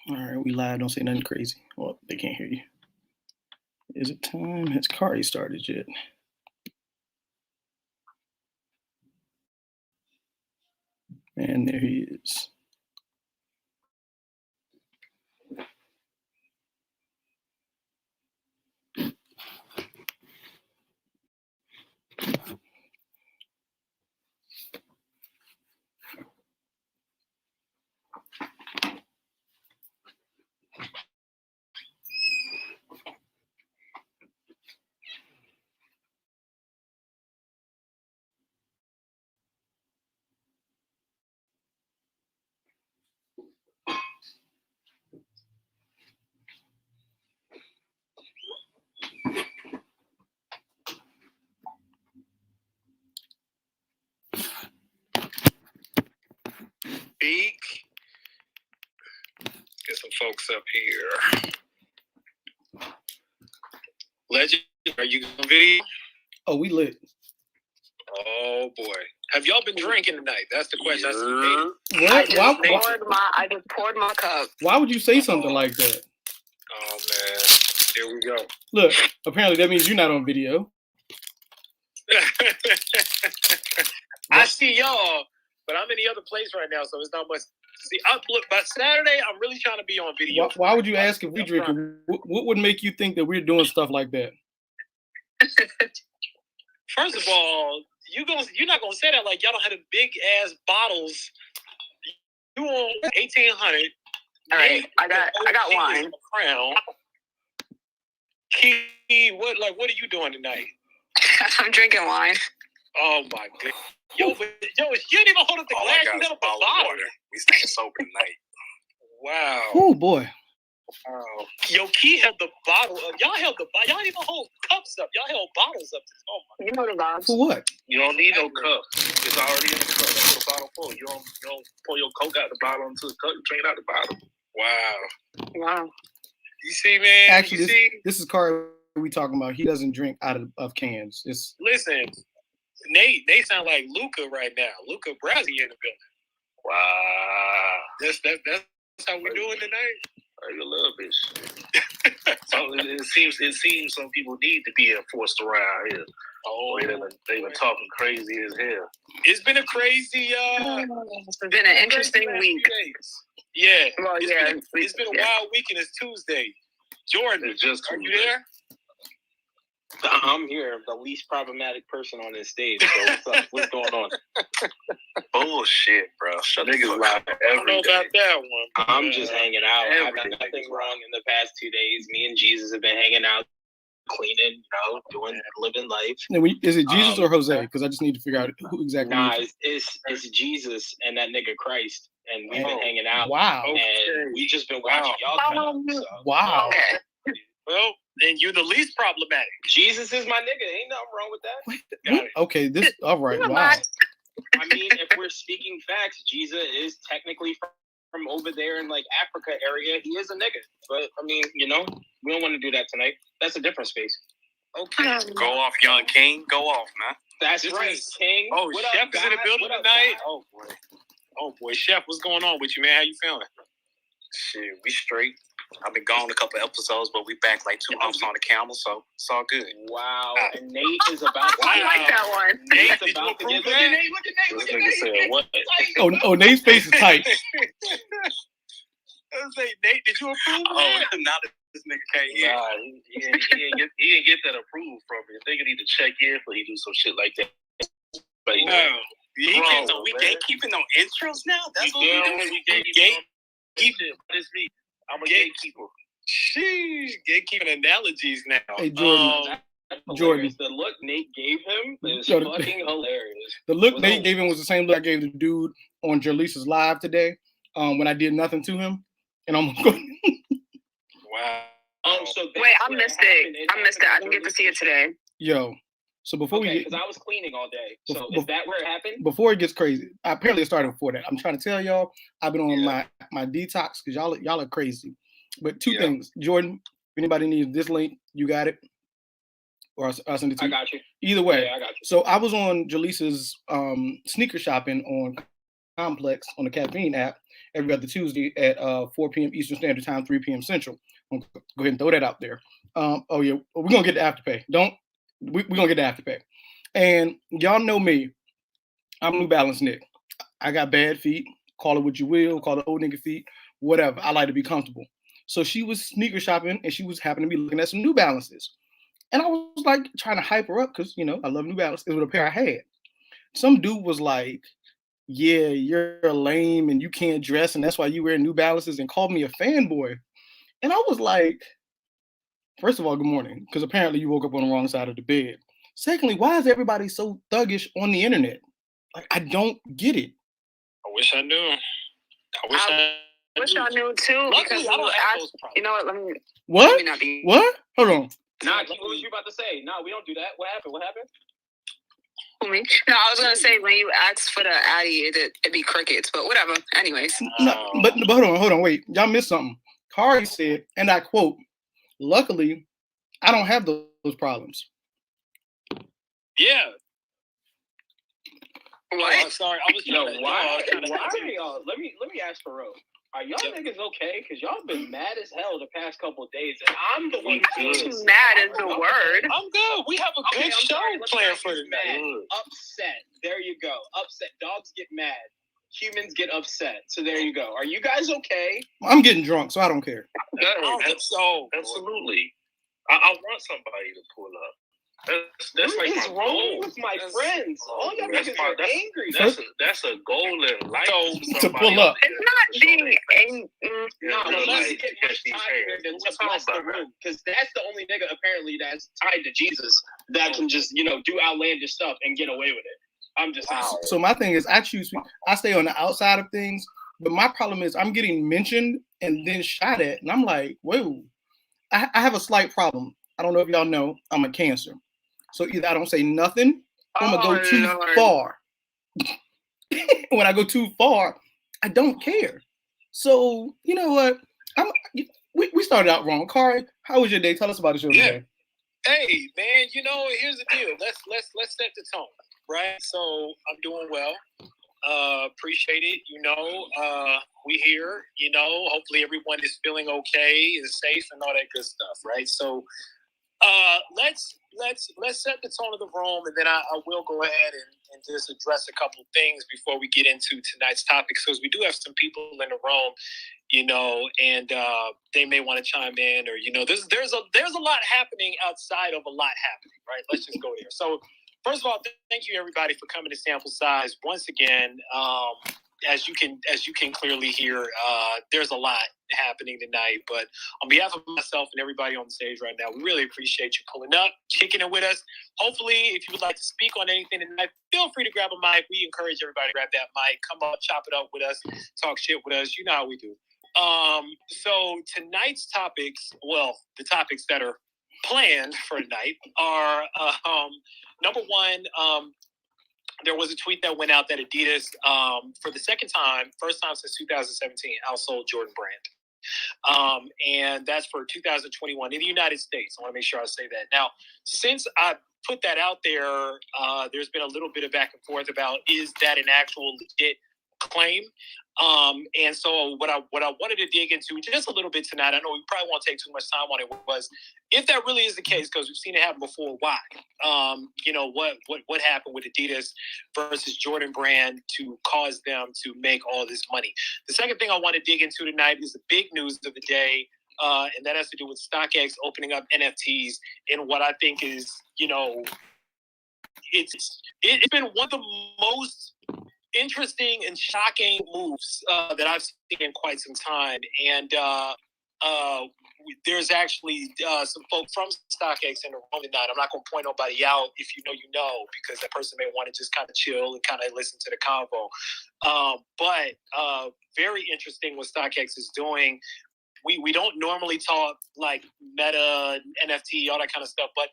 All right, we live. Don't say nothing crazy. Well, they can't hear you. Is it time? Has Kari started yet? And there he is. Get some folks up here. Legend, are you on video? Oh, we lit. Oh boy, have y'all been drinking tonight? That's the question. I just poured my cup. Why would you say something like that? Oh man, here we go. Look, apparently that means you're not on video. I see y'all, but I'm in the other place right now, so it's not much. See, look, by Saturday, I'm really trying to be on video. Why would you ask if we drink? What would make you think that we're doing stuff like that? First of all, you're not gonna say that like y'all don't have the big ass bottles. You on 1800. All right, I got wine. Crown. Key, what are you doing tonight? I'm drinking wine. Oh my god. Yo, you didn't even hold up the glass. You got up the bottle. We staying sober tonight. Wow. Oh boy. Wow. Yo, Key held the bottle up. Y'all didn't even hold cups up. Y'all held bottles up. Oh my. You know the vibes. For what? You don't need no cup. It's already in the cup. That's what the bottle for. You don't pour your Coke out the bottle into the cup. You drink it out the bottle. Wow. You see, man. Actually, this is Carl we talking about. He doesn't drink out of cans. Listen, Nate sound like Luca right now. Luca Brasi in the building. Wow. That's how we doing tonight. A little bit. So it seems some people need to be enforced around here. Oh, they've been talking crazy as hell. It's been a crazy. It's been an interesting week. Yeah. Well, it's been a wild week, and it's Tuesday. Jordan, are you there? I'm here, the least problematic person on this stage. So what's up? What's going on? Bullshit, bro. Shut Niggas lie every day. About that one. I'm just hanging out. I've done nothing wrong in the past 2 days. Me and Jesus have been hanging out, cleaning, living life. Now, is it Jesus or Jose? Because I just need to figure out who exactly. Nah, it's Jesus and that nigga Christ, and we've been hanging out. Wow. And we just been watching y'all come up. So. Wow. Okay. Well, and you're the least problematic. Jesus is my nigga. Ain't nothing wrong with that. Got it. Okay, all right. Wow. I mean, if we're speaking facts, Jesus is technically from over there in like Africa area. He is a nigga. But I mean, we don't want to do that tonight. That's a different space. Okay. Go off, young king. Go off, man. That's right, King. Oh, what Chef up, is in the building tonight. Oh boy, Chef, what's going on with you, man? How you feeling? Shit, we straight. I've been gone a couple episodes, but we back like 2 months on the camel, so it's all good. Wow. And Nate is about to I like that one. Nate's about to get Look at Nate. Said, what? Oh, Nate's face is tight. I was like, Nate, did you approve of that? Now that this nigga came here. Nah, He didn't get that approved from me. I think he need to check in before he do some shit like that. But Wow. we gatekeeping on intros now? That's what we do. It's me. I'm a gatekeeper. Sheesh, gatekeeping analogies now. Hey, Jordan. The look Nate gave him is fucking hilarious. The look Nate gave him was the same look I gave the dude on Jaleesa's live today when I did nothing to him. And I'm going. Wow. So wait, I missed it. I didn't get to see it today. Yo. So before because I was cleaning all day. So is that where it happened? Before it gets crazy, apparently it started before that. I'm trying to tell y'all, I've been on my detox because y'all are crazy. But two things, Jordan. If anybody needs this link, you got it, or I'll send it to you. I got you. Either way, I got you. So I was on Jaleesa's sneaker shopping on Complex on the Caffeine app every other Tuesday at 4 p.m. Eastern Standard Time, 3 p.m. Central. I'm gonna go ahead and throw that out there. Oh yeah, we're gonna get the afterpay. We're gonna get the afterpay. And y'all know me. I'm New Balance Nick. I got bad feet. Call it what you will. Call it old nigga feet. Whatever. I like to be comfortable. So she was sneaker shopping and she was happening to be looking at some New Balances. And I was like trying to hype her up because, you know, I love New Balance. It was a pair I had. Some dude was like, yeah, you're lame and you can't dress and that's why you wear New Balances, and called me a fanboy. And I was like, first of all, good morning, because apparently you woke up on the wrong side of the bed. Secondly, why is everybody so thuggish on the internet? Like, I don't get it. I wish I knew. I wish I knew too. Luckily, because I don't have those problems. you know what? Let What? me not be. What? Hold on. Nah, what was you about to say? No, we don't do that. What happened? Me? No, I was gonna say when you asked for the Addy, it'd be crickets, but whatever. Anyways. No, but hold on, wait. Y'all missed something. Kari said, and I quote, luckily, I don't have those problems. Yeah. What? I'm sorry. I was trying to. Why are y'all? Let me ask for real. Are y'all niggas okay? Because y'all been mad as hell the past couple of days, and I'm the one who's mad is the word. I'm good. We have a good show planned for tonight. Upset. There you go. Upset. Dogs get mad. Humans get upset. So there you go. Are you guys okay? I'm getting drunk, so I don't care. Absolutely. I want somebody to pull up. That's what like is wrong with my friends? All y'all niggas are angry. That's a goal in life to pull up. It's not being angry. No, let's get much tighter than to bless the room, because that's the only nigga apparently that's tied to Jesus that can just do outlandish stuff and get away with it. I'm just so my thing is I stay on the outside of things, but my problem is I'm getting mentioned and then shot at, and I'm like, whoa. I have a slight problem. I don't know if y'all know I'm a Cancer. So either I don't say nothing, or I'm gonna go too far. When I go too far, I don't care. So you know what? We started out wrong. Kari, how was your day? Tell us about the show today. Hey man, here's the deal. Let's set the tone, right? So I'm doing well. Appreciate it. We here. Hopefully everyone is feeling okay, is safe, and all that good stuff, right? So let's set the tone of the room, and then I will go ahead and just address a couple of things before we get into tonight's topics, because we do have some people in the room, and they may want to chime in, or there's a lot happening outside of a lot happening, right? Let's just go there. So first of all, thank you everybody for coming to Sample Size once again. As you can clearly hear, there's a lot happening tonight. But on behalf of myself and everybody on the stage right now, we really appreciate you pulling up, kicking it with us. Hopefully, if you would like to speak on anything tonight, feel free to grab a mic. We encourage everybody to grab that mic, come up, chop it up with us, talk shit with us. You know how we do. So tonight's topics, the topics that are planned for tonight are number one. There was a tweet that went out that Adidas, for the first time since 2017, outsold Jordan Brand. And that's for 2021 in the United States. I want to make sure I say that. Now, since I put that out there, there's been a little bit of back and forth about, is that an actual legit claim? And so what I wanted to dig into just a little bit tonight, I know we probably won't take too much time on it, was if that really is the case, because we've seen it happen before, why? What happened with Adidas versus Jordan Brand to cause them to make all this money? The second thing I want to dig into tonight is the big news of the day, and that has to do with StockX opening up NFTs in what I think is, it's been one of the most interesting and shocking moves that I've seen in quite some time. And there's actually some folks from StockX in the room tonight. I'm not going to point nobody out. If you know, because that person may want to just kind of chill and kind of listen to the convo. But very interesting what StockX is doing. We don't normally talk like meta, NFT, all that kind of stuff, but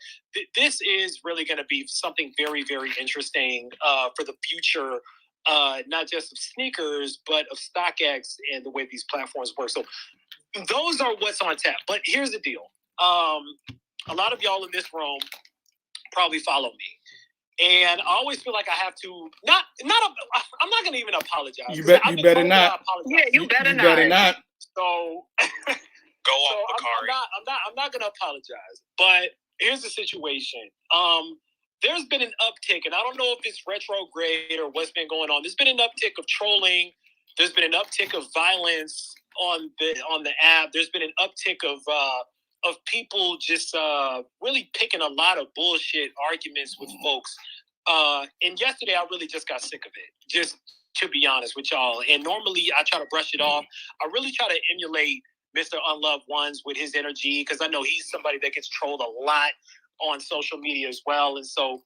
this is really going to be something very, very interesting for the future, not just of sneakers, but of StockX and the way these platforms work. So those are what's on tap. But here's the deal. A lot of y'all in this room probably follow me. And I always feel like I have to I'm not gonna even apologize. You better not. Yeah, you better not. Better not. So Go off, Bakari. I'm not gonna apologize. But here's the situation. There's been an uptick, and I don't know if it's retrograde or what's been going on. There's been an uptick of trolling. There's been an uptick of violence on the app. There's been an uptick of people just really picking a lot of bullshit arguments with folks. And yesterday, I really just got sick of it. Just to be honest with y'all. And normally, I try to brush it off. I really try to emulate Mr. Unloved Ones with his energy, because I know he's somebody that gets trolled a lot on social media as well. And so,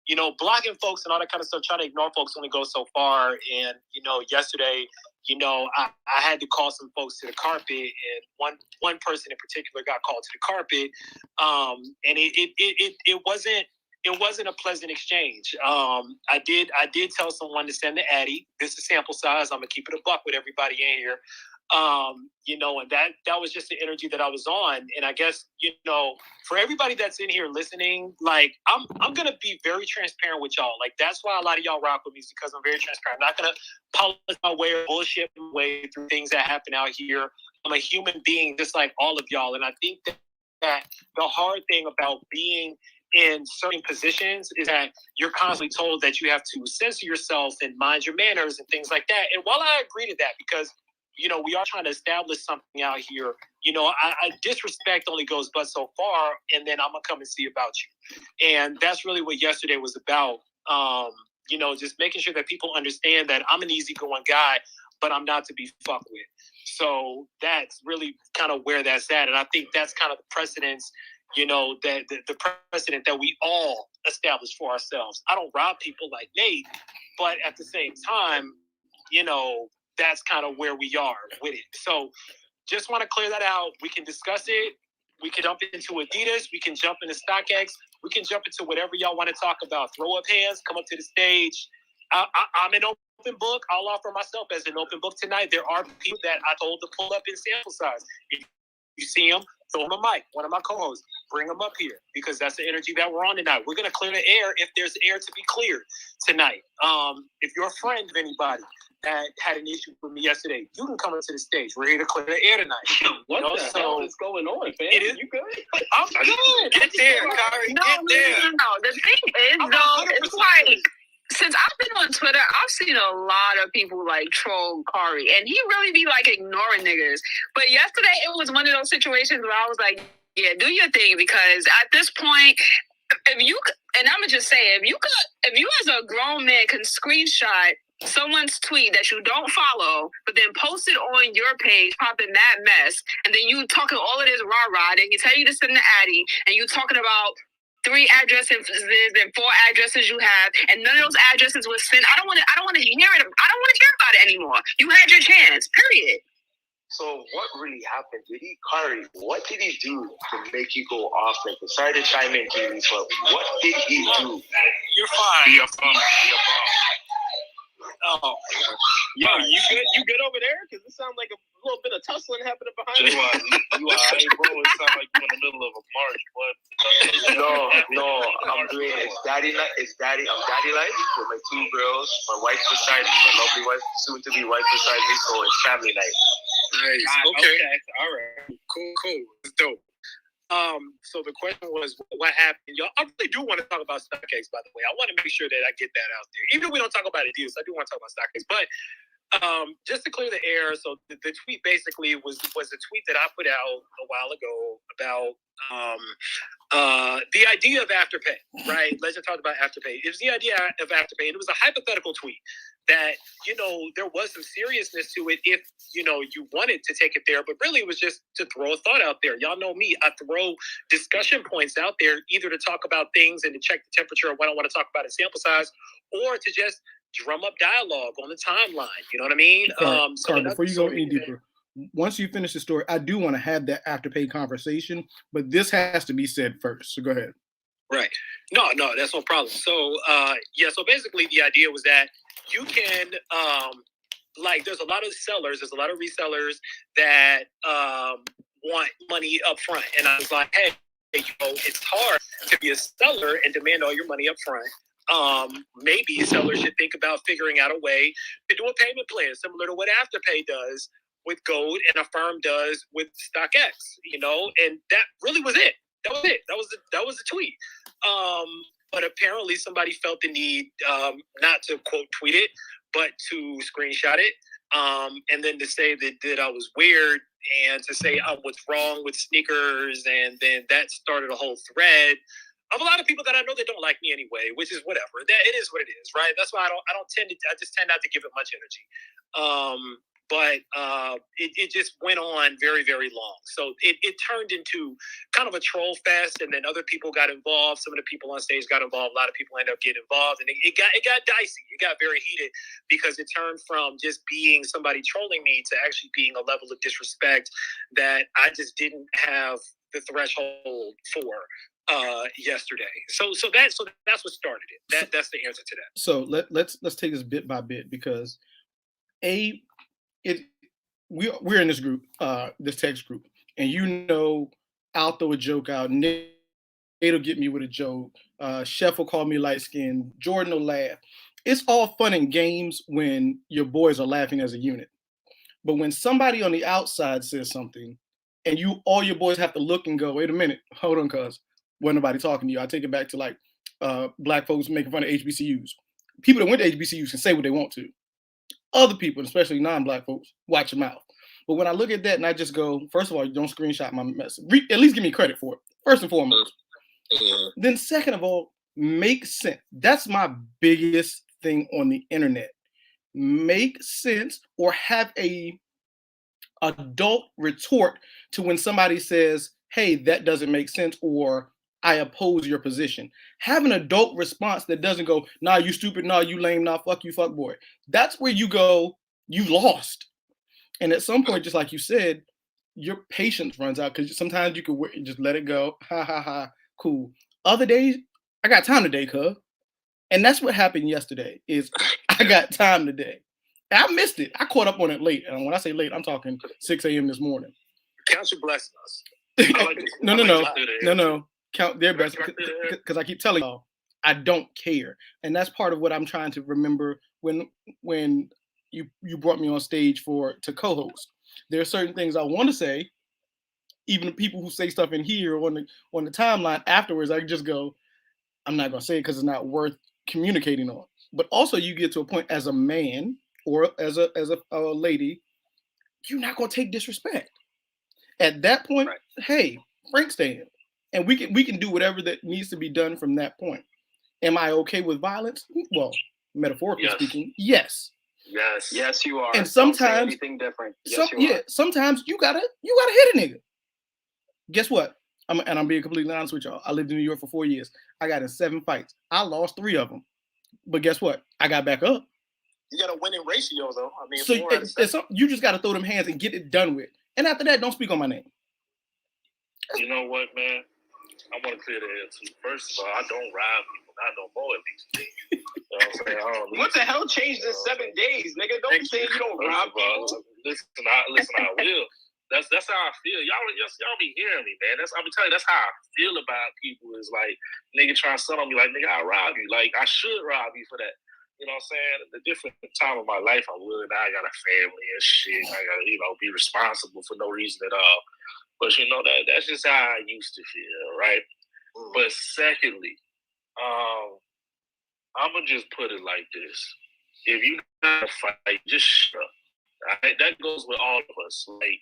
you know, blocking folks and all that kind of stuff, trying to ignore folks only goes so far. And, you know, yesterday, you know, I had to call some folks to the carpet, and one person in particular got called to the carpet. And it wasn't a pleasant exchange. I did tell someone to send the Addy. This is sample size. I'm gonna keep it a buck with everybody in here. You know, and that was just the energy that I was on. And I guess, you know, for everybody that's in here listening, like I'm gonna be very transparent with y'all. Like, that's why a lot of y'all rock with me, is because I'm very transparent. I'm not gonna polish my way or bullshit my way through things that happen out here. I'm a human being just like all of y'all. And I think that the hard thing about being in certain positions is that you're constantly told that you have to censor yourself and mind your manners and things like that. And while I agree to that, because, you know, we are trying to establish something out here, you know, I disrespect only goes but so far, and then I'm gonna come and see about you. And that's really what yesterday was about. You know, just making sure that people understand that I'm an easygoing guy, but I'm not to be fucked with. So that's really kind of where that's at. And I think that's kind of the precedence, you know, that the precedent that we all establish for ourselves. I don't rob people like Nate, but at the same time, you know, that's kind of where we are with it. So just want to clear that out. We can discuss it. We can jump into Adidas. We can jump into StockX. We can jump into whatever y'all want to talk about. Throw up hands, come up to the stage. I'm an open book. I'll offer myself as an open book tonight. There are people that I told to pull up in sample size. If you see them, throw them a mic. One of my co-hosts, bring them up here, because that's the energy that we're on tonight. We're going to clear the air if there's air to be cleared tonight. If you're a friend of anybody that had an issue with me yesterday, you can come into the stage. We're here to clear the air tonight. What the hell is going on, fam? You good? I'm good. Get there, Kyrie. Get there. No. The thing is, though, it's like, since I've been on Twitter, I've seen a lot of people like troll Kari, and he really be like ignoring niggas. But yesterday, it was one of those situations where I was like, yeah, do your thing, because at this point, if you, and I'm gonna just say, if you as a grown man can screenshot someone's tweet that you don't follow, but then post it on your page, popping that mess, and then you talking all of this rah-rah, then you tell you to send the Addy, and you talking about 3 addresses and 4 addresses you have, and none of those addresses was sent. I don't want to hear it. I don't want to hear about it anymore. You had your chance. Period. So what really happened? Kari, what did he do to make you go off? Like, sorry to chime in, Katie, but what did he do? You're fine. Be a bum. Oh, Yo, you good over there? Because it sounds like a little bit of tussling happening behind you. You are. Hey, bro, it sounds like you're in the middle of a march, but No, I'm doing it's daddy life. I'm daddy life with my 2 girls, my wife beside me, my lovely wife, soon to be wife beside me. So it's family night. nice. Okay. All right. Cool. It's dope. So the question was, what happened? Y'all, I really do want to talk about StockX, by the way. I want to make sure that I get that out there. Even if we don't talk about Adidas, I do want to talk about StockX. But just to clear the air, so the tweet basically was a tweet that I put out a while ago about the idea of Afterpay, right? Let's just talk about Afterpay. It was the idea of Afterpay, and it was a hypothetical tweet that, you know, there was some seriousness to it if, you know, you wanted to take it there, but really it was just to throw a thought out there. Y'all know me, I throw discussion points out there, either to talk about things and to check the temperature of what I want to talk about in sample size, or to just drum up dialogue on the timeline. You know what I mean? Sorry, before you go any deeper, once you finish the story, I do want to have that Afterpay conversation, but this has to be said first. So go ahead. Right. No, that's no problem. So, so basically the idea was that you can, there's a lot of sellers, there's a lot of resellers that want money up front. And I was like, hey, you know, it's hard to be a seller and demand all your money up front. maybe sellers should think about figuring out a way to do a payment plan similar to what Afterpay does with Gold and Affirm does with StockX, and that really was it. That was it. That was the tweet. But apparently somebody felt the need not to quote tweet it, but to screenshot it, and then to say that I was weird and to say what's wrong with sneakers, and then that started a whole thread of a lot of people that I know that don't like me anyway, which is whatever. That it is what it is, right? That's why I just tend not to give it much energy. But it just went on very, very long. So it turned into kind of a troll fest, and then other people got involved. Some of the people on stage got involved. A lot of people ended up getting involved, and it got dicey. It got very heated because it turned from just being somebody trolling me to actually being a level of disrespect that I just didn't have the threshold for yesterday. So that's what started it. That's the answer to that. So let's take this bit by bit, because we're in this group, this text group, and I'll throw a joke out. Nate'll get me with a joke. Chef will call me light skinned. Jordan will laugh. It's all fun and games when your boys are laughing as a unit. But when somebody on the outside says something, and all your boys have to look and go, wait a minute, hold on, cuz wasn't nobody talking to you. I take it back to like black folks making fun of HBCUs. People that went to HBCUs can say what they want to. Other people, especially non-black folks, watch your mouth. But when I look at that and I just go, first of all, you don't screenshot my message. At least give me credit for it, first and foremost. Then second of all, make sense. That's my biggest thing on the internet. Make sense, or have a adult retort to when somebody says, hey, that doesn't make sense, or I oppose your position. Have an adult response that doesn't go, nah, you stupid, nah, you lame, nah, fuck you, fuck boy. That's where you go, you lost. And at some point, just like you said, your patience runs out, because sometimes you can just let it go. Ha, ha, ha, cool. Other days, I got time today, cuz. And that's what happened yesterday, is I got time today. And I missed it. I caught up on it late. And when I say late, I'm talking 6 a.m. this morning. Count your blessings. No. Count their best, because I keep telling y'all, I don't care. And that's part of what I'm trying to remember when you brought me on stage to co-host. There are certain things I want to say, even the people who say stuff in here on the timeline afterwards, I just go, I'm not gonna say it because it's not worth communicating on. But also, you get to a point as a man or as a lady, you're not gonna take disrespect. At that point, right. Hey, Frank stand. And we can do whatever that needs to be done from that point. Am I okay with violence? Well, metaphorically speaking, yes. Yes, you are. And sometimes anything different. Yes, sometimes you gotta hit a nigga. Guess what? I'm being completely honest with y'all. I lived in New York for 4 years. I got in 7 fights. I lost 3 of them. But guess what? I got back up. You got a winning ratio, though. I mean, so you just got to throw them hands and get it done with. And after that, don't speak on my name. You know what, man? I want to clear the air too. First of all, I don't rob people. Not no more, at least. You know what I'm saying? What the hell changed in 7 days, nigga? Don't be saying you don't rob people. Listen, I will. That's how I feel. Y'all be hearing me, man. I'm telling you, that's how I feel about people. Is like, nigga trying to sell on me, like, nigga, I'll rob you. Like, I should rob you for that. You know what I'm saying? At a different time of my life, I would. Now I got a family and shit. I got to, be responsible for no reason at all. But that's just how I used to feel, right? Mm. But secondly, I'm gonna just put it like this: if you not fight, just shut up. Right? That goes with all of us. Like,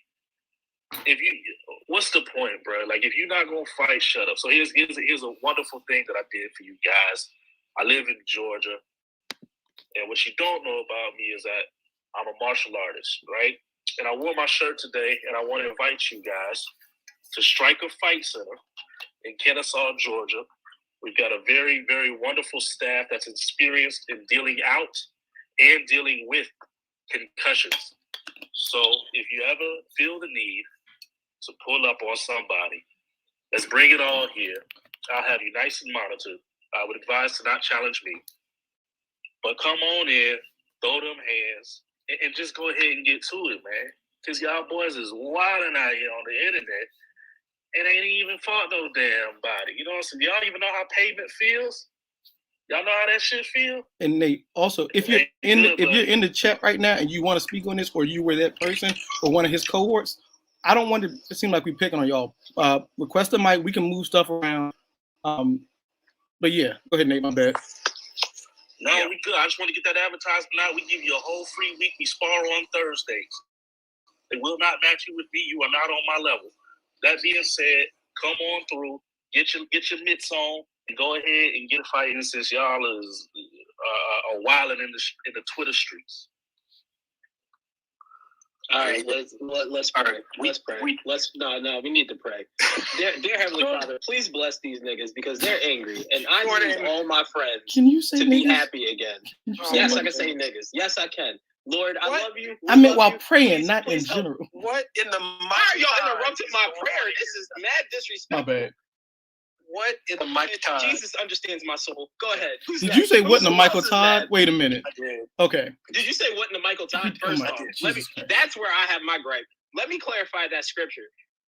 what's the point, bro? Like, if you're not gonna fight, shut up. So here's a wonderful thing that I did for you guys. I live in Georgia, and what you don't know about me is that I'm a martial artist, right? And I wore my shirt today, and I want to invite you guys to Striker Fight Center in Kennesaw, Georgia. We've got a very, very wonderful staff that's experienced in dealing out and dealing with concussions. So if you ever feel the need to pull up on somebody, let's bring it all here. I'll have you nice and monitored. I would advise to not challenge me. But come on in, throw them hands, and just go ahead and get to it, man. Because y'all boys is wilding out here on the internet and ain't even fought no damn body. You know what I'm saying? Y'all even know how pavement feels? Y'all know how that shit feel? And Nate, also, if you're in the chat right now and you want to speak on this, or you were that person or one of his cohorts, I don't want it to seem like we picking on y'all. Request a mic. We can move stuff around. But yeah, go ahead, Nate. My bad. No, we good. I just want to get that advertisement out. We give you a whole free week. We spar on Thursdays. They will not match you with me. You are not on my level. That being said, come on through. Get your mitts on and go ahead and get fighting since y'all is wilding in the Twitter streets. All right, let's pray. Let's pray. We need to pray. Dear Heavenly Father, please bless these niggas because they're angry, and I need all my friends to be happy again. Yes, I can say niggas. Yes, I can. Lord, I love you. I meant while praying, not in general. What in the Why are y'all interrupting my prayer? This is mad disrespectful. My bad. What in the mic time? Jesus understands my soul. Go ahead. Did you say what in the Michael Todd? Wait a minute. I did. Okay. Did you say what in the Michael Todd? First off, that's where I have my gripe. Let me clarify that scripture.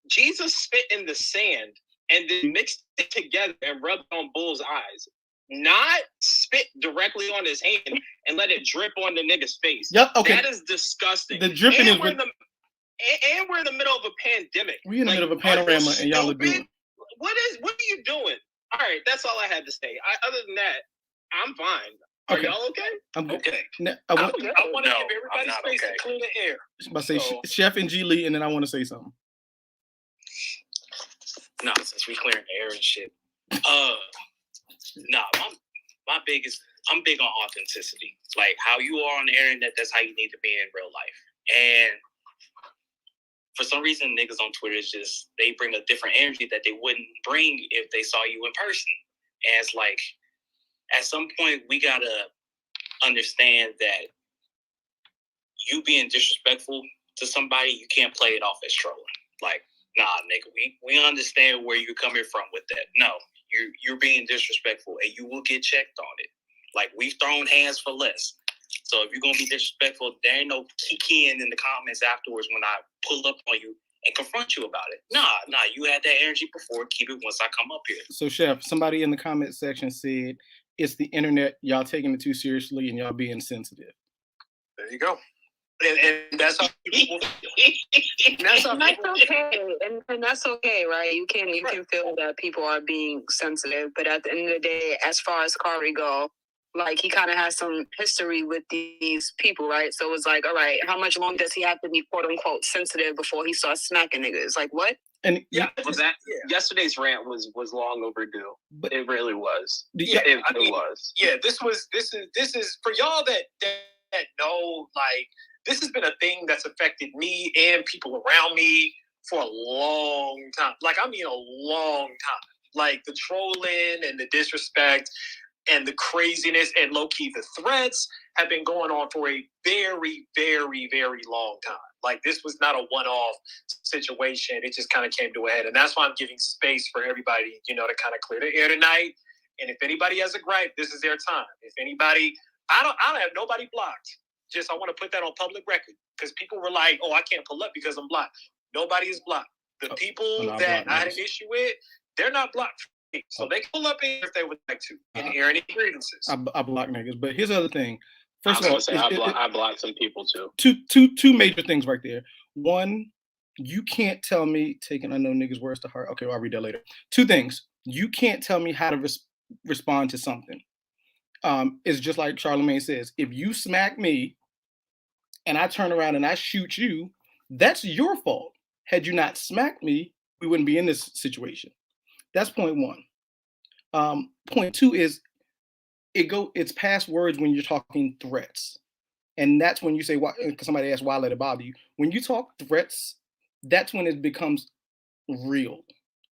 Jesus spit in the sand and then mixed it together and rubbed on Bull's eyes. Not spit directly on his hand and let it drip on the nigga's face. Yep. Okay. That is disgusting. The dripping is. We're in the middle of a pandemic. We're in the middle of a panorama, and y'all are doing. What are you doing? All right, that's all I had to say. Other than that, I'm fine. Are y'all okay? I'm okay. I want to give everybody space to clear the air. I say Chef and G Lee, and then I want to say something. No, since we clearing the air and shit. My biggest, I'm big on authenticity. Like how you are on the internet, that's how you need to be in real life. And for some reason, niggas on Twitter is just, they bring a different energy that they wouldn't bring if they saw you in person. And it's like, at some point, we gotta understand that you being disrespectful to somebody, you can't play it off as trolling. Like, nah, nigga, we understand where you're coming from with that. No, you're being disrespectful, and you will get checked on it. Like, we've thrown hands for less. So if you're going to be disrespectful, there ain't no keying in the comments afterwards when I pull up on you and confront you about it. Nah, you had that energy before. Keep it once I come up here. So, Chef, somebody in the comment section said, it's the internet, y'all taking it too seriously and y'all being sensitive. There you go. And that's how people. That's okay, and that's okay, right? You can feel that people are being sensitive, but at the end of the day, as far as Kari go, like he kind of has some history with these people, right? So it's like, all right, how much longer does he have to be quote unquote sensitive before he starts smacking niggas? Like what? And yesterday's rant was long overdue. But it really was. It was. Yeah, this is for y'all that know, like, this has been a thing that's affected me and people around me for a long time. Like, I mean, a long time. Like, the trolling and the disrespect and the craziness and low-key the threats have been going on for a very, very, very long time. Like, this was not a one-off situation. It just kind of came to a head. And that's why I'm giving space for everybody, to kind of clear the air tonight. And if anybody has a gripe, this is their time. If anybody, I don't have nobody blocked. Just, I want to put that on public record because people were like, oh, I can't pull up because I'm blocked. Nobody is blocked. The people that I had an issue with, they're not blocked. So they can pull up if they would like to and air any grievances. I block niggas. But here's the other thing. First of all, I block some people too. Two major things right there. One, you can't tell me, taking I know niggas words to heart. Okay, I'll read that later. Two things. You can't tell me how to respond to something. It's just like Charlamagne says. If you smack me and I turn around and I shoot you, that's your fault. Had you not smacked me, we wouldn't be in this situation. That's point one. Point two is it's past words when you're talking threats. And that's when you say, why, because somebody asked, why let it bother you? When you talk threats, that's when it becomes real.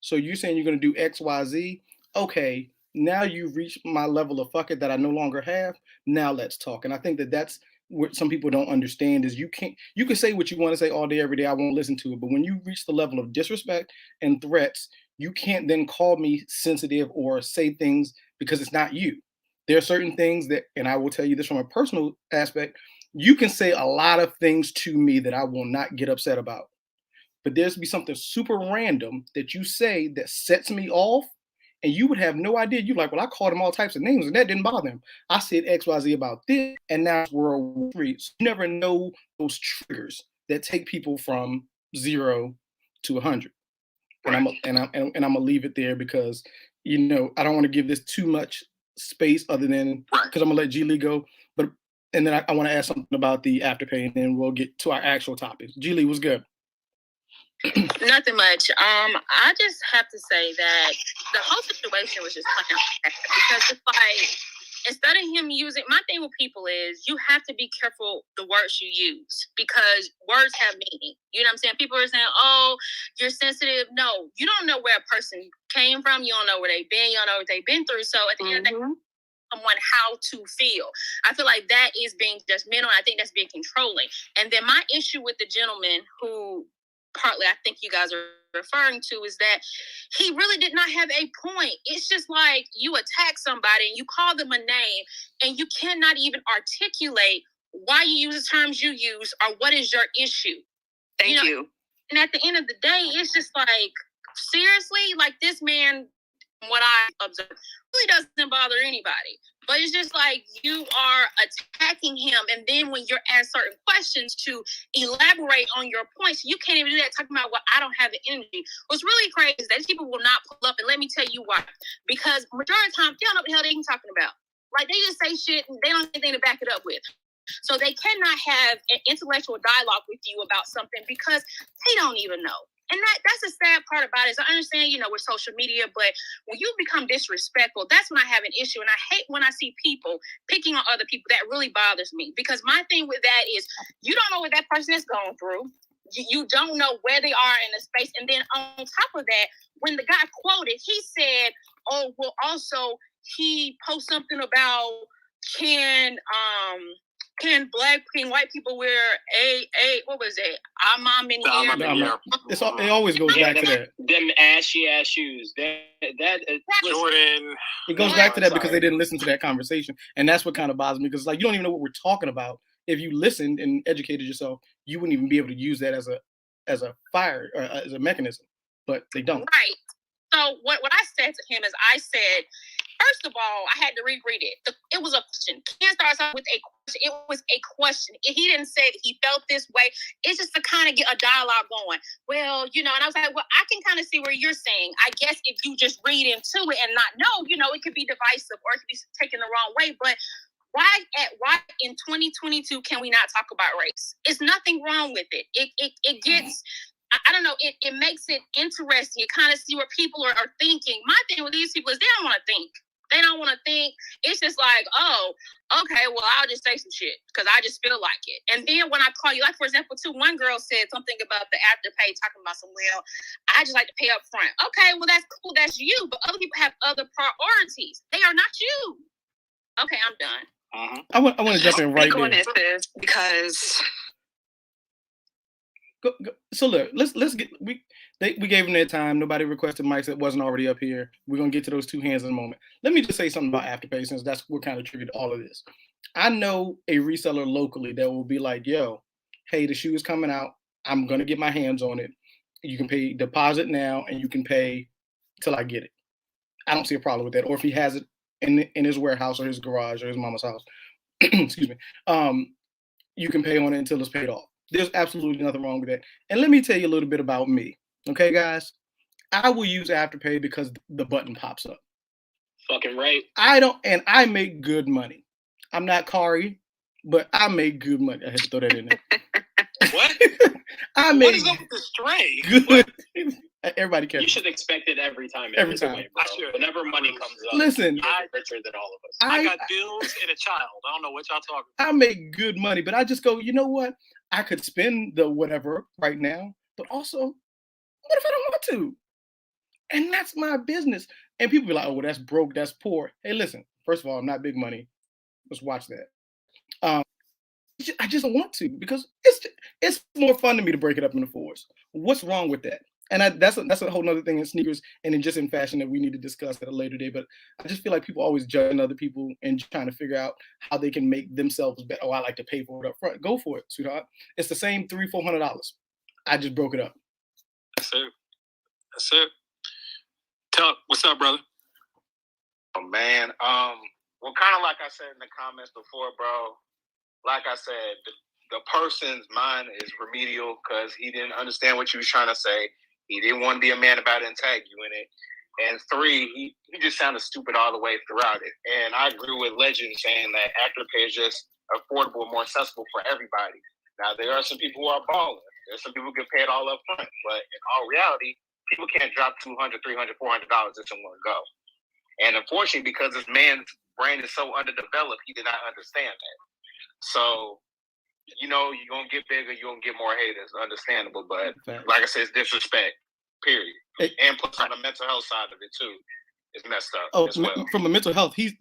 So you're saying you're going to do X, Y, Z. Okay, now you've reached my level of fuck it that I no longer have. Now let's talk. And I think that's what some people don't understand is you can say what you want to say all day, every day. I won't listen to it. But when you reach the level of disrespect and threats, you can't then call me sensitive or say things because it's not you. There are certain things that, and I will tell you this from a personal aspect, you can say a lot of things to me that I will not get upset about. But there's be something super random that you say that sets me off, and you would have no idea. You're like, well, I called him all types of names, and that didn't bother him. I said XYZ about this, and now it's World War III. So you never know those triggers that take people from 0 to 100. Right. And I'm gonna leave it there because I don't want to give this too much space other than because I'm gonna let G Lee go. And then I want to ask something about the Afterpay, and then we'll get to our actual topics. G Lee, what's good? Nothing much. I just have to say that the whole situation was just fucking because it's like instead of him using, my thing with people is you have to be careful the words you use because words have meaning. You know what I'm saying? People are saying, "Oh, you're sensitive." No, you don't know where a person came from. You don't know where they've been. You don't know what they've been through. So at the end of the day, someone how to feel. I feel like that is being judgmental. I think that's being controlling. And then my issue with the gentleman who partly I think you guys are referring to is that he really did not have a point. It's just like you attack somebody and you call them a name and you cannot even articulate why you use the terms you use or what is your issue. Thank you. And at the end of the day, it's just like, seriously, like this man, what I observe, really doesn't bother anybody. But it's just like you are attacking him. And then when you're asked certain questions to elaborate on your points, you can't even do that talking about, well, I don't have the energy. What's really crazy is that people will not pull up. And let me tell you why. Because majority of the time, they don't know what the hell they're talking about. Like they just say shit and they don't have anything to back it up with. So they cannot have an intellectual dialogue with you about something because they don't even know. And that's the sad part about it. Is I understand, with social media, but when you become disrespectful, that's when I have an issue. And I hate when I see people picking on other people. That really bothers me because my thing with that is you don't know what that person is going through. You don't know where they are in the space. And then on top of that, when the guy quoted, he said, oh, well, also he posted something about can white people wear what was it? It always goes back to that. Them ashy ass shoes. Jordan. It goes back to that because they didn't listen to that conversation, and that's what kind of bothers me because like you don't even know what we're talking about. If you listened and educated yourself, you wouldn't even be able to use that as a fire or as a mechanism. But they don't. Right. So what I said to him is I said, first of all, I had to reread it. It was a question. Ken starts off with a question. It was a question. He didn't say that he felt this way. It's just to kind of get a dialogue going. Well, and I was like, well, I can kind of see where you're saying. I guess if you just read into it and not know, it could be divisive or it could be taken the wrong way. But why in 2022 can we not talk about race? It's nothing wrong with it. It gets... I don't know, it makes it interesting. You kind of see what people are thinking. My thing with these people is they don't want to think. They don't want to think. It's just like, oh, okay, well, I'll just say some shit because I just feel like it. And then when I call you, like, for example, too, one girl said something about the Afterpay, talking about some, well, I just like to pay up front. Okay, well, that's cool. That's you. But other people have other priorities. They are not you. Okay, I'm done. I want to jump in right there. Because... Go. So look, let's get we gave them their time. Nobody requested mics that wasn't already up here. We're gonna get to those two hands in a moment. Let me just say something about Afterpay since that's what kind of triggered all of this. I know a reseller locally that will be like, yo, hey, the shoe is coming out. I'm gonna get my hands on it. You can pay deposit now and you can pay till I get it. I don't see a problem with that. Or if he has it in his warehouse or his garage or his mama's house, excuse me, you can pay on it until it's paid off. There's absolutely nothing wrong with that. And let me tell you a little bit about me. Okay, guys? I will use Afterpay because the button pops up. Fucking right. I make good money. I'm not Kari, but I make good money. I had to throw that in there. What? What is up with the stray? Good. Everybody cares. You should expect it every time. Every time. Way, bro. Whenever money comes up, listen, you're richer than all of us. I got bills and a child. I don't know what y'all talking about. I make good money, but I just go, you know what? I could spend the whatever right now, but also, what if I don't want to? And that's my business. And people be like, oh, well, that's broke, that's poor. Hey, listen, first of all, I'm not big money. Let's watch that. I just don't want to because it's more fun to me to break it up into fours. What's wrong with that? And that's a whole nother thing in sneakers and in just in fashion that we need to discuss at a later day. But I just feel like people always judging other people and trying to figure out how they can make themselves better. Oh, I like to pay for it up front. Go for it, sweetheart. It's the same $300-400. I just broke it up. That's it. Tell what's up, brother? Oh man, well, kind of like I said in the comments before, bro. Like I said, the person's mind is remedial because he didn't understand what you was trying to say. He didn't want to be a man about it and tag you in it. And 3, he just sounded stupid all the way throughout it. And I agree with Legend saying that Afterpay is just affordable, more accessible for everybody. Now, there are some people who are balling. There's some people who get paid all up front. But in all reality, people can't drop $200, $300, $400 just in one go. And unfortunately, because this man's brain is so underdeveloped, he did not understand that. So, you're going to get bigger, you're going to get more haters. Understandable. But like I said, it's disrespect. Period. And plus on the mental health side of it too, it's messed up as well. From a mental health, these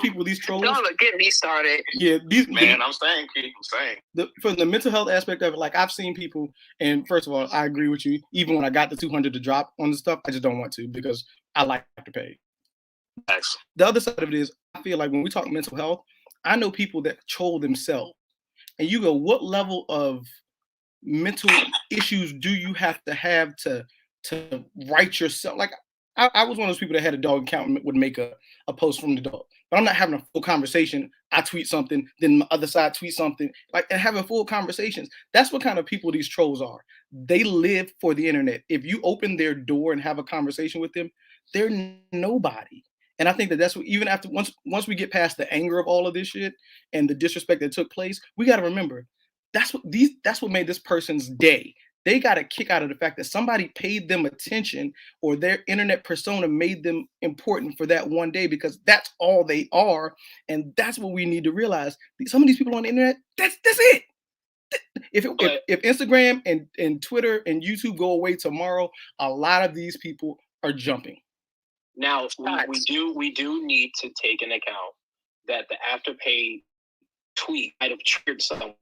people, these trolls. Don't get me started. Yeah, I'm saying. From the mental health aspect of it, like I've seen people, and first of all, I agree with you. Even when I got the 200 to drop on the stuff, I just don't want to because I like to pay. Excellent. The other side of it is, I feel like when we talk mental health, I know people that troll themselves, and you go, what level of mental issues do you have to write yourself? Like I was one of those people that had a dog account and would make a post from the dog, but I'm not having a full conversation. I tweet something, then my other side tweet something, like, and having full conversations. That's what kind of people these trolls are. They live for the internet. If you open their door and have a conversation with them, they're nobody. And I think that's what, even after once we get past the anger of all of this shit and the disrespect that took place, we got to remember that's what made this person's day. They got a kick out of the fact that somebody paid them attention, or their internet persona made them important for that one day, because that's all they are. And that's what we need to realize. Some of these people on the internet, that's it. If Instagram and Twitter and YouTube go away tomorrow, a lot of these people are jumping. Now, we do need to take into account that the Afterpay tweet might have triggered someone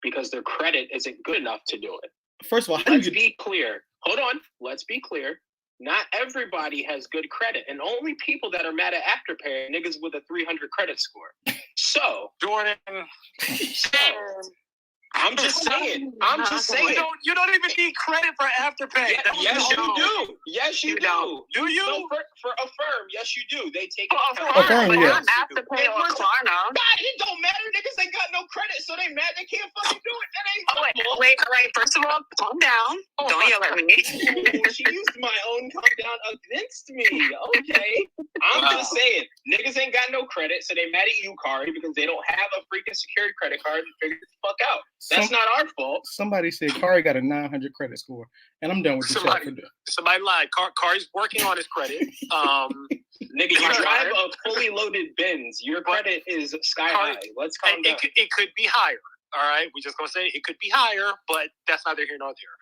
because their credit isn't good enough to do it. First of all, let's be clear. Hold on. Let's be clear. Not everybody has good credit, and only people that are mad at Afterpay are niggas with a 300 credit score. So, Jordan. I'm just saying. You don't even need credit for Afterpay. Yes, you do. Yes, you do. Do you? So for Affirm, yes, you do. They take Affirm, yeah. Afterpay or Klarna. God, it don't matter. Niggas ain't got no credit, so they mad they can't fucking do it. That ain't wait. First of all, calm down. Don't yell at me. She used my own calm down against me. Okay. I'm just saying, niggas ain't got no credit, so they mad at you, Kari, because they don't have a freaking security credit card and figure the fuck out. That's not our fault. Somebody said Kari got a 900 credit score, and I'm done with the chat. Somebody lied. Kari's working on his credit. Nigga, you drive a fully loaded Benz. Your credit is sky high. Let's calm down. It could be higher. All right, we're just gonna say it could be higher, but that's neither here nor there.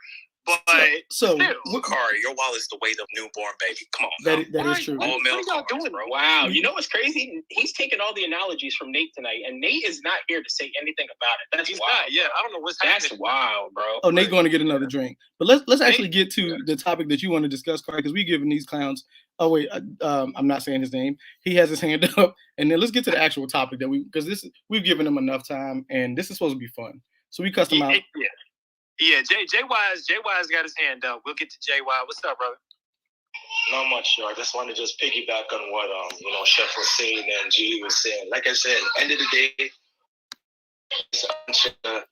But so Kari, your wallet's the weight of newborn baby. Come on, that is true. All what are y'all doing, bro? Wow, you know what's crazy? He's taking all the analogies from Nate tonight, and Nate is not here to say anything about it. That's wild. Yeah, I don't know what's happening. That's wild, bro. Oh, Nate's going to get another drink, but let's actually get to the topic that you want to discuss, Kari, because we've given these clowns. Oh wait, I'm not saying his name. He has his hand up, and then let's get to the actual topic that we've given him enough time, and this is supposed to be fun. So we cussed him out. Yeah, JY's got his hand up. We'll get to JY. What's up, brother? Not much, I just want to just piggyback on what Chef was saying and Julie was saying. Like I said, end of the day, it's a bunch of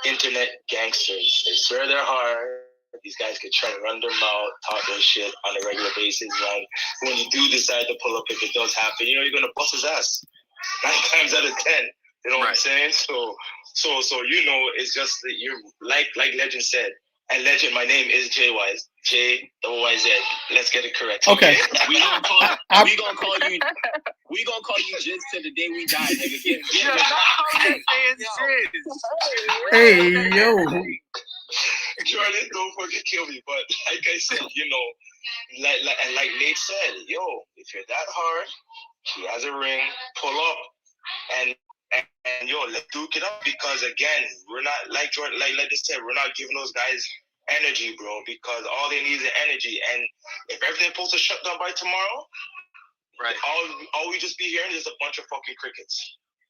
internet gangsters. They swear they're hard. These guys could try to run their mouth, talk their shit on a regular basis. And when you do decide to pull up, if it does happen, you're gonna bust his ass 9 times out of 10. You know what I'm saying? So it's just that you're like Legend said. And Legend, my name is JYZ. JYZ. Let's get it correct. Okay. We gonna call you Jizz to the day we die, nigga. Get Hey, yo. Jordan, don't fucking kill me. But like I said, like Nate said, if you're that hard, he has a ring, pull up, and let's duke it up, because again, we're not like Jordan, like I said, we're not giving those guys energy, bro, because all they need is energy. And if everything's supposed to shut down by tomorrow, right, all we just be hearing is a bunch of fucking crickets.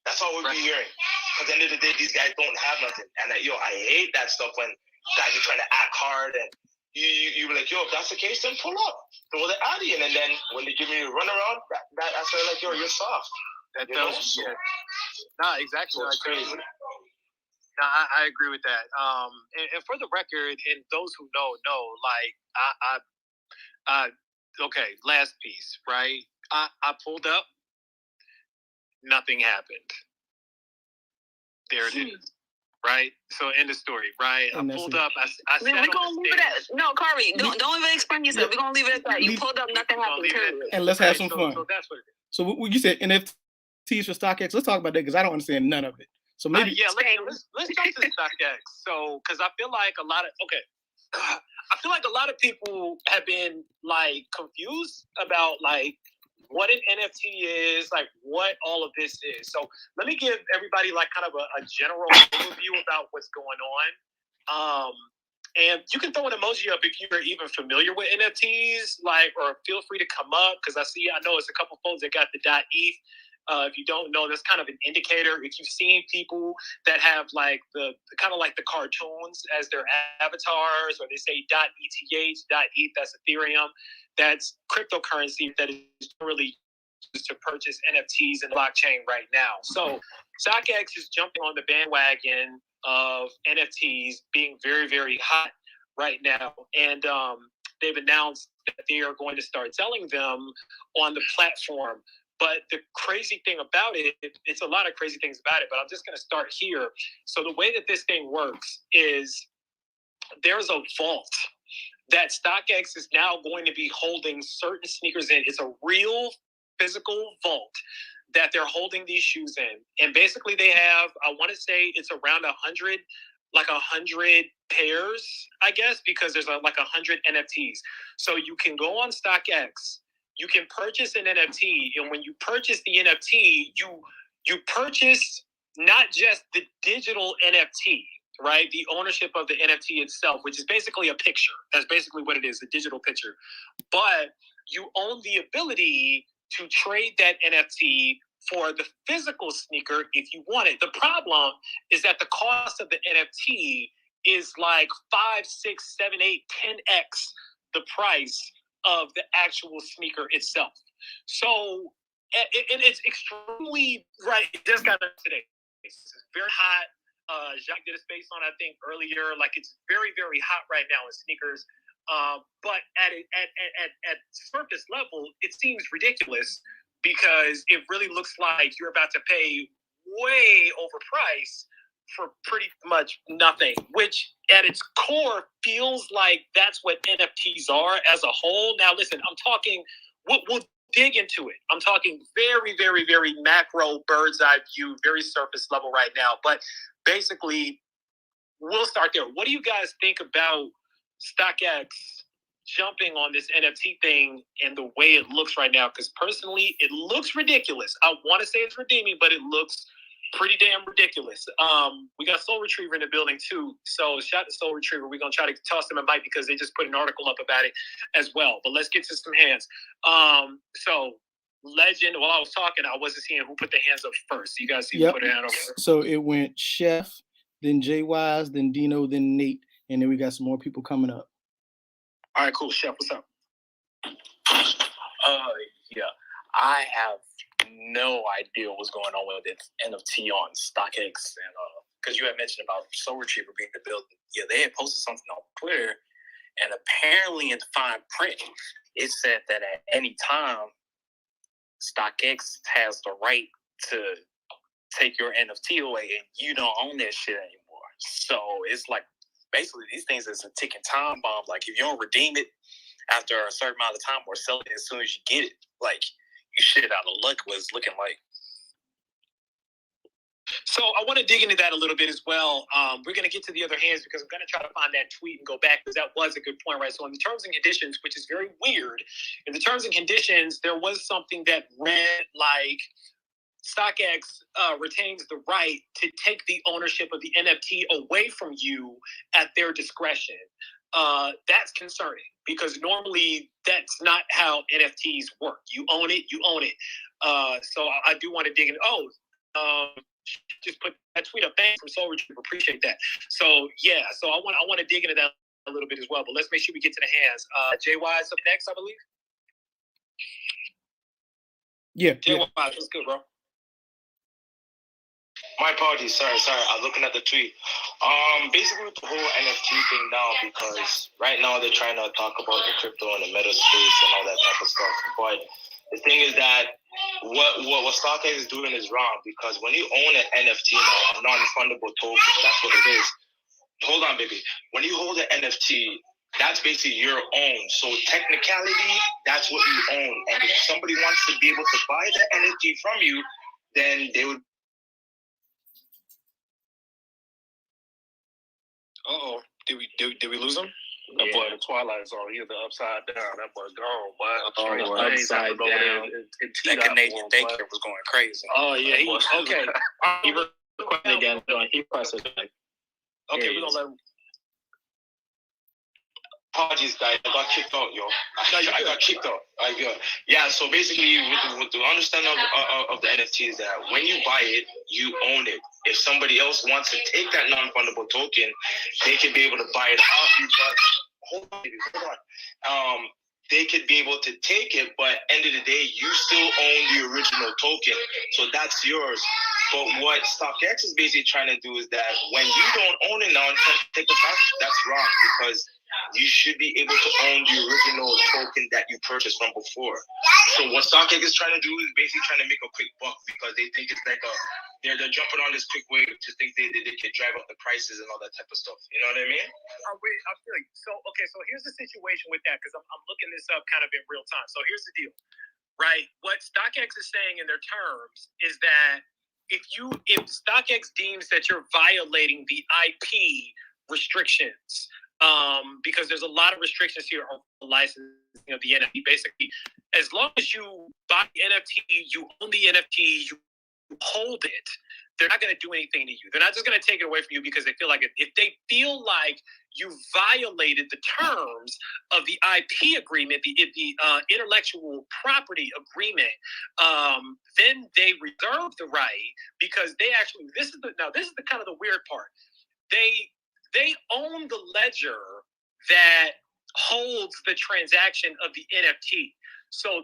That's all we'll be hearing. Because at the end of the day, these guys don't have nothing. And I hate that stuff when guys are trying to act hard and you be like, yo, if that's the case, then pull up, throw the Addy in, and then when they give me a runaround, that's like, yo, you're soft. That tells you. Yeah. Nah, exactly. So crazy. No, I agree with that. And for the record, and those who know, like I okay, last piece, right? I pulled up, nothing happened. There it is. Right? So end the story, right? I pulled up, I sat on the stage. No, Kari, don't even explain yourself. We're gonna leave it at that. You pulled up, nothing happened. And let's have some fun. So that's what it is. So what you said NFTs for StockX. Let's talk about that because I don't understand none of it. So maybe let's jump to StockX. So because I feel like a lot of people have been like confused about like what an NFT is, like what all of this is. So let me give everybody like kind of a general overview about what's going on. And you can throw an emoji up if you're even familiar with NFTs, like, or feel free to come up because I know it's a couple folks that got the .eth. If you don't know, that's kind of an indicator. If you've seen people that have like the kind of like the cartoons as their avatars, or they say .eth, .eth, that's Ethereum. That's cryptocurrency that is really used to purchase NFTs in the blockchain right now. So StockX is jumping on the bandwagon of NFTs being very, very hot right now. And they've announced that they are going to start selling them on the platform. But the crazy thing about it, it's a lot of crazy things about it, but I'm just going to start here. So the way that this thing works is there's a vault that StockX is now going to be holding certain sneakers in. It's a real physical vault that they're holding these shoes in. And basically they have, I want to say it's around 100 pairs, I guess, because there's like 100 NFTs. So you can go on StockX, you can purchase an NFT, and when you purchase the NFT, you purchase not just the digital NFT, right? The ownership of the NFT itself, which is basically a picture. That's basically what it is, a digital picture. But you own the ability to trade that NFT for the physical sneaker if you want it. The problem is that the cost of the NFT is like 5, 6, 7, 8, 10x the price of the actual sneaker itself. So it's extremely, right, it just got done today. It's very hot. Jacques did a space on, I think, earlier. Like, it's very, very hot right now in sneakers. But at surface level, it seems ridiculous because it really looks like you're about to pay way overpriced for pretty much nothing, which at its core feels like that's what NFTs are as a whole. Now, listen, I'm talking, we'll dig into it. I'm talking very, very, very macro bird's eye view, very surface level right now. But basically, we'll start there. What do you guys think about StockX jumping on this NFT thing and the way it looks right now? Because personally, it looks ridiculous. I want to say it's redeeming, but it looks pretty damn ridiculous. We got Soul Retriever in the building too. So shout out to Soul Retriever. We're going to try to toss them a bite because they just put an article up about it as well. But let's get to some hands. So Legend, while I was talking, I wasn't seeing who put their hands up first. You guys see who put their hand up first? So it went Chef, then Jay Wise, then Dino, then Nate. And then we got some more people coming up. All right, cool. Chef, what's up? Yeah. I have no idea what's going on with this NFT on StockX, and because you had mentioned about Soul Retriever being the building. Yeah, they had posted something on Twitter, and apparently in fine print, it said that at any time, StockX has the right to take your NFT away, and you don't own that shit anymore. So it's like basically these things is a ticking time bomb. Like if you don't redeem it after a certain amount of time or sell it as soon as you get it, like you shit out of luck was looking like. So I want to dig into that a little bit as well. We're going to get to the other hands because I'm going to try to find that tweet and go back because that was a good point, right? So in the terms and conditions, which is very weird, in the terms and conditions, there was something that read like StockX retains the right to take the ownership of the NFT away from you at their discretion. That's concerning because normally that's not how NFTs work. You own it, you own it. So I do want to dig in. Just put that tweet up. Thanks from Soul Retriever. Appreciate that. So yeah, so I want to dig into that a little bit as well. But let's make sure we get to the hands. JY is up next, I believe. Yeah. JY, that's good, bro. My apologies. Sorry. I'm looking at the tweet. Basically with the whole NFT thing now, because right now they're trying to talk about the crypto and the meta space and all that type of stuff. But the thing is that what StockX is doing is wrong, because when you own an NFT now, a non-refundable token, that's what it is. Hold on, baby. When you hold an NFT, that's basically your own. So technicality, that's what you own. And if somebody wants to be able to buy the NFT from you, then they would. Uh-oh. Did we lose him? That boy, the Twilight Zone, he was the upside down. That boy gone, boy. Upside down. That Canadian daycare was going crazy. Oh, yeah. Okay. He recorded again. He pressed it back. Okay, we're going to let him. Apologies, guys. I got kicked out, yo. I got kicked out. Yeah, so basically, with the understanding of the NFT is that when you buy it, you own it. If somebody else wants to take that non-fundable token, they can be able to buy it off you. But hold on. They could be able to take it, but end of the day, you still own the original token. So that's yours. But what StockX is basically trying to do is that when you don't own it now and try to take it back, that's wrong, because you should be able to own the original token that you purchased from before. So what StockX is trying to do is basically trying to make a quick buck, because they think it's like they're jumping on this quick wave to think they can drive up the prices and all that type of stuff. You know what I mean? I feel like, so here's the situation with that, because I'm looking this up kind of in real time. So here's the deal, right? What StockX is saying in their terms is that if StockX deems that you're violating the IP restrictions, because there's a lot of restrictions here on the licensing of the NFT. Basically, as long as you buy the NFT, you own the NFT, you hold it, they're not going to do anything to you. They're not just going to take it away from you because they feel like it. If they feel like you violated the terms of the IP agreement, the intellectual property agreement, then they reserve the right, because they actually, this is the kind of the weird part. They own the ledger that holds the transaction of the NFT. So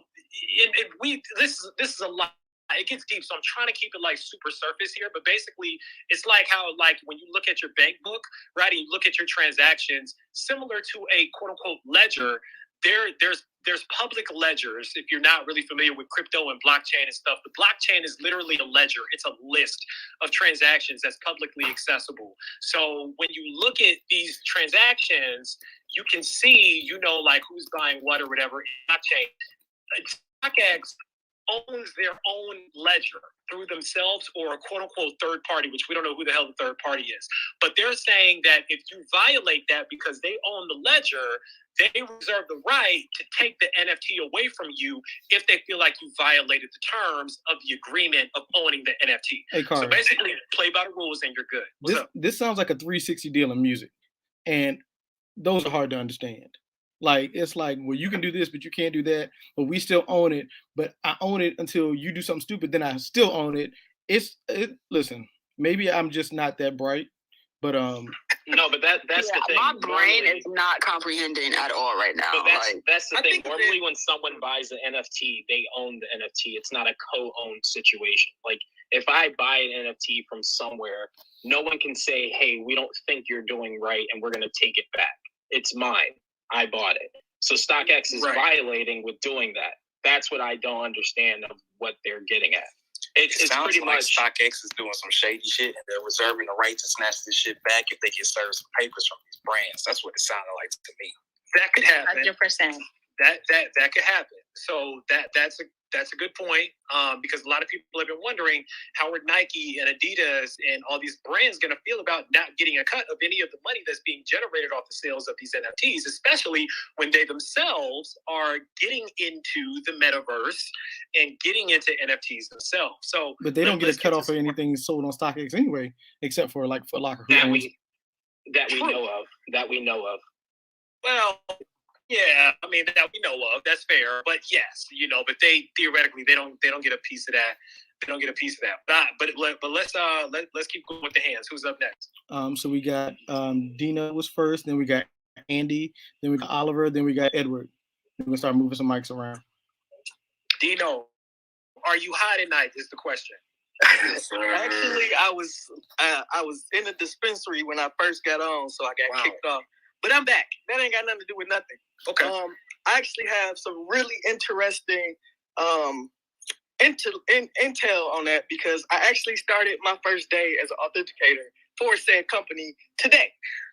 this is a lot. It gets deep, so I'm trying to keep it like super surface here. But basically, it's like how, like, when you look at your bank book, right, and you look at your transactions, similar to a quote unquote ledger. There's public ledgers. If you're not really familiar with crypto and blockchain and stuff, the blockchain is literally a ledger. It's a list of transactions that's publicly accessible. So when you look at these transactions, you can see, like who's buying what or whatever in blockchain. StockX owns their own ledger through themselves or a quote unquote third party, which we don't know who the hell the third party is. But they're saying that if you violate that, because they own the ledger, they reserve the right to take the NFT away from you if they feel like you violated the terms of the agreement of owning the NFT. Hey, Carl. So basically, play by the rules and you're good. This sounds like a 360 deal in music. And those are hard to understand. Like, it's like, well, you can do this, but you can't do that. But we still own it. But I own it until you do something stupid. Then I still own it. Listen, maybe I'm just not that bright. But no, but that's the thing. My brain is not comprehending at all right now. But that's the thing. Normally, when someone buys an NFT, they own the NFT. It's not a co-owned situation. Like, if I buy an NFT from somewhere, no one can say, "Hey, we don't think you're doing right, and we're going to take it back." It's mine. I bought it. So StockX is violating with doing that. That's what I don't understand of what they're getting at. It sounds pretty much StockX is doing some shady shit, and they're reserving the right to snatch this shit back if they get served some papers from these brands. That's what it sounded like to me. That could happen. 100%. That could happen. So that's a good point, because a lot of people have been wondering how are Nike and Adidas and all these brands going to feel about not getting a cut of any of the money that's being generated off the sales of these NFTs, especially when they themselves are getting into the metaverse and getting into NFTs themselves. So, but they don't get a cut off of anything sold on StockX anyway, except for like Foot Locker. That we know of. Well, yeah, I mean, that we know of. That's fair. But yes, but they theoretically they don't get a piece of that. They don't get a piece of that. But let's keep going with the hands. Who's up next? So we got Dina was first, then we got Andy, then we got Oliver, then we got Edward. We're gonna start moving some mics around. Dino, are you high tonight? Is the question. Actually, I was in the dispensary when I first got on, so I got kicked off. But I'm back. That ain't got nothing to do with nothing. Okay. I actually have some really interesting intel on that because I actually started my first day as an authenticator for said company today.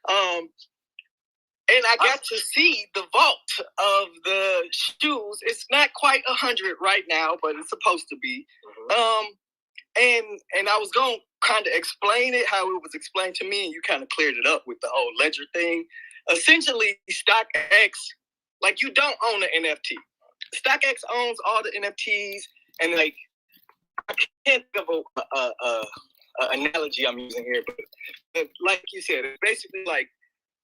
And I got to see the vault of the shoes. It's not quite 100 right now, but it's supposed to be. And I was going to kind of explain it, how it was explained to me, and you kind of cleared it up with the whole ledger thing. Essentially, StockX, like, you don't own an NFT. StockX owns all the NFTs, and, like, I can't think of an analogy I'm using here, but like you said, it's basically like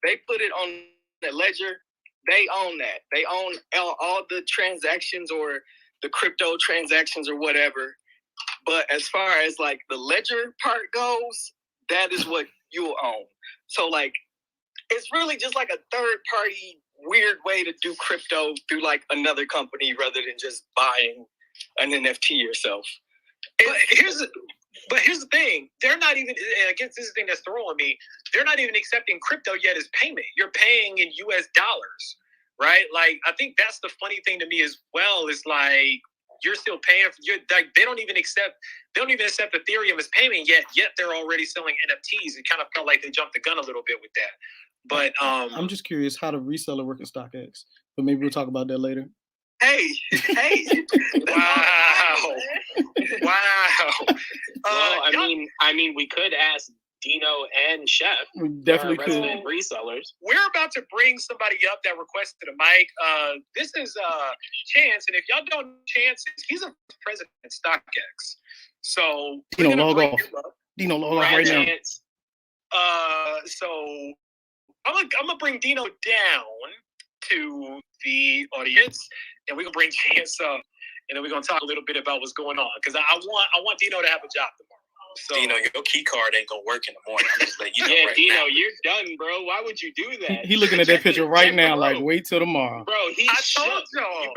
they put it on the ledger. They own that. They own all the transactions or the crypto transactions or whatever. But as far as like the ledger part goes, that is what you own. So like, it's really just like a third party weird way to do crypto through like another company rather than just buying an NFT yourself. But here's the thing. They're not even, and I guess this is the thing that's throwing me, they're not even accepting crypto yet as payment. You're paying in US dollars, right? Like, I think that's the funny thing to me as well, is like, you're still paying for, they don't even accept Ethereum as payment yet they're already selling NFTs. It kind of felt like they jumped the gun a little bit with that. But I'm just curious how the reseller work in StockX, but maybe we'll talk about that later. Hey. Wow. Well, I mean, we could ask Dino and Chef. We definitely could. Resellers. We're about to bring somebody up that requested a mic. This is Chance, and if y'all don't know Chance, he's a president at StockX. So Dino, log off. Dino, log off right now. So I'm gonna bring Dino down to the audience, and we're gonna bring Chance up, and then we're gonna talk a little bit about what's going on, because I want Dino to have a job tomorrow. So, Dino, your key card ain't gonna work in the morning. I'm just letting you know. Yeah, right Dino, now. you're done, bro. Why would you do that? He looking at that picture right now, like, wait till tomorrow. Bro, I told y'all.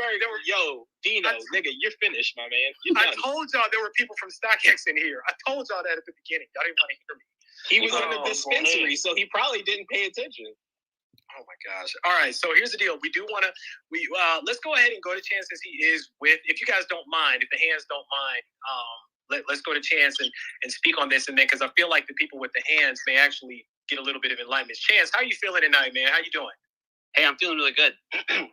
Yo, Dino, nigga, you're finished, my man. You're done. I told y'all there were people from StockX in here. I told y'all that at the beginning. Y'all didn't want to hear me. He was in the dispensary, so he probably didn't pay attention. Oh my gosh! All right, so here's the deal. We do want to. Let's go ahead and go to Chance, since he is with. If you guys don't mind, if the hands don't mind, let's go to Chance and speak on this, and then, because I feel like the people with the hands may actually get a little bit of enlightenment. Chance, how you feeling tonight, man? How you doing? Hey, I'm feeling really good.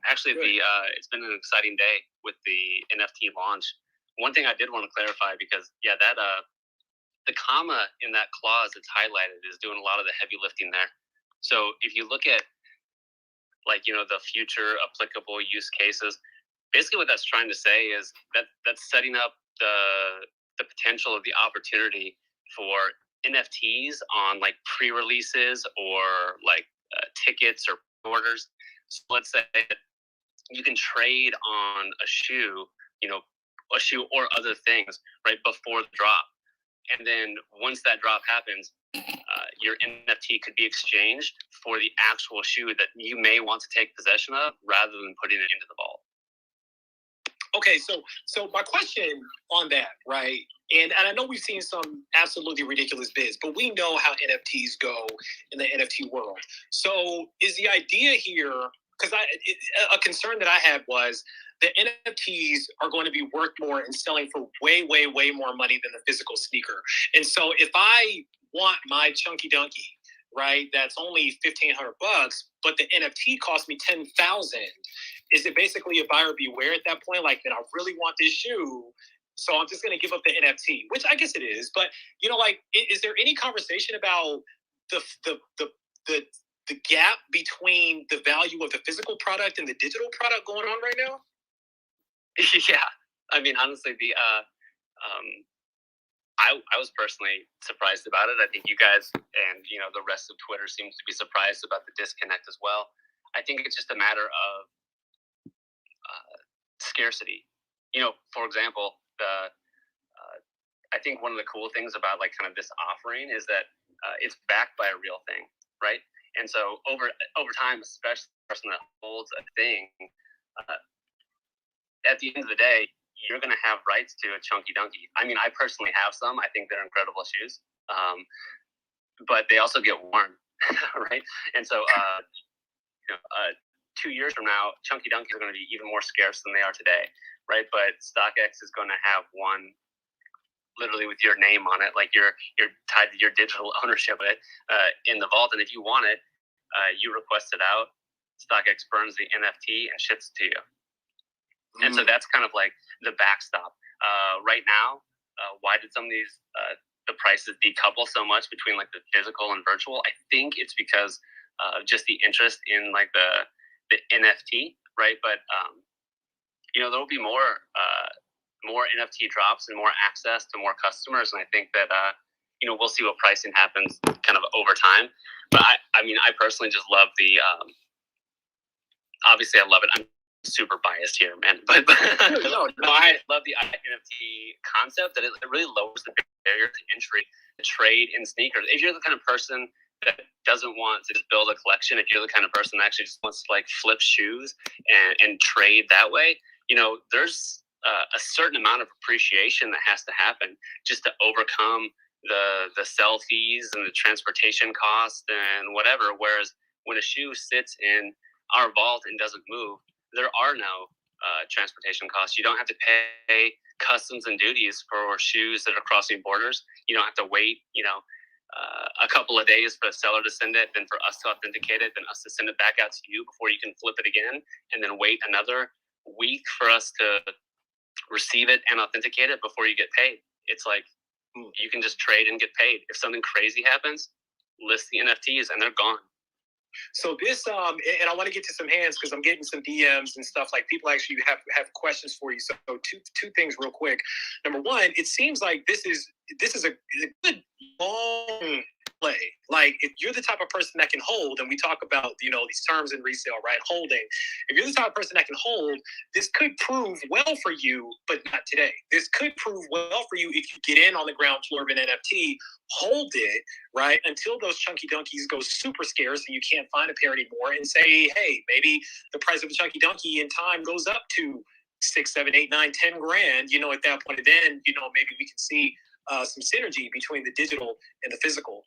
Actually, Good. It's been an exciting day with the NFT launch. One thing I did want to clarify, because that the comma in that clause that's highlighted is doing a lot of the heavy lifting there. So if you look at, like, the future applicable use cases, basically what that's trying to say is that that's setting up the potential of the opportunity for NFTs on like pre-releases or like tickets or orders. So let's say that you can trade on a shoe or other things right before the drop. And then once that drop happens, your NFT could be exchanged for the actual shoe that you may want to take possession of rather than putting it into the vault. Okay, so my question on that, right? And I know we've seen some absolutely ridiculous bids, but we know how NFTs go in the NFT world. So is the idea here, because a concern that I had was the NFTs are going to be worth more and selling for way, way, way more money than the physical sneaker. And so if I want my chunky donkey, right, that's only $1,500, but the NFT cost me $10,000, is it basically a buyer beware at that point? Like, that I really want this shoe, so I'm just going to give up the NFT, which I guess it is. But like, is there any conversation about the gap between the value of the physical product and the digital product going on right now? Yeah, I mean, honestly, I was personally surprised about it. I think you guys and the rest of Twitter seems to be surprised about the disconnect as well. I think it's just a matter of scarcity. For example, I think one of the cool things about like kind of this offering is that it's backed by a real thing, right? And so over time, especially the person that holds a thing, at the end of the day, you're going to have rights to a Chunky Dunky. I mean, I personally have some. I think they're incredible shoes, but they also get worn, right? And so 2 years from now, Chunky Dunkies are going to be even more scarce than they are today, right? But StockX is going to have one literally with your name on it, like you're tied to your digital ownership of it in the vault. And if you want it, you request it out. StockX burns the NFT and ships it to you. And so that's kind of like the backstop. Right now, why did some of these the prices decouple so much between like the physical and virtual? I think it's because of just the interest in like the NFT, right? But there will be more NFT drops and more access to more customers, and I think that we'll see what pricing happens kind of over time. But I mean, I personally just love the. Obviously, I love it. I'm super biased here, man. But I love the NFT concept that it really lowers the barrier to entry to trade in sneakers. If you're the kind of person that doesn't want to just build a collection, if you're the kind of person that actually just wants to like flip shoes and trade that way, there's a certain amount of appreciation that has to happen just to overcome the sell fees and the transportation costs and whatever. Whereas when a shoe sits in our vault and doesn't move, there are no transportation costs. You don't have to pay customs and duties for shoes that are crossing borders. You don't have to wait, a couple of days for the seller to send it, then for us to authenticate it, then us to send it back out to you before you can flip it again, and then wait another week for us to receive it and authenticate it before you get paid. It's like you can just trade and get paid. If something crazy happens, list the NFTs and they're gone. So this, and I want to get to some hands because I'm getting some DMs and stuff. Like people actually have questions for you. So two things real quick. Number one, it seems like this is a good long play. Like if you're the type of person that can hold, and we talk about these terms in resale, right? Holding. If you're the type of person that can hold, this could prove well for you, but not today. This could prove well for you if you get in on the ground floor of an NFT. Hold it, right, until those Chunky Dunkies go super scarce and you can't find a pair anymore, and say, hey, maybe the price of a Chunky Dunky in time goes up to 6, 7, 8, 9, 10 grand, at that point. And then, maybe we can see some synergy between the digital and the physical.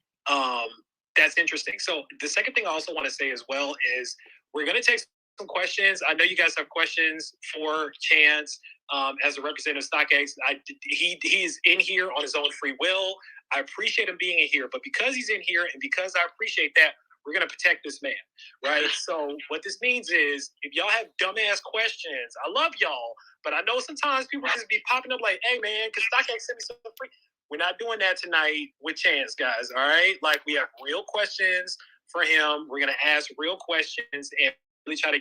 That's interesting. So the second thing I also want to say as well is we're going to take some questions. I know you guys have questions for Chance as a representative of StockX. He's in here on his own free will. I appreciate him being in here, but because he's in here and because I appreciate that, we're going to protect this man, right? So what this means is if y'all have dumbass questions, I love y'all, but I know sometimes people just be popping up like, hey, man, because StockX sent me something free. We're not doing that tonight with Chance, guys, all right? Like, we have real questions for him. We're going to ask real questions and really try to,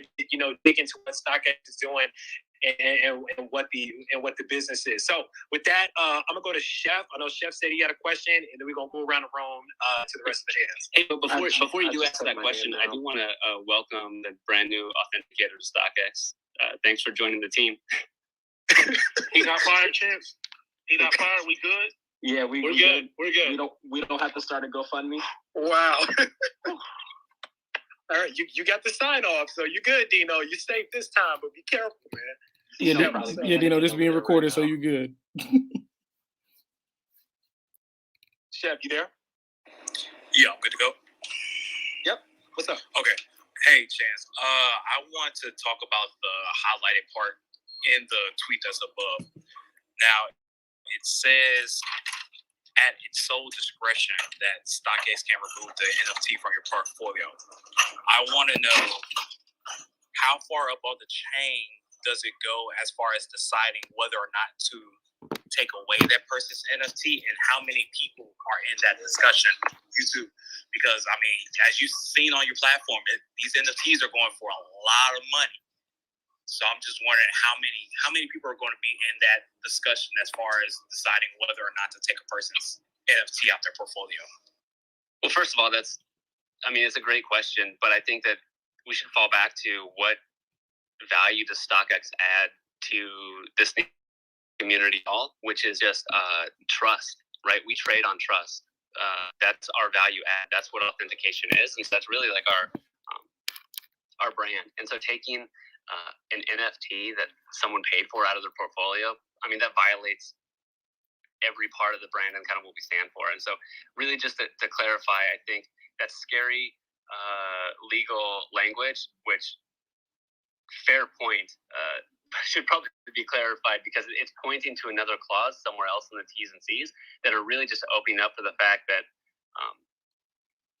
dig into what StockX is doing and what the business is. So with that, I'm gonna go to Chef. I know Chef said he had a question, and then we're gonna go around the room to the rest of the hands. Hey, but before you do ask that question, I do want to welcome the brand new authenticator to StockX. Thanks for joining the team. He got fired, Chance. He got fired. We good? Yeah, we're good. We're good. We don't have to start a GoFundMe. Wow. All right, you got the sign off, so you're good, Dino. You're safe this time, but be careful, man. Yeah, Dino, this is being recorded, so you're good. Chef, you there? Yeah, I'm good to go. Yep. What's up? Okay. Hey, Chance. I want to talk about the highlighted part in the tweet that's above. Now, it says at its sole discretion that StockX can remove the NFT from your portfolio. I want to know how far above the chain does it go as far as deciding whether or not to take away that person's NFT, and how many people are in that discussion? You too, because I mean, as you've seen on your platform, these NFTs are going for a lot of money. So I'm just wondering how many people are going to be in that discussion as far as deciding whether or not to take a person's NFT out their portfolio. Well, first of all, it's a great question, but I think that we should fall back to what value does StockX add to this community all, which is just trust, right? We trade on trust. that's our value add. That's what authentication is, and so that's really like our brand. And so taking an NFT that someone paid for out of their portfolio, I mean, that violates every part of the brand and kind of what we stand for. And so really just to clarify, I think that scary legal language, which fair point, should probably be clarified because it's pointing to another clause somewhere else in the T's and C's that are really just opening up for the fact that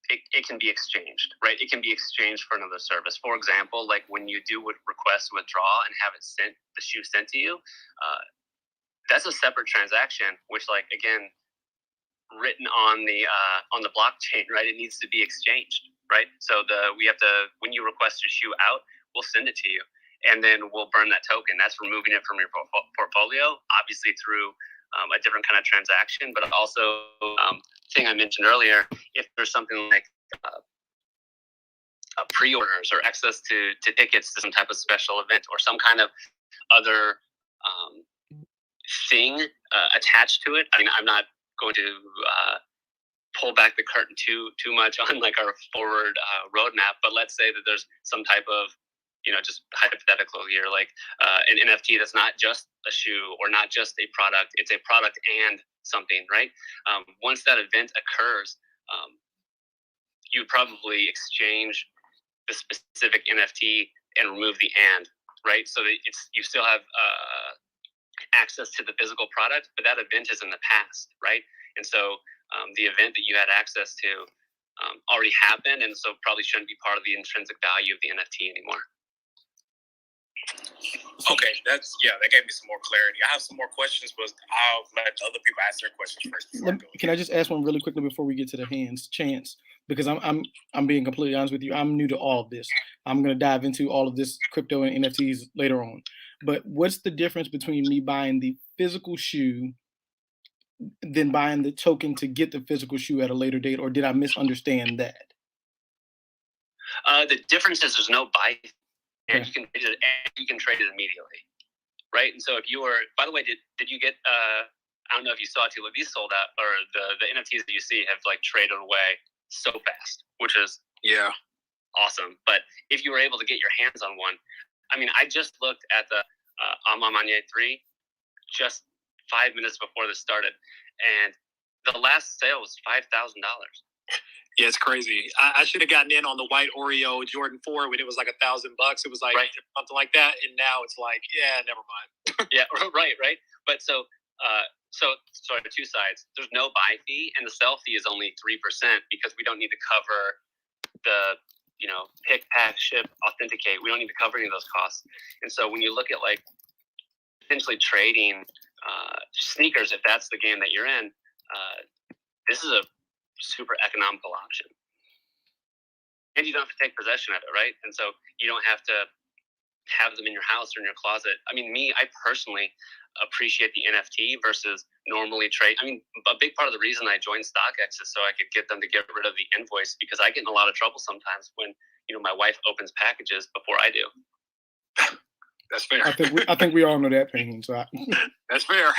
it can be exchanged, right? It can be exchanged for another service. For example, like when you do request withdraw and have it sent, the shoe sent to you, that's a separate transaction, which, like, again, written on the blockchain, right? It needs to be exchanged, right? So we have to, when you request your shoe out, we'll send it to you, and then we'll burn that token. That's removing it from your portfolio, obviously through a different kind of transaction, but also thing I mentioned earlier, if there's something like pre-orders or access to tickets to some type of special event or some kind of other thing attached to it. I mean, I'm not going to pull back the curtain too much on like our forward roadmap, but let's say that there's some type of, just hypothetical here, like an NFT that's not just a shoe or not just a product, it's a product and something, right? Once that event occurs, you probably exchange the specific NFT and remove the and, right? So that you still have access to the physical product, but that event is in the past, right? And so the event that you had access to already happened, and so probably shouldn't be part of the intrinsic value of the NFT anymore. Okay, that gave me some more clarity. I have some more questions, but I'll let other people ask their questions first. Can I just ask one really quickly before we get to the hands? Chance, because I'm being completely honest with you. I'm new to all of this. I'm going to dive into all of this crypto and NFTs later on. But what's the difference between me buying the physical shoe than buying the token to get the physical shoe at a later date, or did I misunderstand that? The difference is there's no buy, and you can trade it immediately, right? And so if you were, by the way, did you get? I don't know if you saw too, but these sold out, or the NFTs that you see have like traded away so fast, which is awesome. But if you were able to get your hands on one, I mean, I just looked at the Amamanye 3 just 5 minutes before this started, and the last sale was $5,000. Yeah, it's crazy. I should have gotten in on the white Oreo Jordan 4 when it was like $1,000. It was like something like that, and now it's like, never mind. Yeah, right. But so two sides. There's no buy fee, and the sell fee is only 3% because we don't need to cover the pick, pack, ship, authenticate. We don't need to cover any of those costs. And so when you look at like potentially trading sneakers, if that's the game that you're in, this is a super economical option. And you don't have to take possession of it, right? And so you don't have to have them in your house or in your closet. I mean, I personally appreciate the NFT versus normally trade. I mean, a big part of the reason I joined StockX is so I could get them to get rid of the invoice, because I get in a lot of trouble sometimes when, my wife opens packages before I do. That's fair. I think we all know that pain. So that's fair.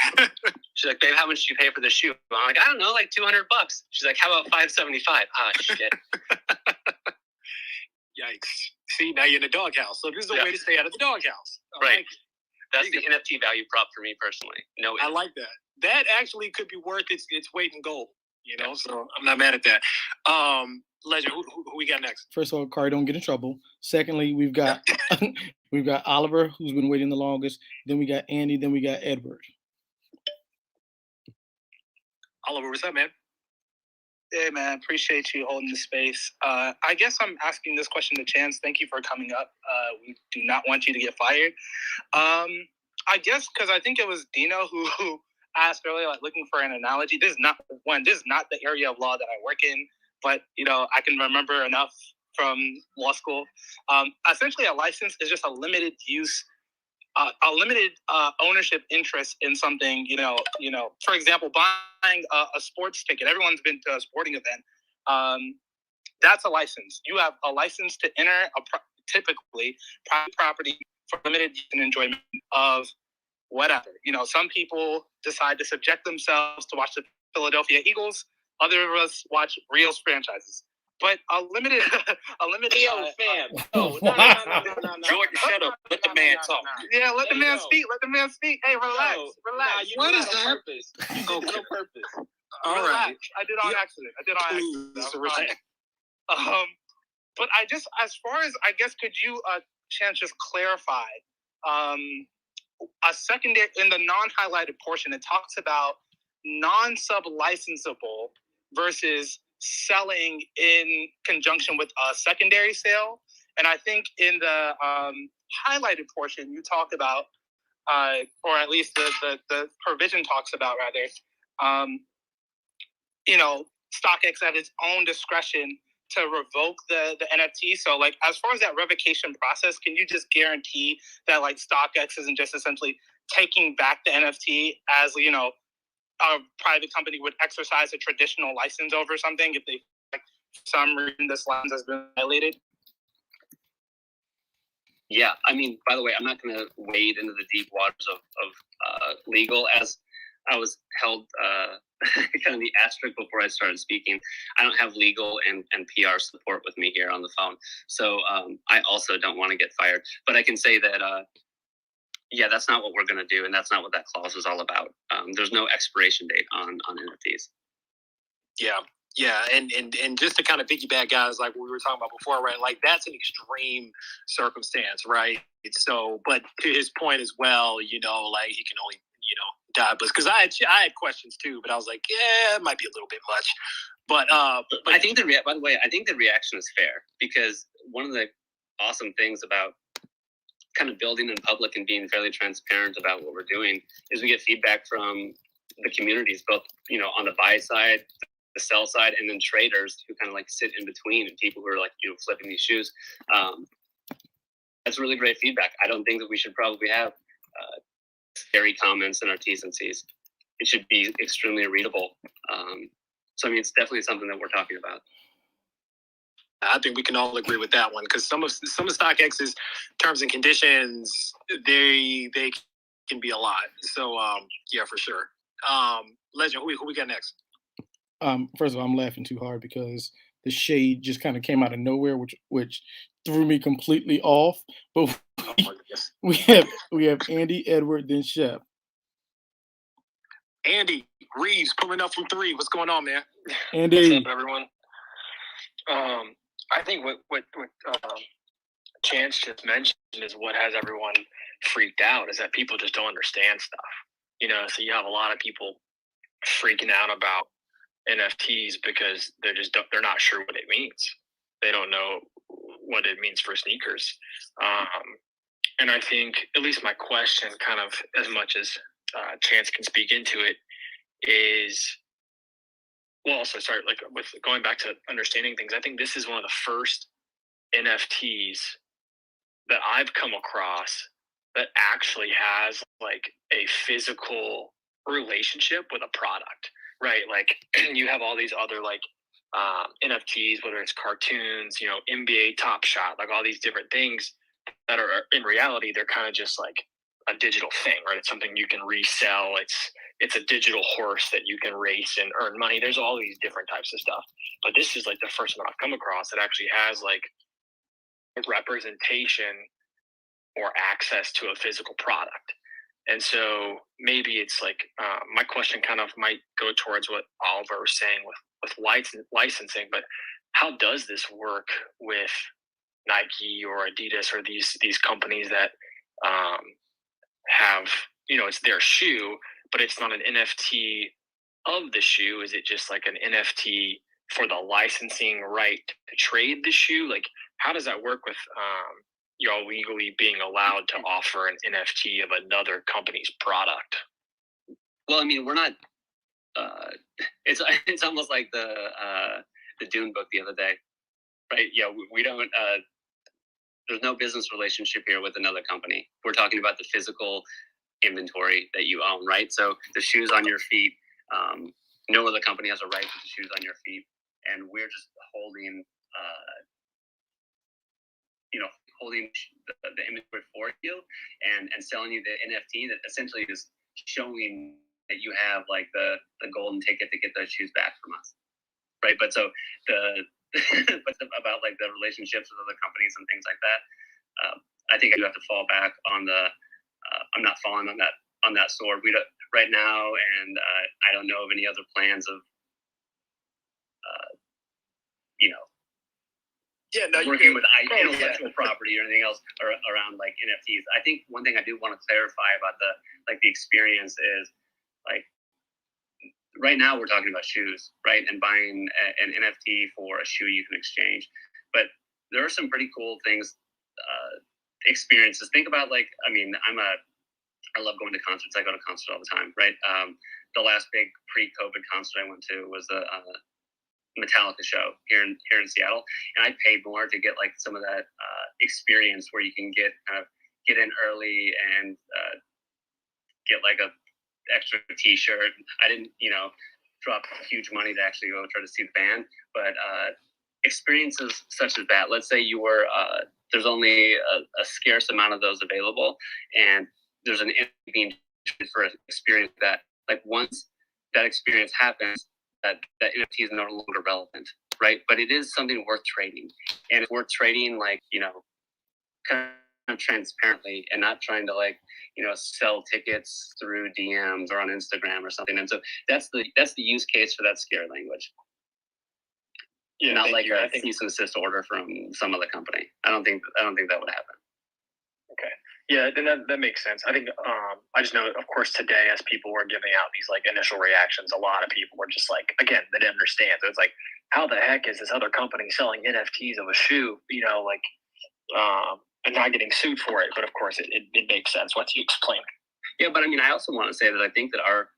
She's like, babe, how much do you pay for this shoe? I'm like, I don't know, like $200. She's like, how about $575? Ah, shit. Yikes. See, now you're in the doghouse. So this is a way to stay out of the doghouse. Right. That's the NFT value prop for me personally. No, I like that. That actually could be worth its weight in gold. So I'm not mad at that. Legend, who we got next? First of all, Kari, don't get in trouble. Secondly, we've got Oliver, who's been waiting the longest. Then we got Andy. Then we got Edward. Oliver, what's up, man? Hey, man, appreciate you holding the space. I guess I'm asking this question to Chance. Thank you for coming up. We do not want you to get fired. I guess because I think it was Dino who asked earlier, like looking for an analogy. This is not the area of law that I work in, but I can remember enough from law school. Essentially, a license is just a limited use, a limited ownership interest in something. For example, buying a sports ticket. Everyone's been to a sporting event. That's a license. You have a license to enter typically private property for limited use and enjoyment of whatever. Some people decide to subject themselves to watch the Philadelphia Eagles. Other of us watch Rio's franchises. But a limited. Yo, fam. No. Jordan, shut up. Let the man talk. Yeah, let the man speak. Let the man speak. Hey, relax. Relax. What is that? You did on purpose. All right. I did on accident. But I just, as far as, I guess, could you, Chance, just clarify, a secondary, in the non-highlighted portion, it talks about non-sub-licensable versus selling in conjunction with a secondary sale. And I think in the highlighted portion, you talk about, or at least the provision talks about, rather, StockX at its own discretion to revoke the NFT. So, like, as far as that revocation process, can you just guarantee that, like, StockX isn't just essentially taking back the NFT as, a private company would exercise a traditional license over something if they, like, for some reason this license has been violated? Yeah, I mean, by the way, I'm not going to wade into the deep waters of legal, as I was held kind of the asterisk before I started speaking. I don't have legal and PR support with me here on the phone. So I also don't want to get fired. But I can say that, yeah, that's not what we're going to do. And that's not what that clause is all about. There's no expiration date on NFTs. Yeah, and just to kind of piggyback, guys, like what we were talking about before, right? Like, that's an extreme circumstance, right? So, but to his point as well, like, he can only, die. Because I had questions too, but I was like, yeah, it might be a little bit much. But I think by the way, I think the reaction is fair, because one of the awesome things about kind of building in public and being fairly transparent about what we're doing is we get feedback from the communities, both, on the buy side, the sell side, and then traders who kind of like sit in between, and people who are like, flipping these shoes. That's really great feedback. I don't think that we should probably have scary comments in our T's and C's. It should be extremely readable. So, I mean, it's definitely something that we're talking about. I think we can all agree with that one, because some of StockX's terms and conditions, they can be a lot. So, yeah, for sure. Legend, who we got next? First of all, I'm laughing too hard because the shade just kind of came out of nowhere, which threw me completely off. But we have Andy, Edward, then Shep. Andy Reeves pulling up from 3. What's going on, man? Andy, what's up, everyone? I think what Chance just mentioned is what has everyone freaked out, is that people just don't understand stuff. So you have a lot of people freaking out about NFTs because they're not sure what it means. They don't know what it means for sneakers. And I think, at least my question, kind of as much as Chance can speak into it, is, well, so sorry, like with going back to understanding things, I think this is one of the first NFTs that I've come across that actually has like a physical relationship with a product, right? Like, you have all these other like NFTs, whether it's cartoons, NBA Top Shot, like all these different things that are, in reality, they're kind of just like a digital thing, right? It's something you can resell. It's a digital horse that you can race and earn money. There's all these different types of stuff. But this is like the first one I've come across that actually has like a representation or access to a physical product. And so maybe it's like, my question kind of might go towards what Oliver was saying with licensing, but how does this work with Nike or Adidas or these companies that have, it's their shoe, but it's not an NFT of the shoe? Is it just like an NFT for the licensing right to trade the shoe? Like, how does that work with y'all legally being allowed to offer an NFT of another company's product? Well, I mean, we're not. It's almost like the Dune book the other day, right? Yeah, we don't. There's no business relationship here with another company. We're talking about the physical inventory that you own, right? So the shoes on your feet, no other company has a right to the shoes on your feet, and we're just holding, holding the inventory for you and selling you the NFT that essentially is showing that you have like the golden ticket to get those shoes back from us. right? But so but about like the relationships with other companies and things like that, I think I do have to fall back on the. I'm not falling on that sword. We don't right now, and I don't know of any other plans of, working with intellectual property or anything else around like NFTs. I think one thing I do want to clarify about the experience is like right now we're talking about shoes, right? And buying an NFT for a shoe you can exchange. But there are some pretty cool things, experiences. Think about like, I love going to concerts. I go to concerts all the time, right? The last big pre-COVID concert I went to was the Metallica show here in Seattle, and I paid more to get like some of that experience where you can get in early and get like a extra T-shirt. I didn't, drop huge money to actually go try to see the band, but experiences such as that. Let's say you were there's only a scarce amount of those available, and there's an being for an experience that like once that experience happens, that NFT is no longer relevant, right? But it is something worth trading, and it's worth trading like kind of transparently and not trying to like sell tickets through DMs or on Instagram or something. And so that's the use case for that scare language. Yeah, not like a cease and desist order from some other company. I don't think that would happen. Okay. Yeah, then that makes sense. I think I just know, of course, today as people were giving out these like initial reactions, a lot of people were just like, again, they didn't understand. So it's like, how the heck is this other company selling NFTs of a shoe? And not getting sued for it. But of course, it makes sense once you explain it. Yeah, but I also want to say that I think that our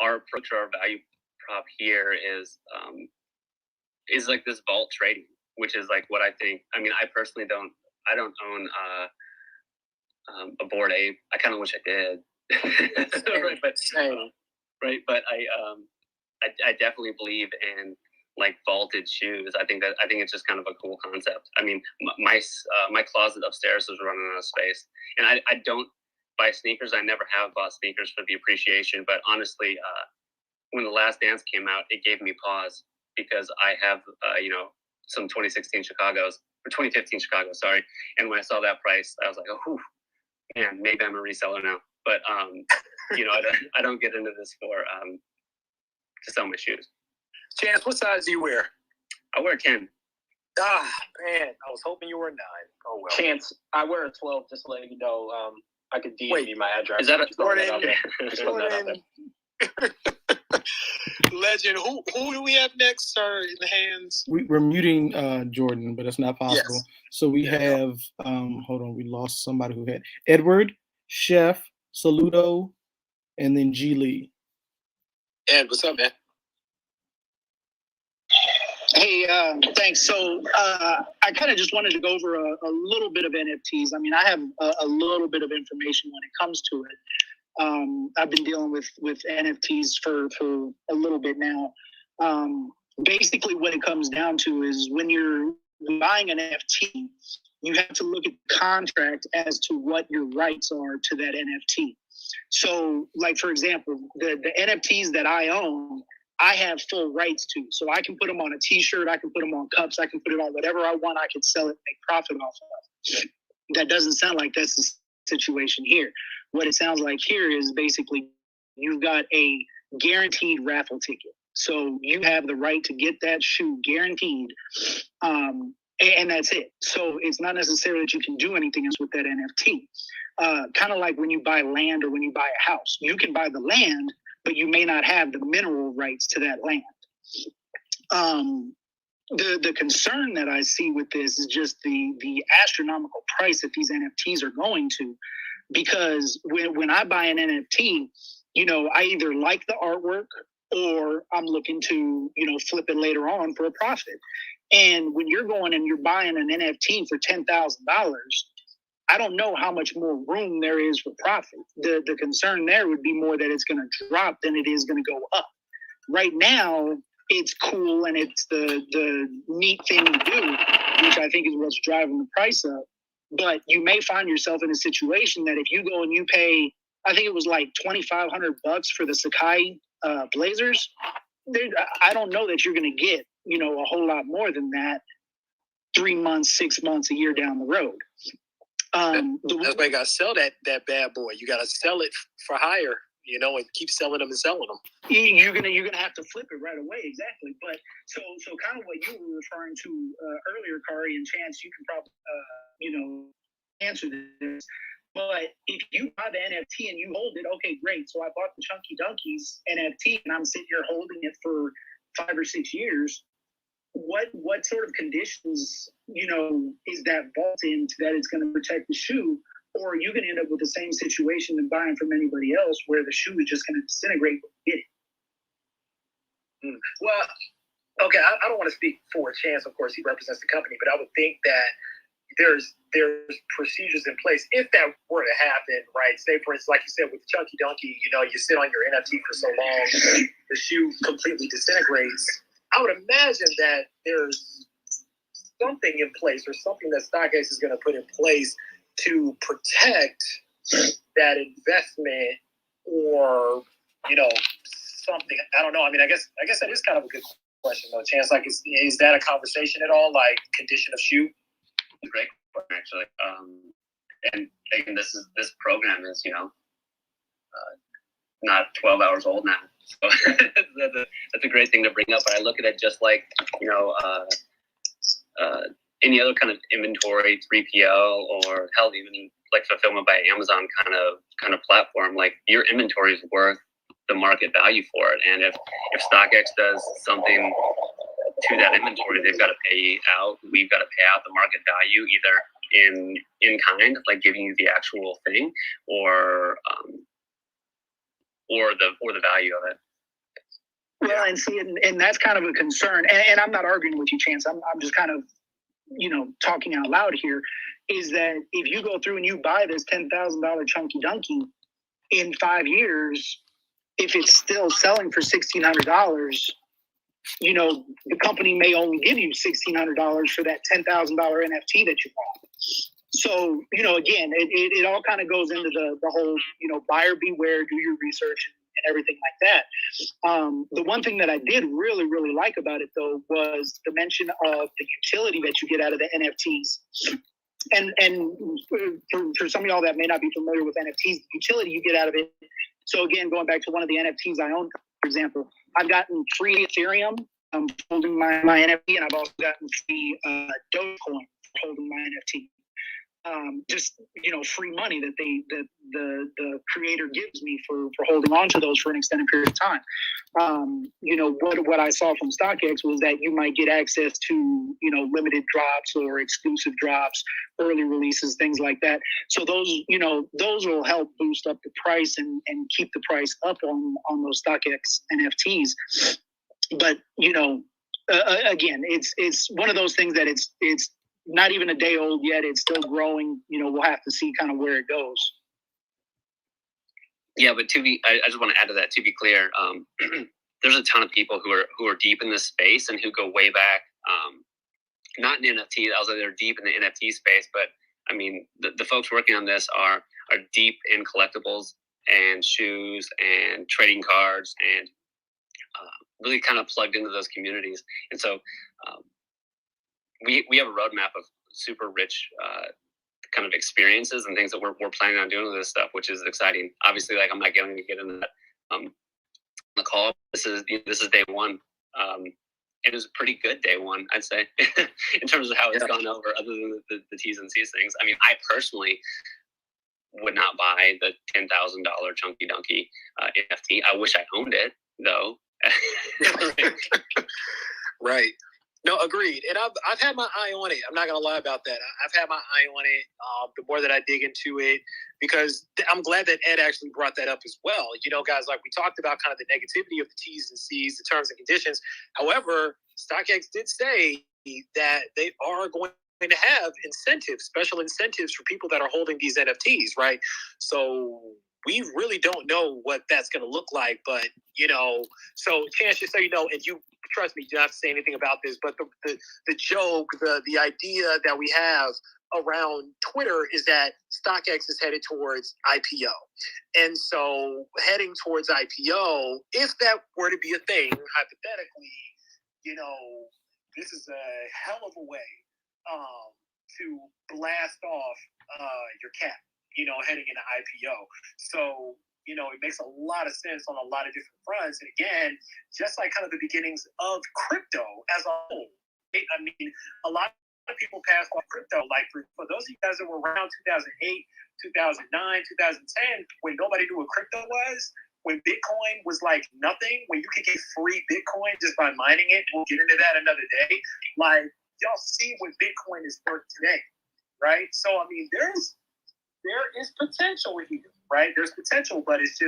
approach or our value prop here is like this vault trading, which is like what I think. I personally don't own a Bored Ape. I kind of wish I did. But I definitely believe in like vaulted shoes. I think it's just kind of a cool concept. My closet upstairs is running out of space, and I don't buy sneakers. I never have bought sneakers for the appreciation. But honestly, when The Last Dance came out, it gave me pause because I have some 2016 2015 Chicago, sorry. And when I saw that price, I was like, oh, whew, man, maybe I'm a reseller now. But I don't get into this for to sell my shoes. Chance, what size do you wear? I wear 10. Ah, man, I was hoping you were a 9. Oh well. Chance, I wear a 12. Just to let you know, I could DM you my address. Is that a Jordan? Legend. Who do we have next, sir? In the hands. We're muting Jordan, but it's not possible. Yes. So we have hold on, we lost somebody who had Edward, Chef, Saludo, and then G Lee. Ed, what's up, man? Hey, thanks. So I kind of just wanted to go over a little bit of NFTs. I have a little bit of information when it comes to it. I've been dealing with NFTs for a little bit now. Basically, what it comes down to is when you're buying an NFT, you have to look at the contract as to what your rights are to that NFT. So, like, for example, the NFTs that I own, I have full rights to. So I can put them on a T-shirt, I can put them on cups, I can put it on whatever I want, I can sell it, make profit off of it. That doesn't sound like that's the situation here. What it sounds like here is basically you've got a guaranteed raffle ticket. So you have the right to get that shoe guaranteed, and that's it. So it's not necessarily that you can do anything else with that NFT. Kind of like when you buy land or when you buy a house. You can buy the land, but you may not have the mineral rights to that land. The concern that I see with this is just the astronomical price that these NFTs are going to, because when I buy an NFT, I either like the artwork or I'm looking to, flip it later on for a profit. And when you're going and you're buying an NFT for $10,000, I don't know how much more room there is for profit. The concern there would be more that it's going to drop than it is going to go up. Right now, it's cool and it's the neat thing to do, which I think is what's driving the price up. But you may find yourself in a situation that if you go and you pay, I think it was like $2,500 for the Sakai Blazers, I don't know that you're going to get a whole lot more than that 3 months, 6 months, a year down the road. That's why you got to sell that bad boy. You got to sell it for higher, and keep selling them and selling them. You're gonna have to flip it right away, exactly. But so kind of what you were referring to earlier, Kari, and Chance, you can probably answer this. But if you buy the NFT and you hold it, okay, great. So I bought the Chunky Donkeys NFT and I'm sitting here holding it for 5 or 6 years. What sort of conditions, is that vault into that it's going to protect the shoe? Or are you going to end up with the same situation than buying from anybody else where the shoe is just going to disintegrate when you get it? Well, okay, I don't want to speak for Chance. Of course, he represents the company, but I would think that there's procedures in place if that were to happen, right? Say, for instance, like you said, with Chunky Donkey, you sit on your NFT for so long, the shoe completely disintegrates. I would imagine that there's something in place or something that StockX is going to put in place to protect that investment or, something. I don't know. I mean, I guess that is kind of a good question, though. Chance, like, is that a conversation at all? Like, condition of shoe? Great question, actually. And again, this program is, not 12 hours old now. So that's a great thing to bring up. But I look at it just like, any other kind of inventory, 3PL, or hell, even like fulfillment by Amazon kind of platform. Like, your inventory is worth the market value for it. And if StockX does something to that inventory, they've got to pay out. We've got to pay out the market value, either in kind, like giving you the actual thing, or the value of it. Well, and see, and that's kind of a concern. And I'm not arguing with you, Chance. I'm just kind of, talking out loud here. Is that if you go through and you buy this $10,000 Chunky Donkey in 5 years, if it's still selling for $1,600, the company may only give you $1,600 for that $10,000 NFT that you bought. So, again, it all kind of goes into the whole, buyer beware, do your research and everything like that. The one thing that I did really, really like about it, though, was the mention of the utility that you get out of the NFTs. And for some of y'all that may not be familiar with NFTs, the utility you get out of it. So again, going back to one of the NFTs I own, for example, I've gotten free Ethereum holding my NFT, and I've also gotten free Dogecoin holding my NFT. Just free money that the creator gives me for holding on to those for an extended period of time. What I saw from StockX was that you might get access to limited drops or exclusive drops, early releases, things like that. So those will help boost up the price and keep the price up on those StockX NFTs. But again, it's one of those things that it's not even a day old yet. It's still growing. We'll have to see kind of where it goes. Yeah, but I just want to add to that. To be clear, there's a ton of people who are deep in this space and who go way back. Not in NFT, although they're deep in the NFT space. But I mean, the folks working on this are deep in collectibles and shoes and trading cards and really kind of plugged into those communities. And so we have a roadmap of super rich kind of experiences and things that we're planning on doing with this stuff, which is exciting. Obviously, like, I'm not going to get into that the call. This is day one. It was a pretty good day one, I'd say, in terms of how it's gone over, other than the T's and C's things. I mean, I personally would not buy the $10,000 Chunky Donkey NFT. I wish I owned it, though. Right. No, agreed. And I've had my eye on it. I'm not going to lie about that. I've had my eye on it the more that I dig into it, because I'm glad that Ed actually brought that up as well. Guys, like, we talked about kind of the negativity of the T's and C's, the terms and conditions. However, StockX did say that they are going to have incentives, special incentives for people that are holding these NFTs, right? So we really don't know what that's going to look like, but, so Chance, just so you know, and you trust me, you don't have to say anything about this, but the joke, the idea that we have around Twitter is that StockX is headed towards IPO. And so heading towards IPO, if that were to be a thing, hypothetically, this is a hell of a way to blast off your cap, heading into IPO. So, it makes a lot of sense on a lot of different fronts. And again, just like kind of the beginnings of crypto as a whole. I mean, a lot of people passed off crypto. Like for those of you guys that were around 2008, 2009, 2010, when nobody knew what crypto was, when Bitcoin was like nothing, when you could get free Bitcoin just by mining it, we'll get into that another day. Like, y'all see what Bitcoin is worth today, right? So, I mean, there is potential here, right? There's potential, but it's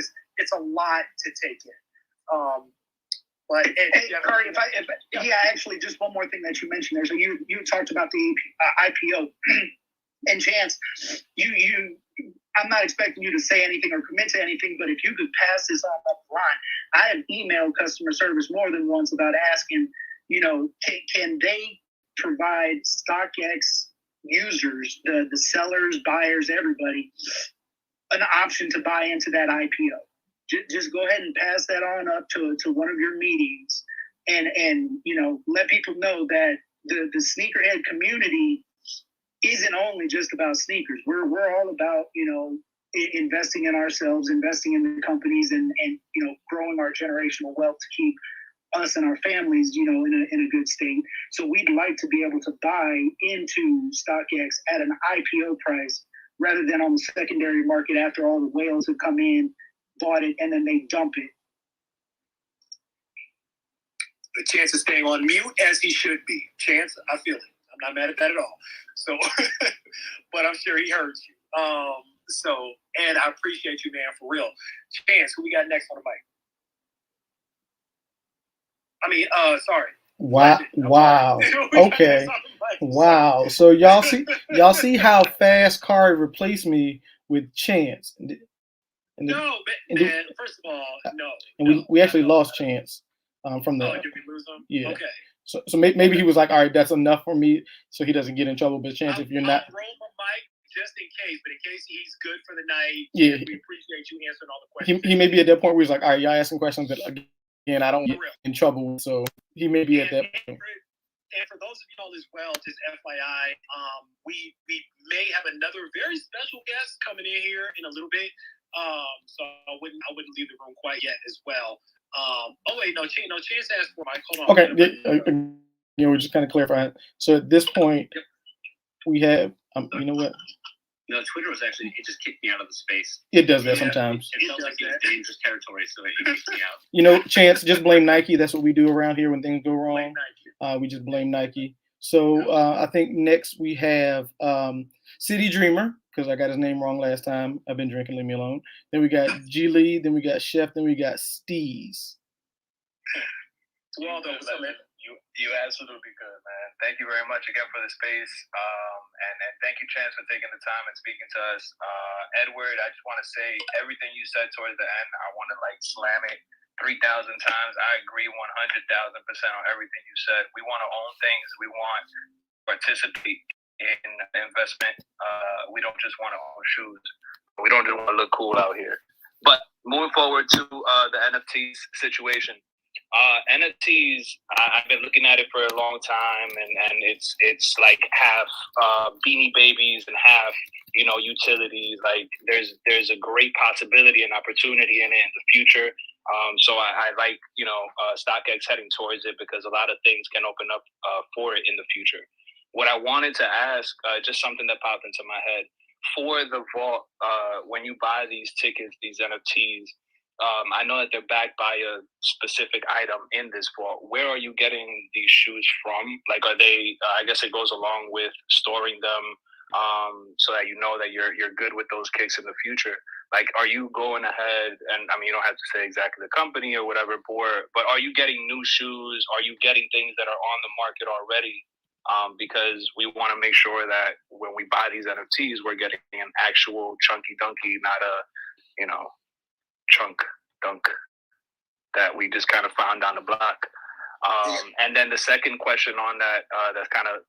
a lot to take in. But hey, Curry, actually, just one more thing that you mentioned there. So you talked about the IPO, and Chance, I'm not expecting you to say anything or commit to anything, but if you could pass this on up the line, I have emailed customer service more than once about asking, can they provide StockX users, the sellers, buyers, everybody, an option to buy into that IPO? Just go ahead and pass that on up to one of your meetings and let people know that the sneakerhead community isn't only just about sneakers. We're all about, investing in ourselves, investing in the companies and growing our generational wealth to keep us and our families, in a good state. So we'd like to be able to buy into StockX at an IPO price rather than on the secondary market after all the whales have come in, bought it, and then they dump it. The Chance is staying on mute as he should be. Chance, I feel it. I'm not mad at that at all. So, but I'm sure he heard you. And I appreciate you, man, for real. Chance, who we got next on the mic? Sorry. Wow. Okay. Wow. So y'all see how fast Kari replaced me with Chance. First of all, no. And we actually lost Chance from the. Oh, did we lose him? Yeah. Okay. So maybe he was like, all right, that's enough for me, so he doesn't get in trouble. But Chance, if you're not. I'll roll my mic just in case, but in case he's good for the night, yeah, we appreciate you answering all the questions. He may be at that point where he's like, all right, y'all asking questions, but again, I don't get in trouble. So he may be at that point. And for those of y'all as well, just FYI, we may have another very special guest coming in here in a little bit. So I wouldn't leave the room quite yet as well. Chance asked for Mike. Hold on. Okay, we're just kind of clarifying. So at this point, we have, you know what? No, Twitter was actually, it just kicked me out of the space. It does that sometimes. It felt like it was dangerous territory, so it kicked me out. Chance, just blame Nike. That's what we do around here when things go wrong. We just blame Nike. So I think next we have City Dreamer, because I got his name wrong last time. I've been drinking, leave me alone. Then we got G Lee, then we got Chef, then we got Steez. Waldo, what's up, man? You absolutely good, man. Thank you very much again for the space. And thank you, Chance, for taking the time and speaking to us. Edward, I just want to say everything you said towards the end, I want to slam it 3,000 times. I agree 100,000% on everything you said. We want to own things. We want to participate in investment. We don't just want to own shoes. We don't just want to look cool out here. But moving forward to the NFTs situation. NFTs, I've been looking at it for a long time, and it's like half Beanie Babies and half utilities. Like there's a great possibility and opportunity in it in the future. So I like StockX heading towards it because a lot of things can open up for it in the future. What I wanted to ask, just something that popped into my head, for the vault, when you buy these tickets, these NFTs. I know that they're backed by a specific item in this vault. Where are you getting these shoes from? Like, are they? I guess it goes along with storing them, so that you know that you're good with those kicks in the future. Like, are you going ahead? And I mean, you don't have to say exactly the company or whatever, but are you getting new shoes? Are you getting things that are on the market already? Because we want to make sure that when we buy these NFTs, we're getting an actual chunky dunky, not a chunk dunk that we just kind of found down the block. And then the second question on that, that's kind of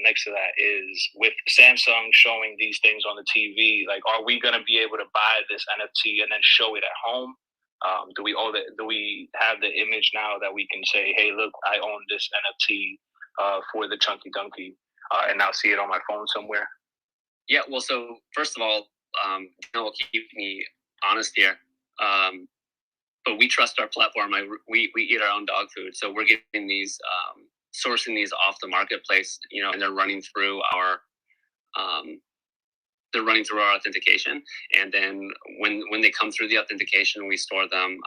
next to that, is with Samsung showing these things on the TV, like, are we going to be able to buy this NFT and then show it at home? Do we own it? Do we have the image now that we can say, "Hey, look, I own this NFT for the Chunky Dunky," and now see it on my phone somewhere? Yeah. Well, so first of all, will keep me honest here. But we trust our platform. We eat our own dog food, so we're getting these, sourcing these off the marketplace, and they're running through our authentication, and then when they come through the authentication, we store them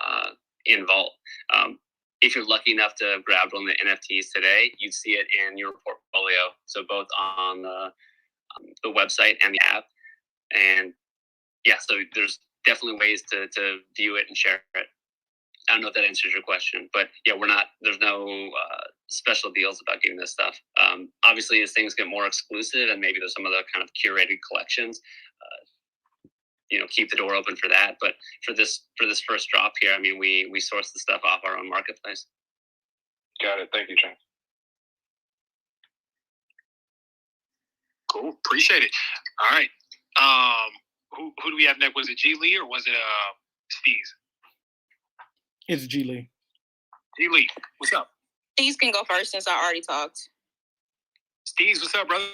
in Vault. If you're lucky enough to grab one of the NFTs today, you'd see it in your portfolio. So both on the website and the app, and yeah, so there's definitely ways to view it and share it. I don't know if that answers your question, but yeah, there's no special deals about getting this stuff. Obviously, as things get more exclusive and maybe there's some other kind of curated collections, keep the door open for that. But for this first drop here, I mean, we source the stuff off our own marketplace. Got it. Thank you, James. Cool. Appreciate it. All right. Who do we have next? Was it G Lee or was it Steez? It's G Lee. G Lee, what's up? Steez can go first since I already talked. Steez, what's up, brother?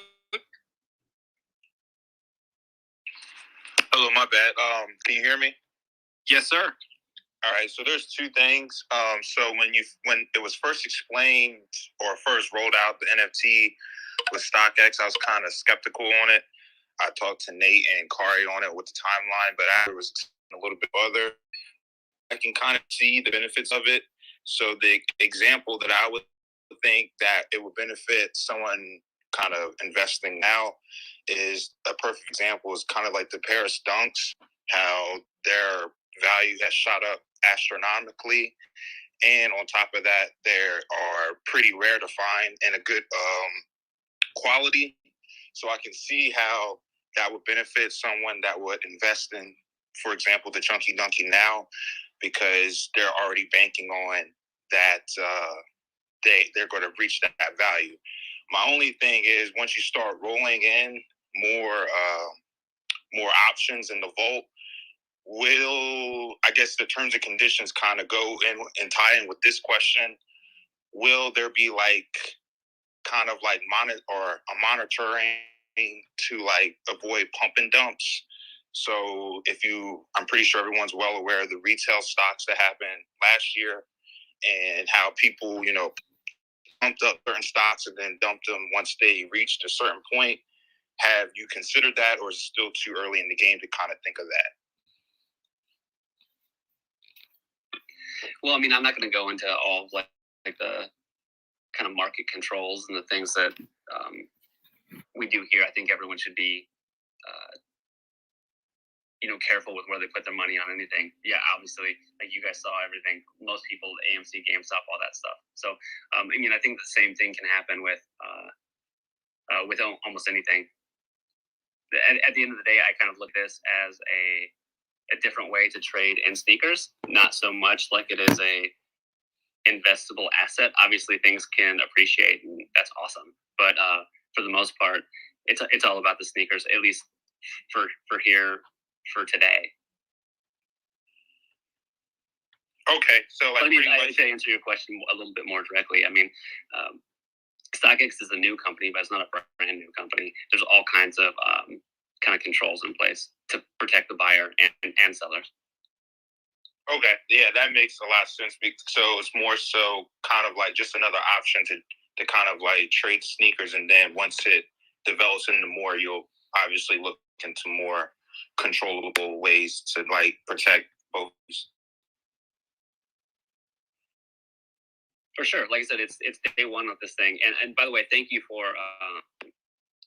Hello, my bad. Can you hear me? Yes, sir. All right. So there's two things. So when it was first explained or first rolled out, the NFT with StockX, I was kind of skeptical on it. I talked to Nate and Kari on it with the timeline, but after it was a little bit further, I can kind of see the benefits of it. So the example that I would think that it would benefit someone kind of investing now is a perfect example is kind of like the Paris Dunks, how their value has shot up astronomically. And on top of that, they are pretty rare to find and a good quality. So I can see how that would benefit someone that would invest in, for example, the Chunky Dunky now, because they're already banking on that they're going to reach that value. My only thing is once you start rolling in more options in the vault, will, I guess the terms and conditions kind of go in and tie in with this question. Will there be kind of monitoring to avoid pump and dumps? So I'm pretty sure everyone's well aware of the retail stocks that happened last year and how people, pumped up certain stocks and then dumped them once they reached a certain point. Have you considered that, or is it still too early in the game to kind of think of that? Well, I mean, I'm not going to go into all of the kind of market controls and the things that we do here. I think everyone should be careful with where they put their money on anything. Yeah, obviously, like you guys saw everything. Most people, AMC, GameStop, all that stuff. So, I mean, I think the same thing can happen with almost anything. At the end of the day, I kind of look at this as a different way to trade in sneakers, not so much like it is a investable asset. Obviously, things can appreciate, and that's awesome. But for the most part, it's all about the sneakers, at least for today. Okay, so I mean, to answer your question a little bit more directly, I mean, StockX is a new company, but it's not a brand new company. There's all kinds of kind of controls in place to protect the buyer and sellers. Okay, yeah, that makes a lot of sense. So it's more so kind of like just another option to kind of like trade sneakers, and then once it develops into more, you'll obviously look into more controllable ways to like protect both. For sure. Like I said, it's day one of this thing. And by the way, thank you for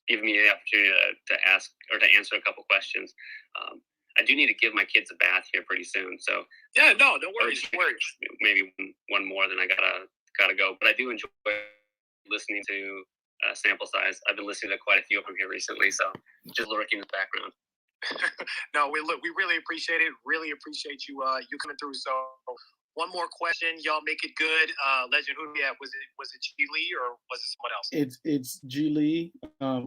giving me the opportunity to ask or to answer a couple questions. I do need to give my kids a bath here pretty soon. So yeah, no worries. Maybe one more, then I gotta go. But I do enjoy listening to Sample Size. I've been listening to quite a few of them here recently, so just lurking in the background. No, we really appreciate it. Really appreciate you coming through. So one more question, y'all make it good. Legend, who do we have? Was it G Lee or was it someone else? It's G Lee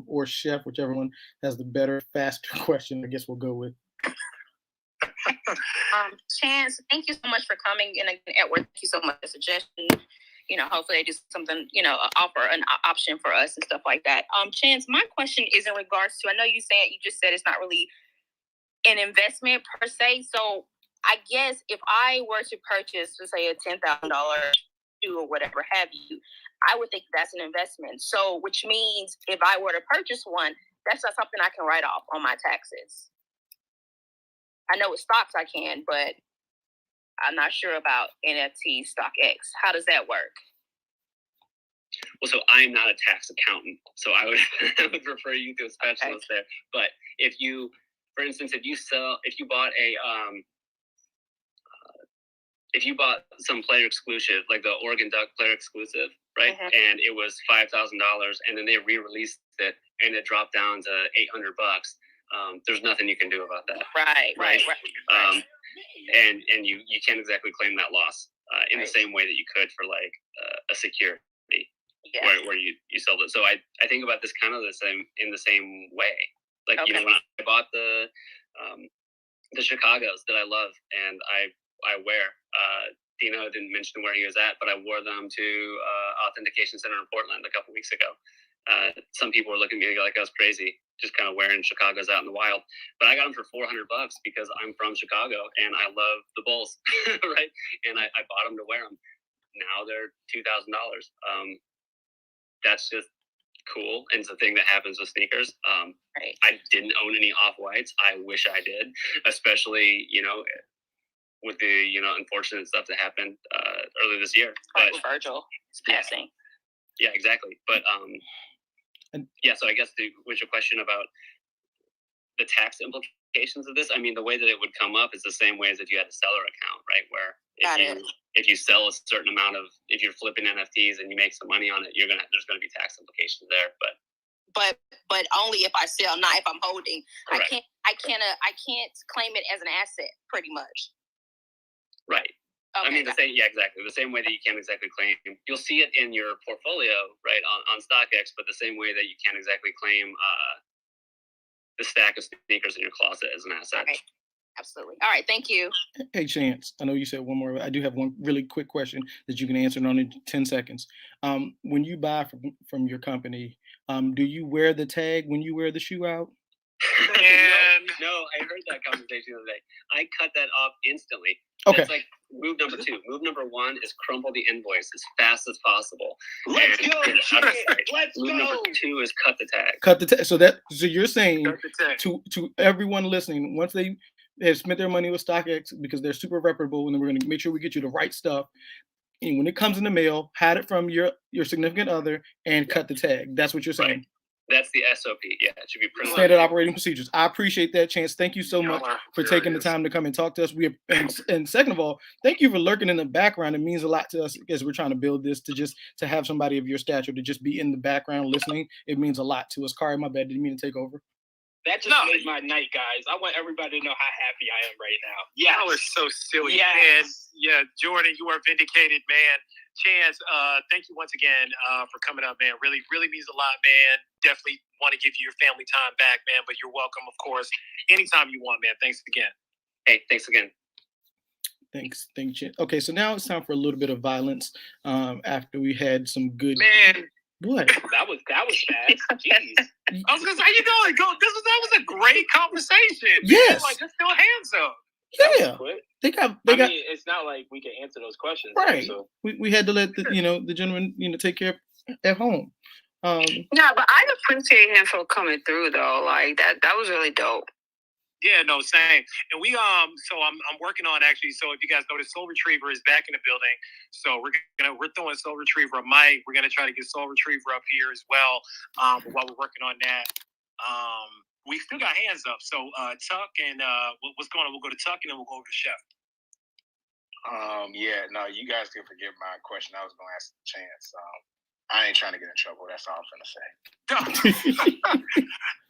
or Chef, whichever one has the better, faster question. I guess we'll go with. Chance, thank you so much for coming. And again, Edward, thank you so much for the suggestion. Hopefully they do something, offer an option for us and stuff like that. Chance, my question is in regards to, I know you just said it's not really an investment per se. So I guess if I were to purchase, let's say, a $10,000 shoe or whatever have you, I would think that's an investment. So, which means if I were to purchase one, that's not something I can write off on my taxes. I know with stocks I can, but I'm not sure about NFT StockX. How does that work? Well, so I'm not a tax accountant, so I would refer you to a specialist there. But if you, for instance, if you bought some player exclusive, like the Oregon Duck player exclusive, right? Mm-hmm. And it was $5,000, and then they re-released it, and it dropped down to $800. There's nothing you can do about that. Right. And you can't exactly claim that loss in the same way that you could for like a security where you sold it. So I think about this kind of in the same way. Like when I bought the Chicagos that I love and I wear. Dino didn't mention where he was at, but I wore them to Authentication Center in Portland a couple weeks ago. Some people were looking at me like I was crazy, just kind of wearing Chicagos out in the wild. But I got them for $400 because I'm from Chicago and I love the Bulls, right? And I bought them to wear them. Now they're $2,000. That's just cool, and it's a thing that happens with sneakers. I didn't own any Off-Whites. I wish I did, especially with the unfortunate stuff that happened earlier this year. But Virgil passing. Yeah, exactly. But so I guess with your question about the tax implications of this, I mean, the way that it would come up is the same way as if you had a seller account, right? Where if you sell a certain amount of, if you're flipping NFTs and you make some money on it, there's gonna be tax implications there. But only if I sell, not if I'm holding. Correct. I can't claim it as an asset, pretty much. Right. Okay, I mean, exactly. The same way that you can't exactly claim, you'll see it in your portfolio, right, on StockX, but the same way that you can't exactly claim the stack of sneakers in your closet as an asset. Okay. Absolutely. All right. Thank you. Hey, Chance, I know you said one more. I do have one really quick question that you can answer in only 10 seconds. When you buy from your company, do you wear the tag when you wear the shoe out? No, I heard that conversation the other day. I cut that off instantly. Okay. That's like move number 2. Move number 1 is crumple the invoice as fast as possible. Let's go. Move number 2 is cut the tag. Cut the tag. So you're saying to everyone listening, once they have spent their money with StockX because they're super reputable, and then we're going to make sure we get you the right stuff. And when it comes in the mail, hide it from your significant other and cut the tag. That's what you're saying. Right. That's the SOP. Yeah, it should be printed. Standard operating procedures. I appreciate that, Chance. Thank you so much for taking the time to come and talk to us. And second of all, thank you for lurking in the background. It means a lot to us as we're trying to build this. To have somebody of your stature to just be in the background listening, it means a lot to us. Kari, my bad. Didn't mean to take over. That just made my night, guys. I want everybody to know how happy I am right now. Yeah, that was so silly. And Jordan, you are vindicated, man. Chance, thank you once again for coming up, man. Really, really means a lot, man. Definitely want to give you your family time back, man. But you're welcome, of course, anytime you want, man. Thanks again. Hey, thanks again. Thanks, Chance. Okay, so now it's time for a little bit of violence. After we had some good. Man. What? That was fast. Jeez. I was gonna say, how you doing? That was a great conversation. Yes. Like, just throw hands up. Yeah. They got. I mean, it's not like we can answer those questions. Right. So. We had to let the gentleman take care of at home. No, but I appreciate him for coming through though. Like that was really dope. Yeah, no, same. And we so I'm working on actually. So if you guys notice, Soul Retriever is back in the building. So we're throwing Soul Retriever a mic. We're gonna try to get Soul Retriever up here as well. But while we're working on that, we still got hands up. So Tuck and what's going on? We'll go to Tuck and then we'll go over to Chef. You guys can forget my question. I was gonna ask Chance. I ain't trying to get in trouble. That's all I'm gonna say.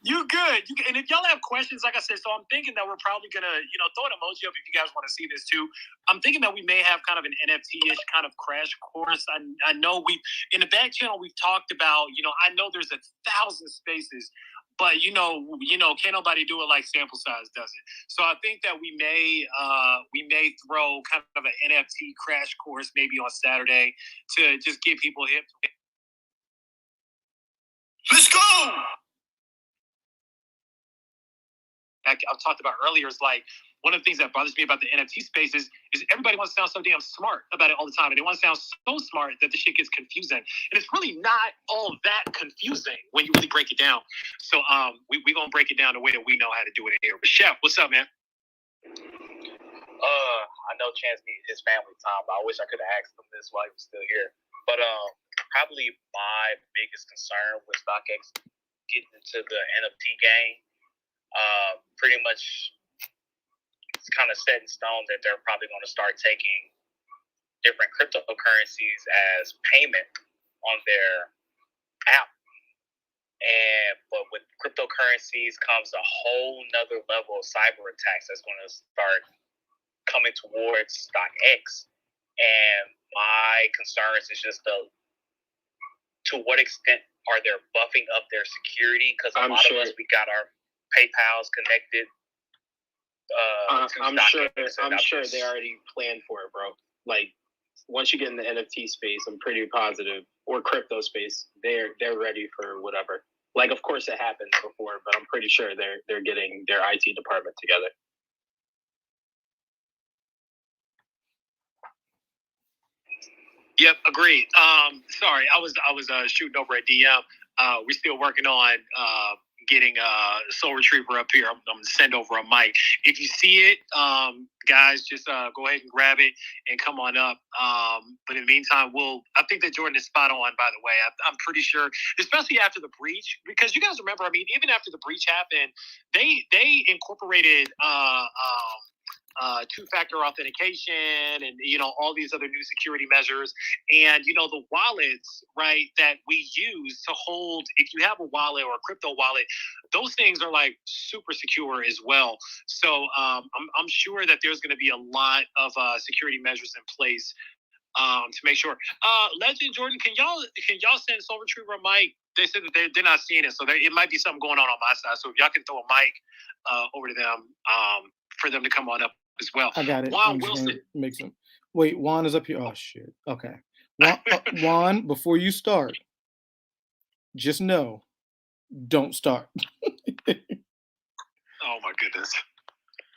You good. And if y'all have questions, like I said, so I'm thinking that we're probably gonna, throw an emoji up if you guys want to see this too. I'm thinking that we may have kind of an NFT-ish kind of crash course. I know in the back channel we've talked about, I know there's 1,000 spaces, But can't nobody do it like sample size does it. So I think that we may throw kind of an NFT crash course maybe on Saturday to just get people hip. Let's go. I've talked about earlier is like one of the things that bothers me about the NFT space is everybody wants to sound so damn smart about it all the time, and they want to sound so smart that the shit gets confusing, and it's really not all that confusing when you really break it down. So we gonna break it down the way that we know how to do it in here. But Chef, what's up, man? I know Chance needed his family time, but I wish I could have asked him this while he was still here. But probably my biggest concern with StockX getting into the NFT game, pretty much it's kind of set in stone that they're probably going to start taking different cryptocurrencies as payment on their app. But with cryptocurrencies comes a whole nother level of cyber attacks that's going to start coming towards StockX. And my concerns is just to what extent are they buffing up their security? Because a lot of us, we got our PayPal's connected. I'm sure they already planned for it, bro. Like, once you get in the NFT space, I'm pretty positive, or crypto space, they're ready for whatever. Like, of course it happened before, but I'm pretty sure they're getting their IT department together. Yep, agreed. Sorry, I was shooting over at DM. We're still working on getting Soul Retriever up here. I'm gonna send over a mic. If you see it, guys, just go ahead and grab it and come on up. But in the meantime, I think that Jordan is spot on, by the way. I'm pretty sure, especially after the breach, because you guys remember, I mean, even after the breach happened, they incorporated two-factor authentication and all these other new security measures, and the wallets, right, that we use to hold, if you have a wallet or a crypto wallet, those things are like super secure as well. So I'm sure that there's going to be a lot of security measures in place to make sure. Legend Jordan, can y'all send Soul Retriever a mic? They said that they're not seeing it, so it might be something going on my side. So if y'all can throw a mic over to them for them to come on up as well. I got it. Juan Wilson. Make some. Wait, Juan is up here. Oh shit. Okay. Juan, before you start, just know, don't start. Oh my goodness.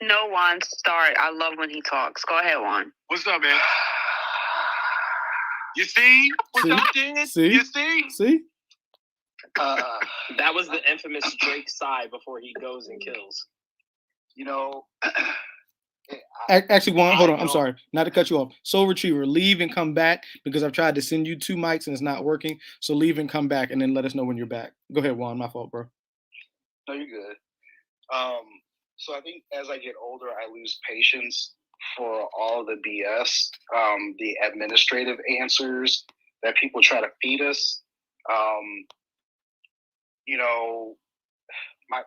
No, Juan, start. I love when he talks. Go ahead, Juan. What's up, man? You see? What's up, dude? See? You see? See? That was the infamous Drake sigh before he goes and kills. Actually, Juan, hold on. I'm sorry. Not to cut you off. Soul Retriever, leave and come back, because I've tried to send you 2 mics and it's not working. So leave and come back and then let us know when you're back. Go ahead, Juan. My fault, bro. No, you're good. So I think as I get older, I lose patience for all the BS, the administrative answers that people try to feed us.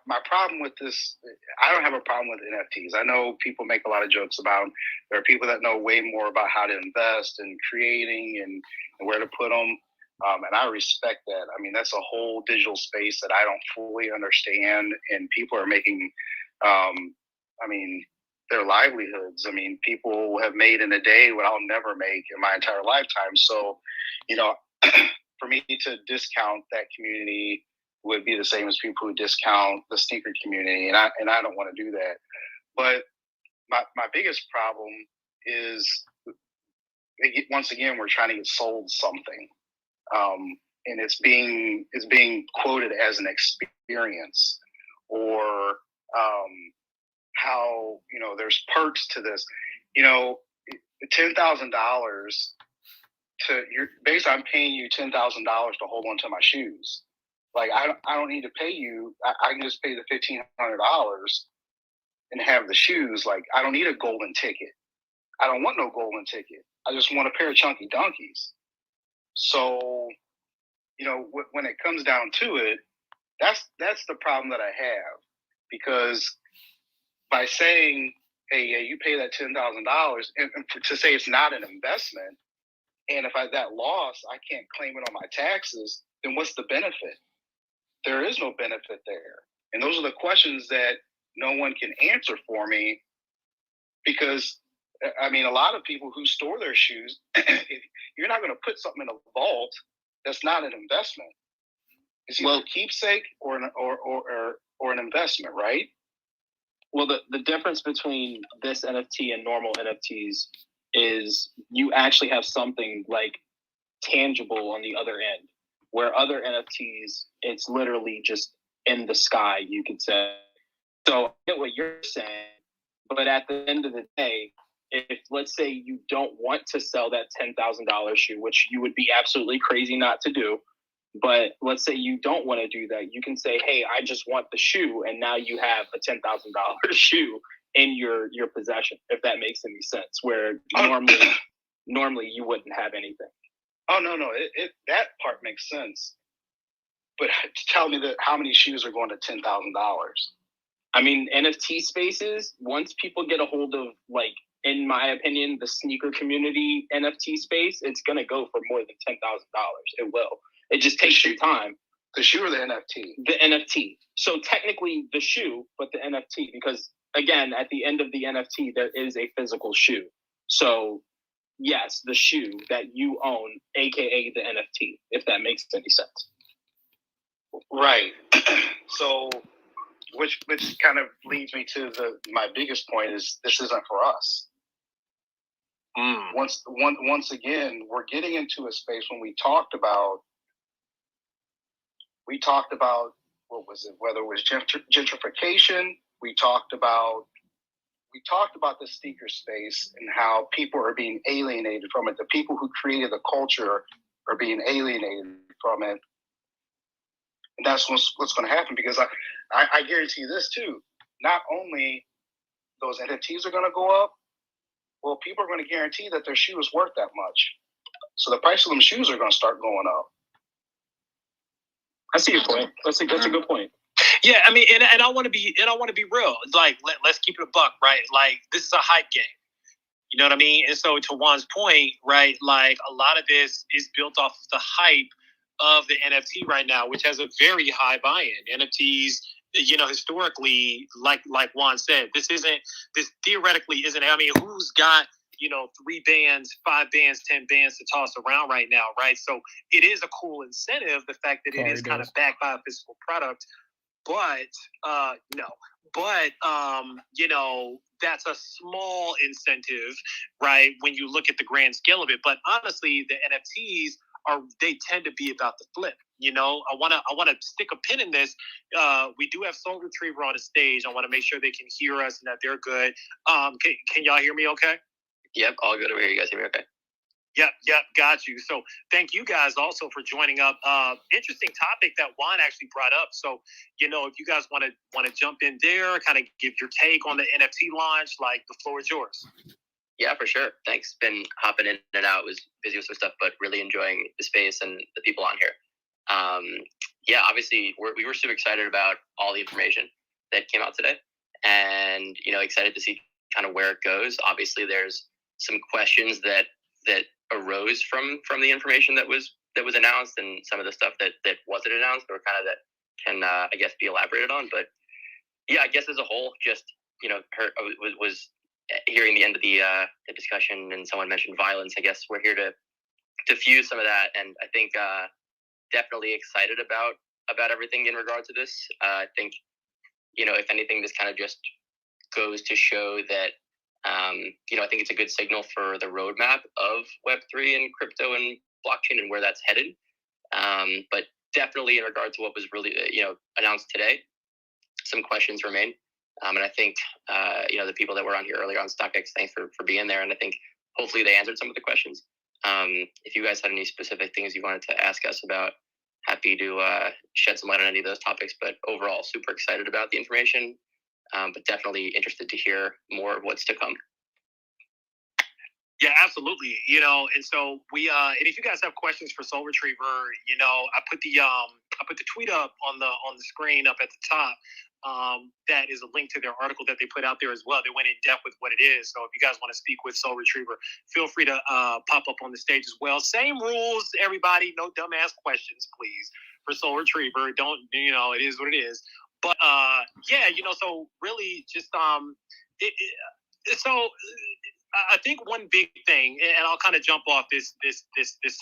My problem with this, I don't have a problem with NFTs. I know people make a lot of jokes about them. There are people that know way more about how to invest and creating and where to put them. And I respect that. I mean, that's a whole digital space that I don't fully understand. And people are making, their livelihoods. I mean, people have made in a day what I'll never make in my entire lifetime. So, for me to discount that community would be the same as people who discount the sneaker community. And I don't want to do that. But my biggest problem is, once again, we're trying to get sold something. And it's being quoted as an experience, or how, there's perks to this. $10,000 I'm paying you $10,000 to hold on to my shoes. Like, I don't need to pay you. I can just pay the $1,500 and have the shoes. Like, I don't need a golden ticket. I don't want no golden ticket. I just want a pair of chunky donkeys. So, when it comes down to it, that's the problem that I have. Because by saying, hey, yeah, you pay that $10,000, and to say it's not an investment, and if that loss, I can't claim it on my taxes, then what's the benefit? there is no benefit there. And those are the questions that no one can answer for me, because, I mean, a lot of people who store their shoes, you're not going to put something in a vault that's not an investment. It's either a keepsake or an investment, right? Well, the difference between this NFT and normal NFTs is you actually have something like tangible on the other end, where other NFTs, it's literally just in the sky, you could say. So I get what you're saying, but at the end of the day, if let's say you don't want to sell that $10,000 shoe, which you would be absolutely crazy not to do, but let's say you don't want to do that, you can say, hey, I just want the shoe, and now you have a $10,000 shoe in your possession, if that makes any sense, where normally you wouldn't have anything. Oh, no, that part makes sense. But tell me that how many shoes are going to $10,000? I mean, NFT spaces, once people get a hold of, like, in my opinion, the sneaker community NFT space, it's going to go for more than $10,000. It will. It just takes some time. The shoe or the NFT? The NFT. So technically the shoe, but the NFT, because, again, at the end of the NFT, there is a physical shoe. So, yes, the shoe that you own, a.k.a. the NFT, if that makes any sense. Right. So, which kind of leads me to my biggest point is this isn't for us. Once again, we're getting into a space when we talked about what was it? Whether it was gentrification, we talked about the sneaker space and how people are being alienated from it. The people who created the culture are being alienated from it. And that's what's going to happen, because I guarantee you this too. Not only those NFTs are going to go up, well, people are going to guarantee that their shoe is worth that much. So the price of them shoes are going to start going up. I see your point. That's a good point. Yeah, I mean, and I want to be real. Like, let's keep it a buck, right? Like, this is a hype game. You know what I mean? And so, to Juan's point, right? Like, a lot of this is built off of the hype of the NFT right now, which has a very high buy-in. NFTs, you know, historically, like Juan said, this theoretically isn't. I mean, who's got, you know, 3 bands, 5 bands, 10 bands to toss around right now, right? So it is a cool incentive, the fact that it is kind of backed by a physical product. But you know, that's a small incentive, right? When you look at the grand scale of it. But honestly, the NFTs they tend to be about the flip. You know, I want to stick a pin in this. We do have Soul Retriever on the stage. I want to make sure they can hear us and that they're good. Can y'all hear me okay? Yep, all good over here. You guys hear me okay? Yep, got you. So thank you guys also for joining up. Interesting topic that Juan actually brought up. So, you know, if you guys want to jump in there, kind of give your take on the NFT launch, like, the floor is yours. Yeah, for sure. Thanks. Been hopping in and out. Was busy with some stuff, but really enjoying the space and the people on here. Yeah, obviously we were super excited about all the information that came out today, and, you know, excited to see kind of where it goes. Obviously, there's some questions that arose from the information that was announced, and some of the stuff that wasn't announced, or kind of that can I guess be elaborated on. But yeah, I guess as a whole, just, you know, was hearing the end of the discussion, and someone mentioned violence. I guess we're here to fuse some of that, and I think definitely excited about everything in regard to this. I think, you know, if anything, this kind of just goes to show that you know, I think it's a good signal for the roadmap of Web3 and crypto and blockchain and where that's headed. But definitely in regard to what was really, you know, announced today, some questions remain. And I think, you know, the people that were on here earlier on StockX, thanks for being there. And I think hopefully they answered some of the questions. If you guys had any specific things you wanted to ask us about, happy to shed some light on any of those topics. But overall, super excited about the information. But definitely interested to hear more of what's to come. Yeah, absolutely. You know, and so we and if you guys have questions for Soul Retriever, you know, I put the tweet up on the screen up at the top. That is a link to their article that they put out there as well. They went in depth with what it is. So if you guys want to speak with Soul Retriever, feel free to pop up on the stage as well. Same rules, everybody. No dumbass questions, please. for Soul Retriever. Don't, it is what it is. But so really just I think one big thing, and I'll kind of jump off this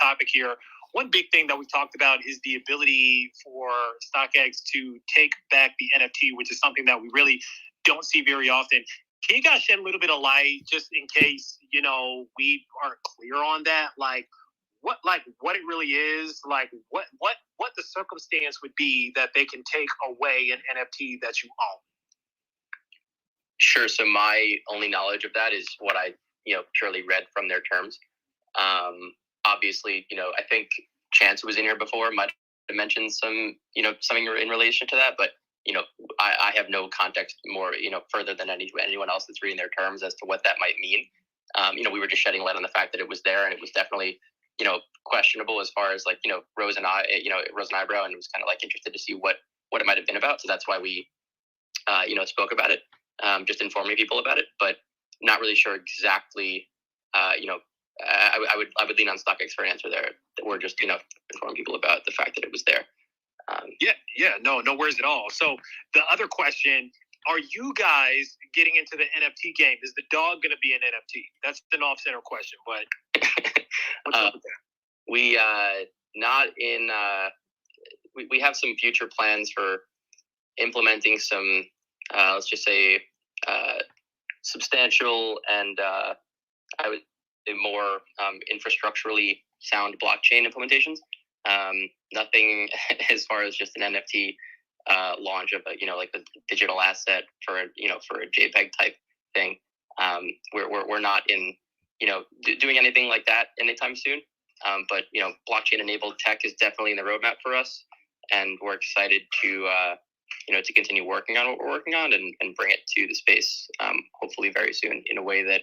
topic here. One big thing that we talked about is the ability for StockX to take back the NFT, which is something that we really don't see very often. Can you guys shed a little bit of light, just in case we aren't clear on that? What it really is, what the circumstance would be that they can take away an NFT that you own? Sure. So my only knowledge of that is what I purely read from their terms. Obviously, I think Chance, who was in here before, might have mentioned some something in relation to that, but I have no context more further than anyone else that's reading their terms as to what that might mean. We were just shedding light on the fact that it was there, and it was definitely questionable as far as Rose and Eyebrow, and it was kind of interested to see what it might have been about. So that's why we spoke about it, just informing people about it, but not really sure exactly. I would lean on StockX for an answer there, or just inform people about the fact that it was there. No worries at all. So the other question: are you guys getting into the NFT game? Is the dog going to be an NFT? That's an off-center question, but what's up with that? We not in. We have some future plans for implementing some, let's just say, substantial and I would say more infrastructurally sound blockchain implementations. Nothing as far as just an NFT launch of the digital asset for a JPEG type thing. We're not in doing anything like that anytime soon. But blockchain enabled tech is definitely in the roadmap for us, and we're excited to to continue working on what we're working on and bring it to the space hopefully very soon in a way that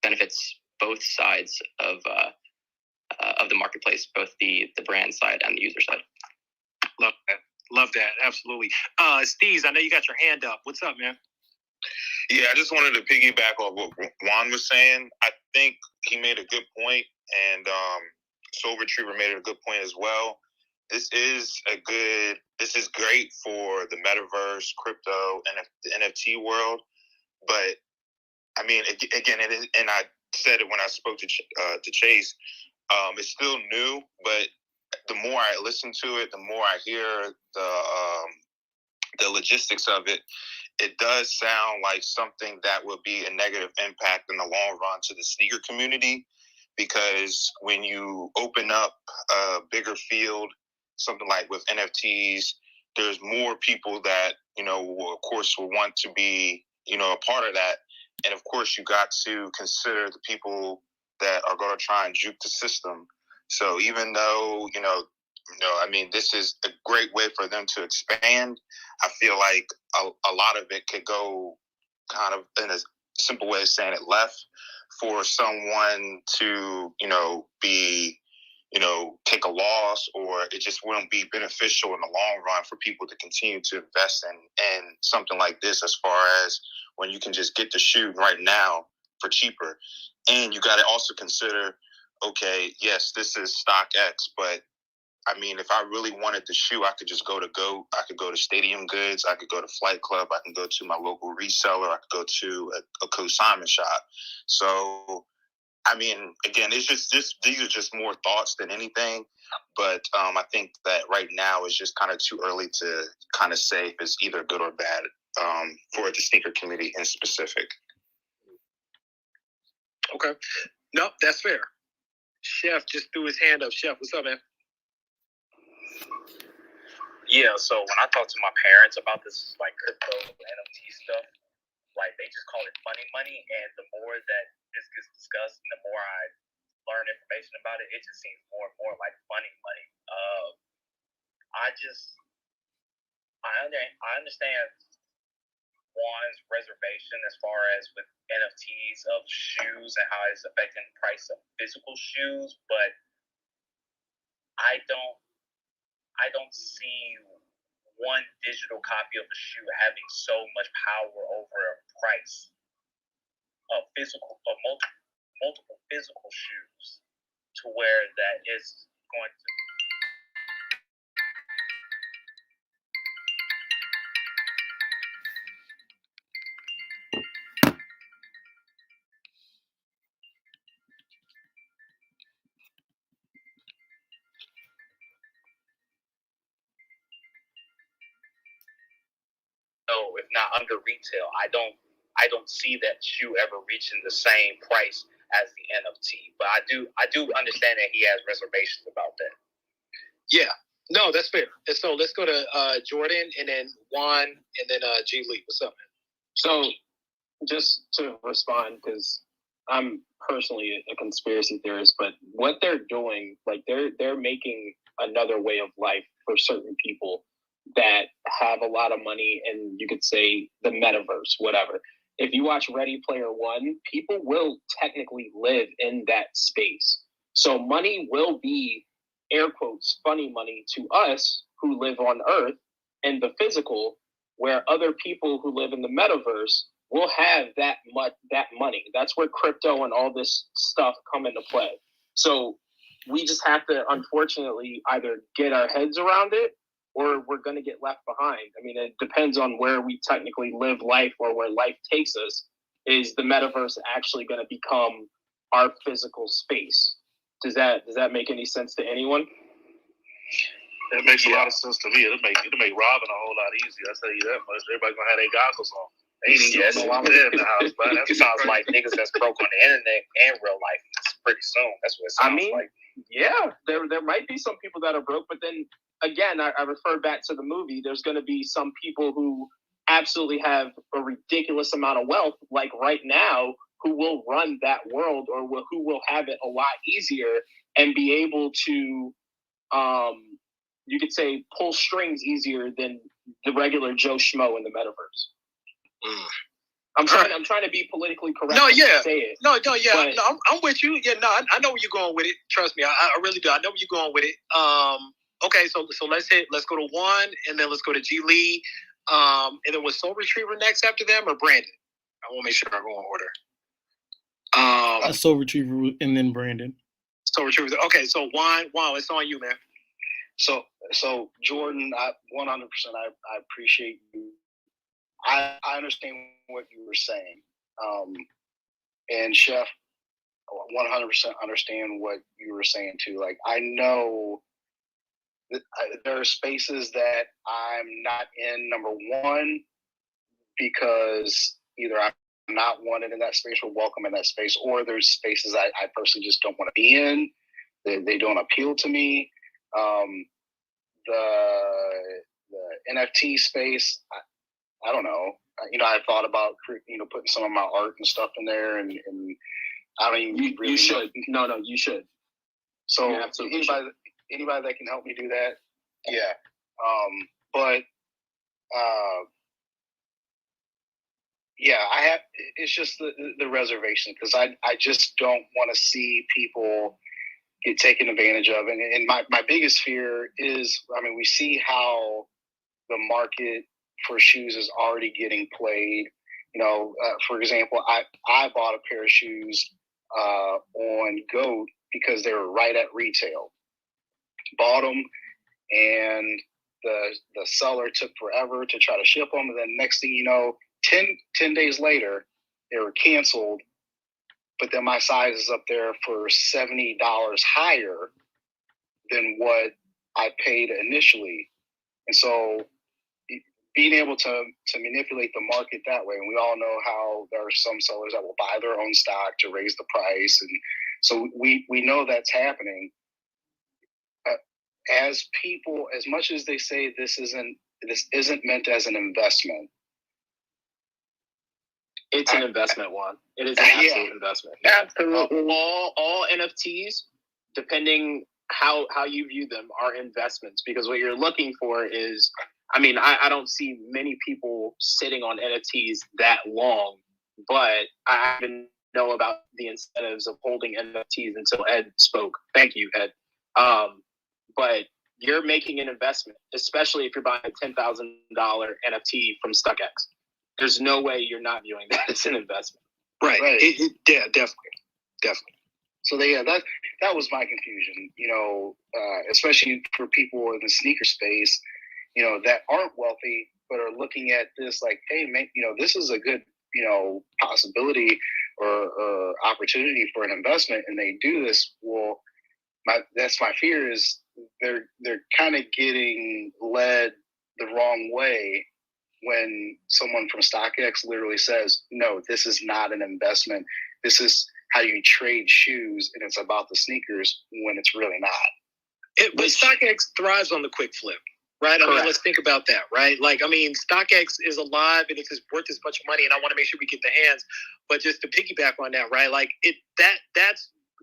benefits both sides of the marketplace, both the brand side and the user side. Love that. Absolutely. Steez, I know you got your hand up. What's up, man? Yeah, I just wanted to piggyback on what Juan was saying. I think he made a good point, and Soul Retriever made a good point as well. This is great for the metaverse, crypto, and the NFT world. But I mean, again, it is, and I said it when I spoke to Chase. It's still new, but the more I listen to it, the more I hear the logistics of it. It does sound like something that would be a negative impact in the long run to the sneaker community, because when you open up a bigger field, something like with NFTs, there's more people that, of course, will want to be, a part of that. And of course, you got to consider the people that are going to try and juke the system. So even though, I mean, this is a great way for them to expand, I feel like a lot of it could go kind of, in a simple way of saying it, left for someone to, be, take a loss, or it just wouldn't be beneficial in the long run for people to continue to invest in something like this, as far as when you can just get the shoe right now for cheaper. And you got to also consider, okay, yes, this is StockX, but I mean, if I really wanted the shoe, I could just go to GOAT. I could go to Stadium Goods. I could go to Flight Club. I can go to my local reseller. I could go to a consignment shop. So, I mean, again, it's just these are just more thoughts than anything. But I think that right now is just kind of too early to kind of say if it's either good or bad for the sneaker community in specific. Okay. No, that's fair. Chef just threw his hand up. Chef, what's up, man? Yeah, so when I talk to my parents about this, crypto NFT stuff, they just call it funny money. And the more that this gets discussed and the more I learn information about it, it just seems more and more like funny money. I understand Juan's reservation as far as with NFTs of shoes and how it's affecting the price of physical shoes, but I don't see one digital copy of the shoe having so much power over a price of multiple physical shoes to where that is going to. retail. I don't see that shoe ever reaching the same price as the NFT. But I do understand that he has reservations about that. Yeah. No, that's fair. And so let's go to Jordan and then Juan and then G Lee. What's up, man? So just to respond, because I'm personally a conspiracy theorist, but what they're doing, like they're making another way of life for certain people that have a lot of money, and you could say the metaverse, whatever. If you watch Ready Player One, people will technically live in that space. So money will be, air quotes, funny money to us who live on Earth and the physical, where other people who live in the metaverse will have that money. That's where crypto and all this stuff come into play. So we just have to, unfortunately, either get our heads around it or we're going to get left behind. I mean, it depends on where we technically live life or where life takes us. Is the metaverse actually going to become our physical space? Does that make any sense to anyone? That makes a lot of sense to me. It'll make robbing a whole lot easier. I tell you that much. Everybody's gonna have their goggles on. They ain't even gonna know I'm there in the house. But that sounds like niggas that's broke on the internet and real life pretty soon. That's what it sounds like. Yeah, there might be some people that are broke, but then again, I refer back to the movie. There's going to be some people who absolutely have a ridiculous amount of wealth, like right now, who will run that world or who will have it a lot easier and be able to, you could say, pull strings easier than the regular Joe Schmo in the metaverse. I'm trying to be politically correct. No, yeah. To say it. No, yeah. No, I'm with you. Yeah, no, I know where you're going with it. Trust me, I really do. I know where you're going with it. Okay, so let's go to Juan, and then let's go to G Lee, and then was Soul Retriever next after them or Brandon? I want to make sure I go in order. Soul Retriever and then Brandon. Soul Retriever. Okay, so Juan, it's on you, man. So Jordan, 100%. I appreciate you. I understand what you were saying, and Chef, 100% understand what you were saying too. Like, I know that there are spaces that I'm not in. Number one, because either I'm not wanted in that space or welcome in that space, or there's spaces I personally just don't want to be in. They don't appeal to me. The NFT space, I don't know. I thought about putting some of my art and stuff in there, and I don't even really. You should. No, you should. So anybody that can help me do that, yeah. But yeah, I have. It's just the reservation, because I just don't want to see people get taken advantage of, and my biggest fear is, we see how the market for shoes is already getting played. For example, I bought a pair of shoes on GOAT because they were right at retail. Bought them, and the seller took forever to try to ship them, and then next thing you know, 10 days later, they were canceled. But then my size is up there for $70 higher than what I paid initially, and so being able to manipulate the market that way, and we all know how there are some sellers that will buy their own stock to raise the price, and so we know that's happening. As people, as much as they say this isn't meant as an investment, it's an investment, Juan. It is an absolute investment. Absolutely. All NFTs, depending how you view them, are investments, because what you're looking for is, I don't see many people sitting on NFTs that long, but I didn't know about the incentives of holding NFTs until Ed spoke. Thank you, Ed. But you're making an investment, especially if you're buying a $10,000 NFT from StockX. There's no way you're not viewing that as an investment. Right. Yeah, definitely. So that was my confusion, especially for people in the sneaker space, that aren't wealthy, but are looking at this like, hey, man, this is a good, possibility or opportunity for an investment, and they do this. Well, that's my fear, is they're kind of getting led the wrong way, when someone from StockX literally says, no, this is not an investment. This is how you trade shoes, and it's about the sneakers when it's really not. But StockX thrives on the quick flip, right? I mean, let's think about that, right? Like, I mean, StockX is alive and it's worth this much money, and I want to make sure we get the hands. But just to piggyback on that, right? Like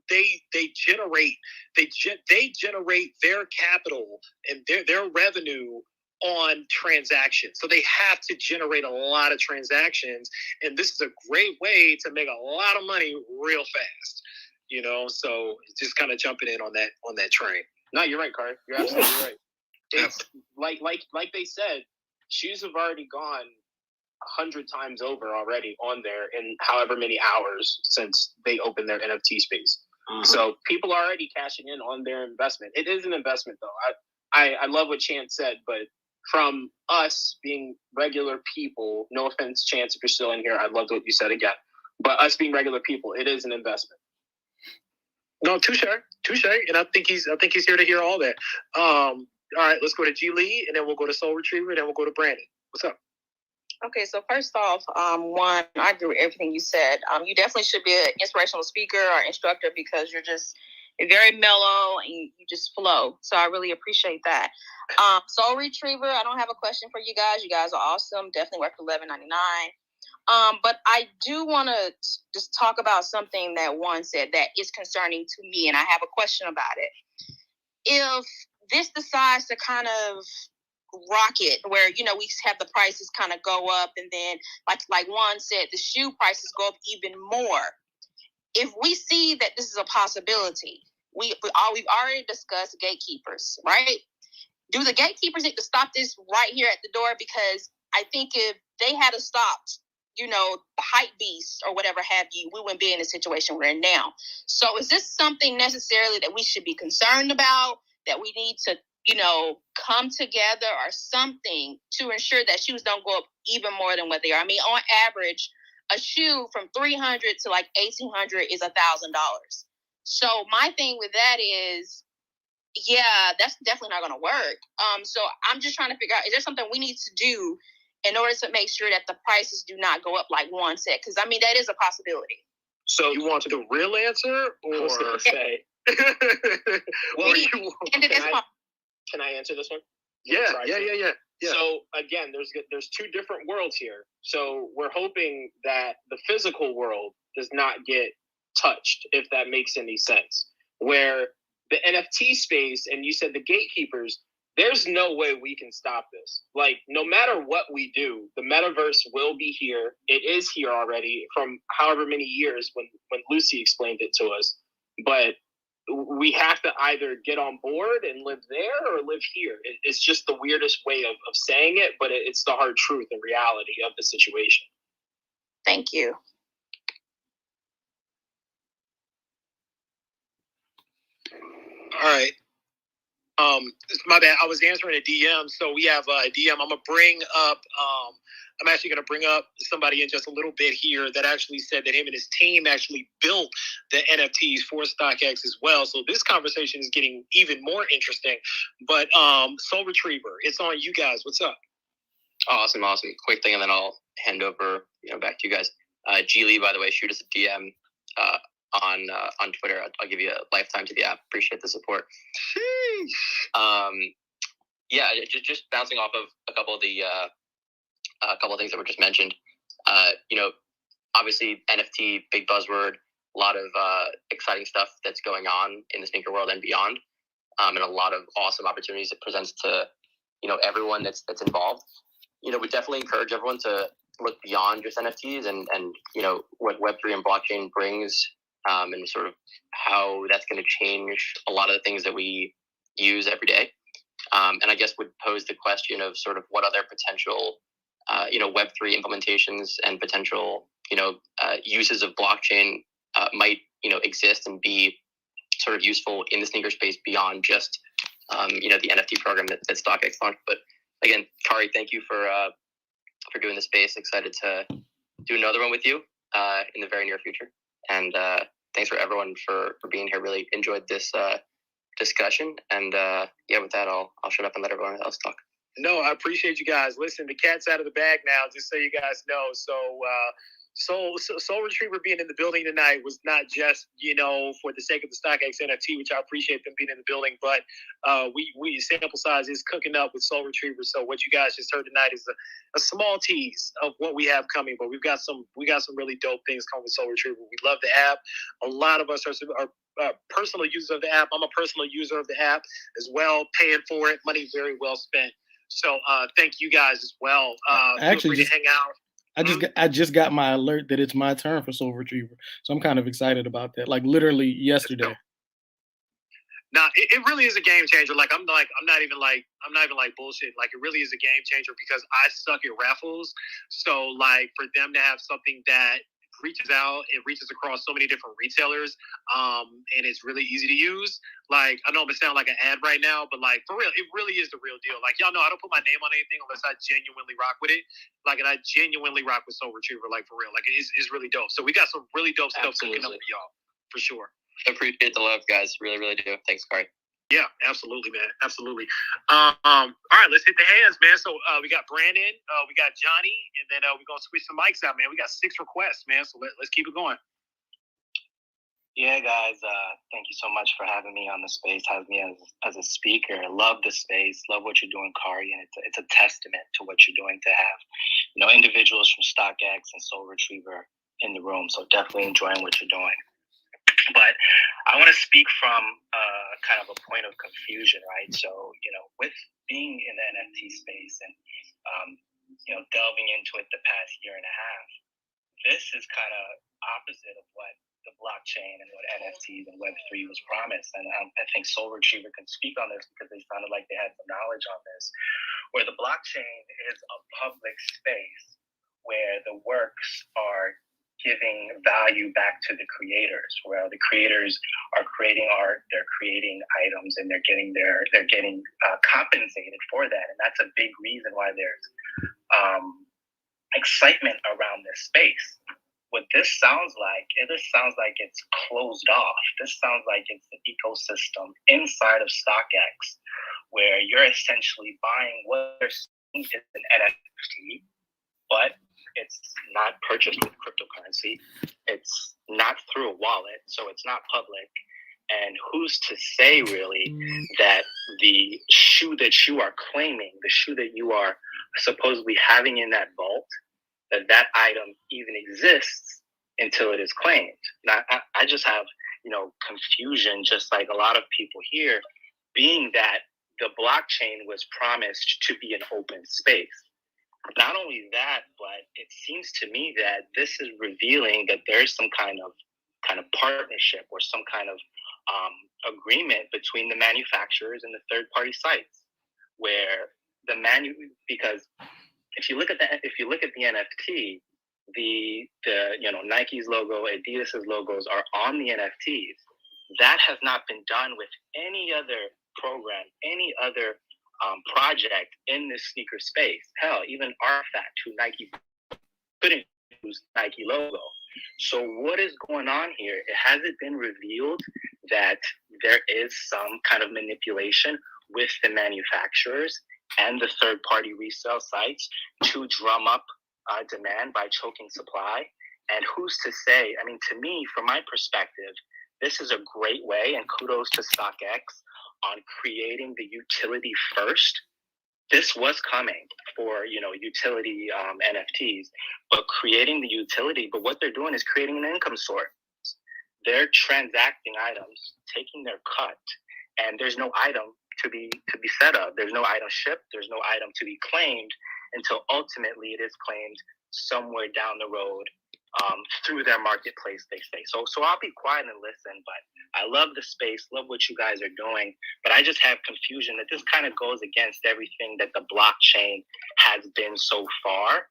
they generate their capital and their revenue on transactions. So they have to generate a lot of transactions, and this is a great way to make a lot of money real fast. You know, so just kind of jumping in on that train. No, you're right, Carter. You're absolutely right. It's like they said, shoes have already gone 100 times over already on there in however many hours since they opened their NFT space. Mm-hmm. So people are already cashing in on their investment. It is an investment, though. I love what Chance said, but from us being regular people, no offense, Chance, if you're still in here, I loved what you said again. But us being regular people, it is an investment. No, touche. And I think he's here to hear all that. All right, let's go to G Lee, and then we'll go to Soul Retriever, and then we'll go to Brandon. What's up? Okay, so first off, one, I agree with everything you said. You definitely should be an inspirational speaker or instructor because you're very mellow and you just flow. So I really appreciate that. Soul Retriever, I don't have a question for you guys. You guys are awesome. Definitely worth $11.99. But I do want to just talk about something that one said that is concerning to me, and I have a question about it. If this decides to kind of rocket where, you know, we have the prices kind of go up, and then like one said, the shoe prices go up even more. If we see that this is a possibility, we've already discussed gatekeepers, right? Do the gatekeepers need to stop this right here at the door? Because I think if they had stopped, you know, the hype beast or whatever have you, we wouldn't be in the situation we're in now. So is this something necessarily that we should be concerned about, that we need to, you know, come together or something to ensure that shoes don't go up even more than what they are? I mean, on average, a shoe from $300 to like $1,800 is $1,000. So my thing with that is, yeah, that's definitely not going to work. So I'm just trying to figure out, is there something we need to do in order to make sure that the prices do not go up like one said? Because, I mean, that is a possibility. So you want the real answer or say? Can I answer this one? Yeah. So again, there's two different worlds here. So we're hoping that the physical world does not get touched, if that makes any sense. Where the NFT space, and you said the gatekeepers, there's no way we can stop this. Like, no matter what we do, the metaverse will be here. It is here already from however many years when Lucy explained it to us. But we have to either get on board and live there or live here. It's just the weirdest way of saying it, but it's the hard truth and reality of the situation. Thank you. All right. My bad. I was answering a DM. So we have a DM. I'm actually going to bring up somebody in just a little bit here that actually said that him and his team actually built the NFTs for StockX as well. So this conversation is getting even more interesting. But Soul Retriever, it's on you guys. What's up? Awesome. Quick thing, and then I'll hand over back to you guys. G Lee, by the way, shoot us a DM on Twitter. I'll give you a lifetime to the app. Appreciate the support. Yeah, just bouncing off of a couple of the things that were just mentioned. Obviously NFT, big buzzword, a lot of exciting stuff that's going on in the sneaker world and beyond, and a lot of awesome opportunities it presents to everyone that's involved. We definitely encourage everyone to look beyond just NFTs and what Web3 and blockchain brings, and sort of how that's going to change a lot of the things that we use every day. And I guess would pose the question of sort of what other potential, Web3 implementations and potential, uses of blockchain might, exist and be sort of useful in the sneaker space beyond just, the NFT program that StockX launched. But again, Kari, thank you for doing the space. Excited to do another one with you in the very near future. And thanks for everyone for being here. Really enjoyed this discussion. And with that, I'll shut up and let everyone else talk. No, I appreciate you guys. Listen, the cat's out of the bag now, just so you guys know. So, Soul Retriever being in the building tonight was not just, for the sake of the StockX NFT, which I appreciate them being in the building, but we sample size is cooking up with Soul Retriever. So what you guys just heard tonight is a small tease of what we have coming, but we got some really dope things coming with Soul Retriever. We love the app. A lot of us are personal users of the app. I'm a personal user of the app as well, paying for it. Money very well spent. So thank you guys as well. Feel free to hang out. I just got my alert that it's my turn for Soul Retriever, so I'm kind of excited about that. Like literally yesterday. Nah, it really is a game changer. I'm not even bullshit. Like it really is a game changer because I suck at raffles. So like for them to have something that reaches out, it reaches across so many different retailers, and it's really easy to use. Like I know I'm gonna sound like an ad right now, but like for real, it really is the real deal. Like y'all know I don't put my name on anything unless I genuinely rock with it. Like, and I genuinely rock with Soul Retriever, like for real. Like it's really dope. So we got some really dope stuff cooking up for y'all, for sure. Appreciate the love, guys. Really, really do. Thanks, Kari. Yeah, absolutely, man. Absolutely. All right, let's hit the hands, man. So we got Brandon, we got Johnny, and then we're going to switch some mics out, man. We got 6 requests, man. So let's keep it going. Yeah, guys, thank you so much for having me on the space, having me as a speaker. Love the space, love what you're doing, Kari, and it's a testament to what you're doing to have, individuals from StockX and Soul Retriever in the room. So definitely enjoying what you're doing. But I want to speak from kind of a point of confusion, right? So, with being in the NFT space and, delving into it the past year and a half, this is kind of opposite of what the blockchain and what NFTs and Web3 was promised. And I think Soul Retriever can speak on this because they sounded like they had some knowledge on this, where the blockchain is a public space where the works are giving value back to the creators, where the creators are creating art, they're creating items, and they're getting compensated for that. And that's a big reason why there's excitement around this space. What this sounds like it's closed off. This sounds like it's the ecosystem inside of StockX, where you're essentially buying what they're saying is an NFT, but it's not purchased with cryptocurrency. It's not through a wallet, so it's not public. And who's to say, really, that the shoe that you are claiming, the shoe that you are supposedly having in that vault, that item even exists until it is claimed? Now, I just have, confusion, just like a lot of people here, being that the blockchain was promised to be an open space. Not only that, but it seems to me that this is revealing that there's some kind of partnership or some kind of agreement between the manufacturers and the third-party sites, where because if you look at the NFT, the Nike's logo, Adidas's logos are on the NFTs. That has not been done with any other program, any other project in this sneaker space. Hell, even Artifact, who Nike couldn't use Nike logo. So what is going on here? Has it been revealed that there is some kind of manipulation with the manufacturers and the third-party resale sites to drum up demand by choking supply? And who's to say? I mean, to me, from my perspective, this is a great way, and kudos to StockX on creating the utility first. This was coming for, utility NFTs, but creating the utility. But what they're doing is creating an income source. They're transacting items, taking their cut, and there's no item to be set up. There's no item shipped. There's no item to be claimed until ultimately it is claimed somewhere down the road through their marketplace, they say. So I'll be quiet and listen, but I love the space, love what you guys are doing, but I just have confusion that this kind of goes against everything that the blockchain has been so far.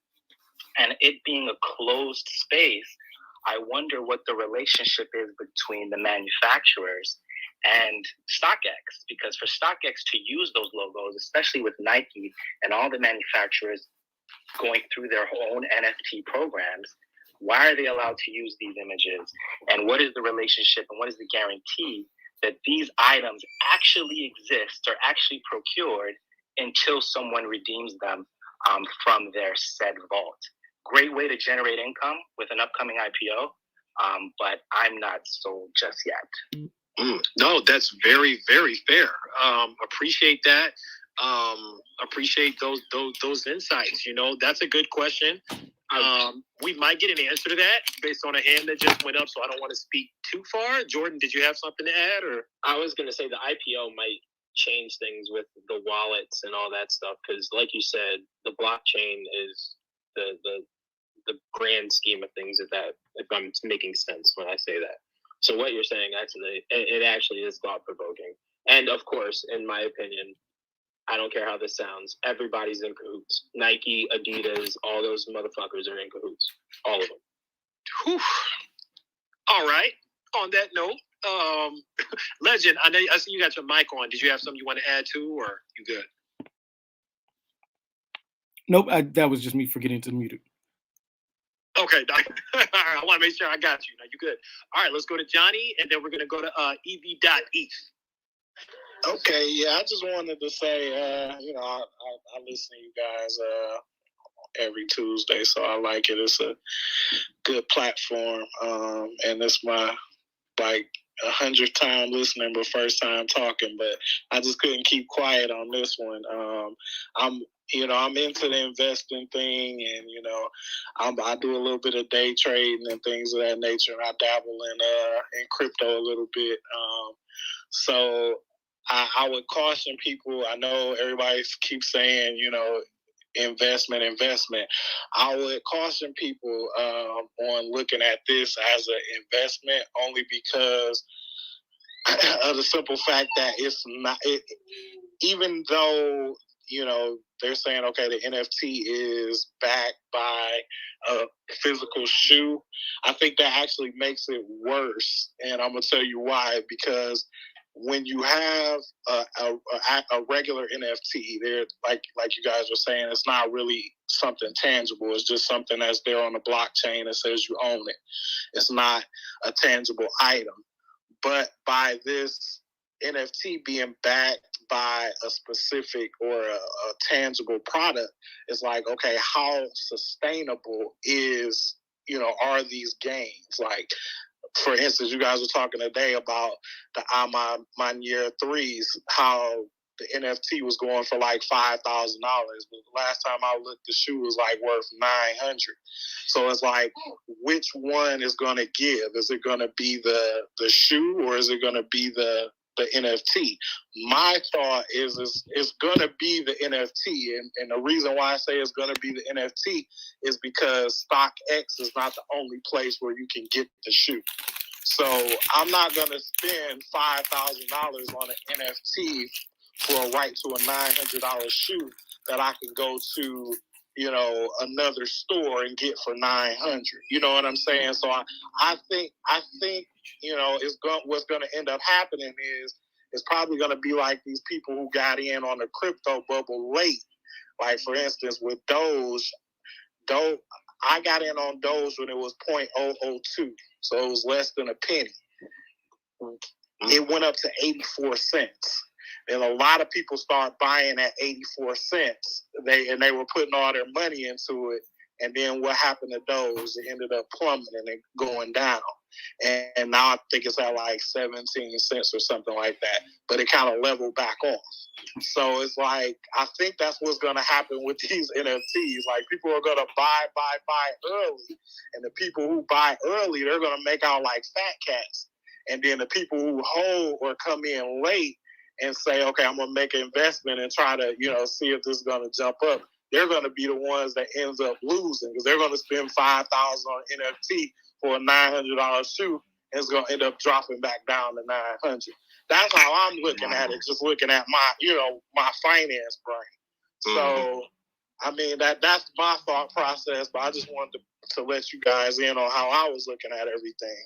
And it being a closed space, I wonder what the relationship is between the manufacturers and StockX, because for StockX to use those logos, especially with Nike and all the manufacturers going through their own NFT programs, why are they allowed to use these images? And what is the relationship and what is the guarantee that these items actually exist or actually procured until someone redeems them from their said vault. Great way to generate income with an upcoming IPO, but I'm not sold just yet. No, that's very, very fair. Appreciate that. Appreciate those insights. That's a good question. We might get an answer to that based on a hand that just went up, so I don't want to speak too far. Jordan, did you have something to add? Or I was going to say the IPO might change things with the wallets and all that stuff, because like you said, the blockchain is the grand scheme of things, if I'm making sense when I say that. So what you're saying, actually, it actually is thought-provoking. And of course, in my opinion, I don't care how this sounds, everybody's in cahoots. Nike, Adidas, all those motherfuckers are in cahoots. All of them. Whew. All right. On that note, Legend, I see you got your mic on. Did you have something you want to add to, or you good? Nope, that was just me forgetting to mute it. Okay, all right, I want to make sure I got you. Now you good. All right, let's go to Johnny, and then we're going to go to EV.East. Okay, yeah, I just wanted to say, I listen to you guys every Tuesday, so I like it. It's a good platform, and it's my 100th time listening, but first time talking. But I just couldn't keep quiet on this one. I'm into the investing thing, and I do a little bit of day trading and things of that nature, and I dabble in crypto a little bit. So I would caution people. I know everybody keeps saying, investment. I would caution people on looking at this as an investment, only because of the simple fact that it's not. Even though they're saying, okay, the NFT is backed by a physical shoe, I think that actually makes it worse, and I'm gonna tell you why. Because when you have a regular NFT, they're like you guys were saying, it's not really something tangible. It's just something that's there on the blockchain that says you own it. It's not a tangible item. But by this NFT being backed by a specific or a tangible product, it's like, okay, how sustainable are these gains? Like, for instance, you guys were talking today about the Amanier 3s, how the NFT was going for like $5,000. But the last time I looked, the shoe was like worth $900. So it's like, which one is going to give? Is it going to be the shoe, or is it going to be the NFT? My thought is it's going to be the NFT. And the reason why I say it's going to be the NFT is because StockX is not the only place where you can get the shoe. So I'm not going to spend $5,000 on an NFT for a right to a $900 shoe that I can go to, another store and get for $900. You know what I'm saying? So I think what's going to end up happening is it's probably going to be like these people who got in on the crypto bubble late. Like, for instance, with Doge, I got in on Doge when it was 0.002, so it was less than a penny. It went up to 84 cents. And a lot of people start buying at 84 cents. They were putting all their money into it. And then what happened to Doge? It ended up plummeting and going down. And now I think it's at like 17 cents or something like that. But it kind of leveled back off. So it's like, I think that's what's going to happen with these NFTs. Like, people are going to buy early. And the people who buy early, they're going to make out like fat cats. And then the people who hold or come in late and say, okay, I'm going to make an investment and try to, see if this is going to jump up, they're going to be the ones that ends up losing, because they're going to spend $5,000 on NFT for a $900 shoe, and it's going to end up dropping back down to $900. That's how I'm looking at it, just looking at my, my finance brain. So, I mean, that's my thought process, but I just wanted to let you guys in on how I was looking at everything.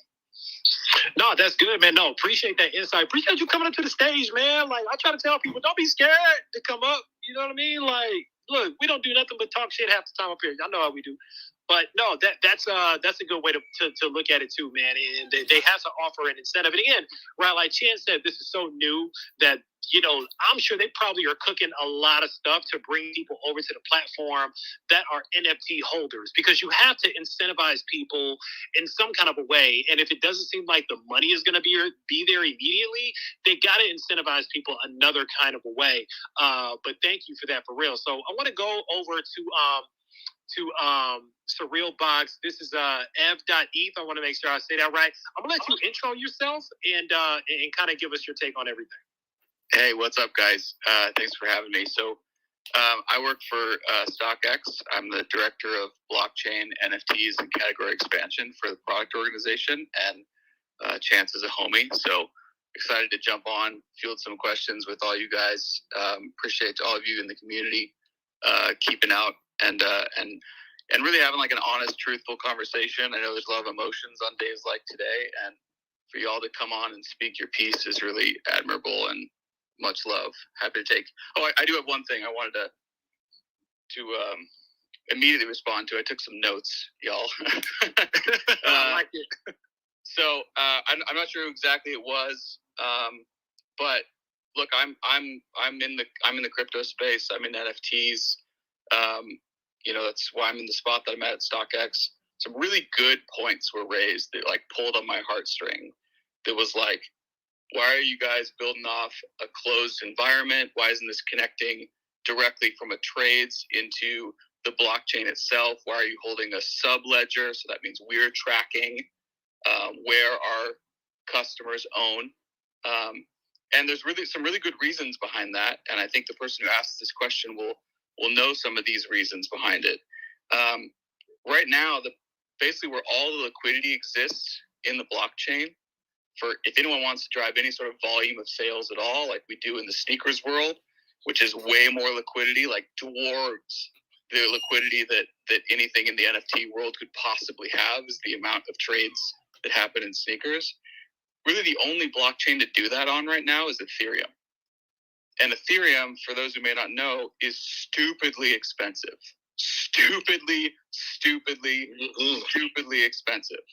No, that's good, man. No, appreciate that insight. Appreciate you coming up to the stage, man. Like, I try to tell people, don't be scared to come up. You know what I mean? Like, look, we don't do nothing but talk shit half the time up here. Y'all know how we do. But no, that's a good way to look at it too, man. And they have to offer an incentive. And again, right, like Chan said, this is so new that I'm sure they probably are cooking a lot of stuff to bring people over to the platform that are NFT holders, because you have to incentivize people in some kind of a way. And if it doesn't seem like the money is going to be there immediately, they got to incentivize people another kind of a way. But thank you for that, for real. So I want to go over to Surreal Box. This is ev.eth. I want to make sure I say that right. I'm gonna let you intro yourself and kind of give us your take on everything. Hey, what's up, guys? Thanks for having me. So I work for StockX. I'm the director of blockchain, NFTs, and category expansion for the product organization, and Chance is a homie. So excited to jump on, field some questions with all you guys. Appreciate all of you in the community keeping out and really having like an honest, truthful conversation. I know there's a lot of emotions on days like today, and for y'all to come on and speak your piece is really admirable, and much love. Happy to take. Oh, I do have one thing I wanted to immediately respond to. I took some notes, y'all. I like it. So I'm not sure who exactly it was, but look, I'm in the crypto space. I'm in NFTs. That's why I'm in the spot that I'm at StockX. Some really good points were raised that like pulled on my heartstring. That was like, why are you guys building off a closed environment? Why isn't this connecting directly from a trades into the blockchain itself? Why are you holding a sub ledger? So that means we're tracking where our customers own. And there's really some really good reasons behind that. And I think the person who asked this question will know some of these reasons behind it. Right now, basically where all the liquidity exists in the blockchain, for if anyone wants to drive any sort of volume of sales at all, like we do in the sneakers world, which is way more liquidity, like dwarfs the liquidity that anything in the NFT world could possibly have, is the amount of trades that happen in sneakers. Really the only blockchain to do that on right now is Ethereum. And Ethereum, for those who may not know, is stupidly expensive. Stupidly expensive.